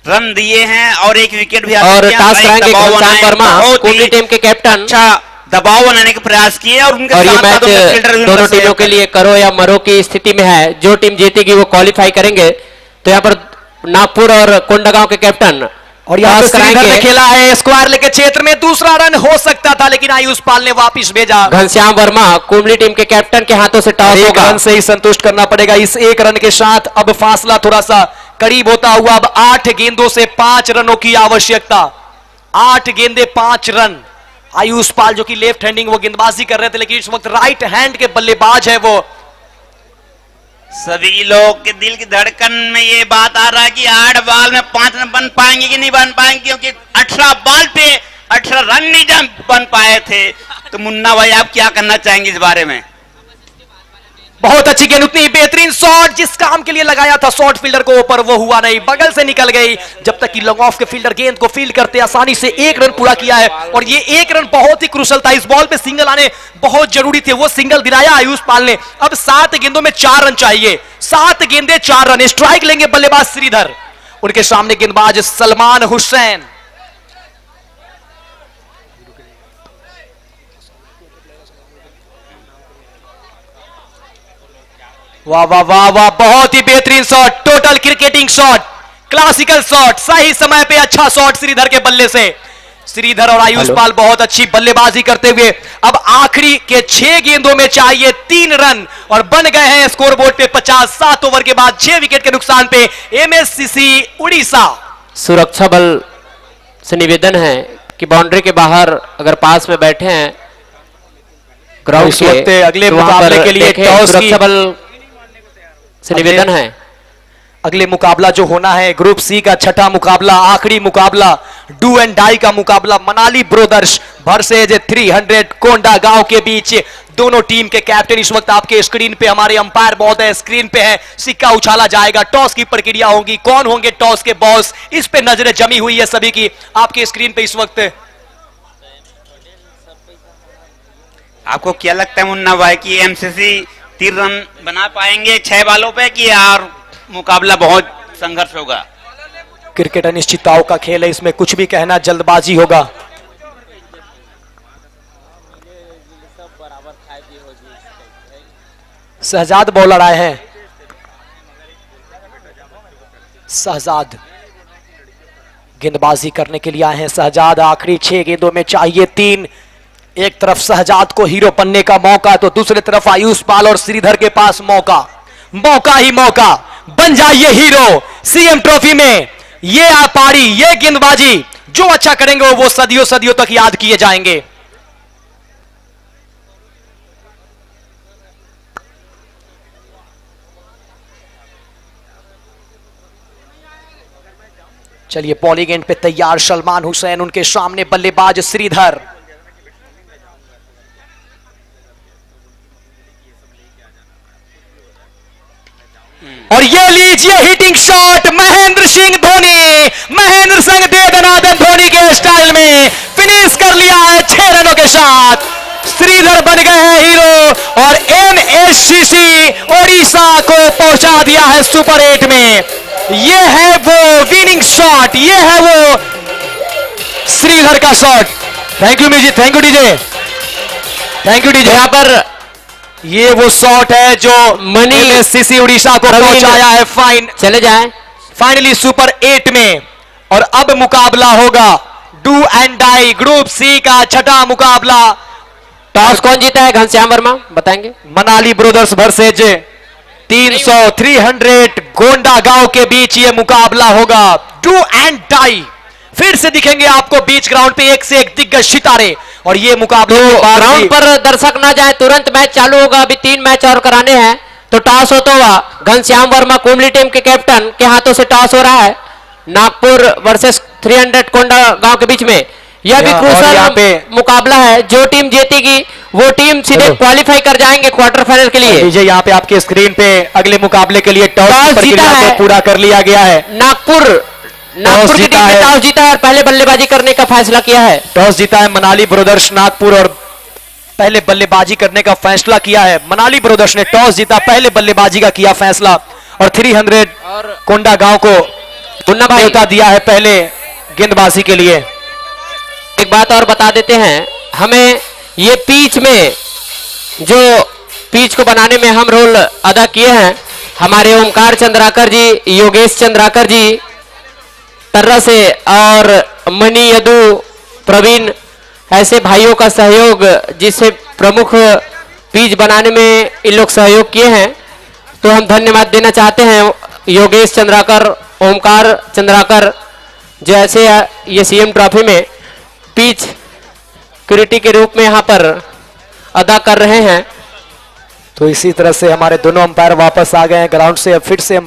रन दिए हैं और 1 विकेट भी और टॉस कराएंगे घनश्याम वर्मा, कोहली टीम के कैप्टन। अच्छा दबाव बनाने का प्रयास किए और उनके और ये मैच दोनों टीमों के लिए करो या मरो की स्थिति में है। जो टीम जीतेगी वो क्वालिफाई करेंगे। तो यहाँ पर नागपुर और कोंडागांव के कैप्टन और यहाँ पे खेला है स्क्वायर लेके क्षेत्र में, दूसरा रन हो सकता था लेकिन आयुष पाल ने वापिस भेजा। घनश्याम वर्मा कुंबली टीम के कैप्टन के हाथों से टॉस होगा, 1 रन से ही संतुष्ट करना पड़ेगा। इस 1 रन के साथ अब फासला थोड़ा सा करीब होता हुआ, अब 8 गेंदों से 5 रनों की आवश्यकता। 8 गेंदे 5 रन। आयुष पाल जो कि लेफ्ट हैंडिंग वो गेंदबाजी कर रहे थे लेकिन इस वक्त राइट हैंड के बल्लेबाज है वो। सभी लोग के दिल की धड़कन में ये बात आ रहा है कि 8 बॉल में 5 रन बन पाएंगे कि नहीं बन पाएंगे, क्योंकि 18 बॉल पे 18 रन नहीं बन पाए थे। तो मुन्ना भाई आप क्या करना चाहेंगे इस बारे में? बहुत अच्छी गेंद, उतनी ही बेहतरीन शॉट जिस काम के लिए लगाया था शॉर्ट फील्डर को, ऊपर वो हुआ नहीं, बगल से निकल गई। जब तक कि लॉन्ग ऑफ के फील्डर गेंद को फील्ड करते आसानी से एक रन पूरा किया है, और ये एक रन बहुत ही क्रूशल था। इस बॉल पे सिंगल आने बहुत जरूरी थे, वो सिंगल दिलाया आयुष पाल ने। अब 7 गेंदों में 4 रन चाहिए, 7 गेंदे 4 रन। स्ट्राइक लेंगे बल्लेबाज श्रीधर, उनके सामने गेंदबाज सलमान हुसैन। वाह वाह वाह वाह, बहुत ही बेहतरीन shot, total cricketing shot, classical shot, सही समय पे अच्छा शॉट श्रीधर के बल्ले से। श्रीधर और आयुष पाल बहुत अच्छी बल्लेबाजी करते हुए अब आखिरी के 6 गेंदों में चाहिए 3 रन, और बन गए हैं स्कोरबोर्ड पे 50। 7 ओवर के बाद 6 विकेट के नुकसान पे एमएससीसी उड़ीसा। सुरक्षा बल से निवेदन है कि बाउंड्री के बाहर अगर पास में बैठे हैं ग्राउंड इस वक्त के, अगले तो वहां मुकाबले पर के लिए देखें, टॉस की सुरक्षा बल से निवेदन है। अगले मुकाबला जो होना है ग्रुप सी का छठा मुकाबला, आखिरी मुकाबला, डू एंड डाई का मुकाबला, मनाली ब्रोदर्स वर्सेज 300 कोंडा गांव के बीच। दोनों टीम के कैप्टन इस वक्त आपके स्क्रीन पे, हमारे अंपायर महोदय स्क्रीन पे है। सिक्का उछाला जाएगा, टॉस की प्रक्रिया होगी, कौन होंगे टॉस के बॉस, इस पे नजरें जमी हुई है सभी की आपके स्क्रीन पे इस वक्त। आपको क्या लगता है मुन्ना भाई कि एमसीसी 3 रन बना पाएंगे 6 बालों पे, कि यार मुकाबला बहुत संघर्ष होगा? क्रिकेट अनिश्चितताओं का खेल है, इसमें कुछ भी कहना जल्दबाजी होगा। शहजाद बॉलर आए हैं, शहजाद गेंदबाजी करने के लिए आए हैं। शहजाद आखिरी 6 गेंदों में चाहिए 3। एक तरफ शहजाद को हीरो बनने का मौका, तो दूसरी तरफ आयुष पाल और श्रीधर के पास मौका, मौका ही मौका। बन जाइए हीरो सीएम ट्रॉफी में। ये पारी, ये गेंदबाजी, जो अच्छा करेंगे वो सदियों सदियों तक याद किए जाएंगे। चलिए बॉलिंग एंड पे तैयार सलमान हुसैन, उनके सामने बल्लेबाज श्रीधर। और ये लीजिए हिटिंग शॉट, महेंद्र सिंह धोनी, महेंद्र सिंह दे दनादन धोनी के स्टाइल में फिनिश कर लिया है 6 रनों के साथ। श्रीधर बन गए हैं हीरो, और एमएससीसी ओडिशा को पहुंचा दिया है सुपर 8 में। ये है वो विनिंग शॉट, ये है वो श्रीधर का shot. Thank you music, thank you DJ, thank you DJ. यहां पर ये वो शॉट है जो मनी एमएससीसी उड़ीसा को पहुंचाया है चले जाएं फाइनली सुपर 8 में। और अब मुकाबला होगा do and die group C का छठा मुकाबला। टॉस कौन जीता है? घनश्याम वर्मा बताएंगे। मनाली ब्रदर्स वर्सेज 300 गोंडा गांव के बीच ये मुकाबला होगा। डू एंड डाई, फिर से दिखेंगे आपको बीच ग्राउंड पे एक से एक दिग्गज सितारे। और ये मुकाबले ग्राउंड पर दर्शक ना जाए, तुरंत मैच चालू होगा। अभी 3 मैच और कराने हैं, तो टॉस होता हुआ घनश्याम वर्मा कुंडली टीम के कैप्टन के हाथों से टॉस हो रहा है। नागपुर वर्सेस 300 कोंडा गांव के बीच में यह भी क्रूशल मुकाबला है। जो टीम जीतेगी वो टीम सीधे क्वालिफाई कर जाएंगे क्वार्टर फाइनल के लिए। विजय यहाँ पे आपके स्क्रीन पे अगले मुकाबले के लिए टॉस जीता है, पूरा कर लिया गया है। नागपुर की टीम ने टॉस जीता है और पहले बल्लेबाजी करने का फैसला किया है। टॉस जीता है मनाली ब्रदर्स नागपुर, और पहले बल्लेबाजी करने का फैसला किया है। मनाली ब्रदर्स ने टॉस जीता, पहले बल्लेबाजी का किया फैसला, और 300 कोंडा गांव को न्योता दिया है पहले गेंदबाजी के लिए। एक बात और बता देते हैं, हमें ये पिच में, जो पिच को बनाने में हम रोल अदा किए हैं, हमारे ओमकार चंद्राकर जी, योगेश चंद्राकर जी टर्रा से, और मनी यदु, प्रवीण, ऐसे भाइयों का सहयोग, जिससे प्रमुख पिच बनाने में इन लोग सहयोग किए हैं, तो हम धन्यवाद देना चाहते हैं योगेश चंद्राकर, ओमकार चंद्राकर, जो ऐसे ये सीएम ट्रॉफी में पिच सिक्योरिटी के रूप में यहां पर अदा कर रहे हैं। तो इसी तरह से हमारे दोनों अंपायर वापस आ गए हैं ग्राउंड से। अब फिर से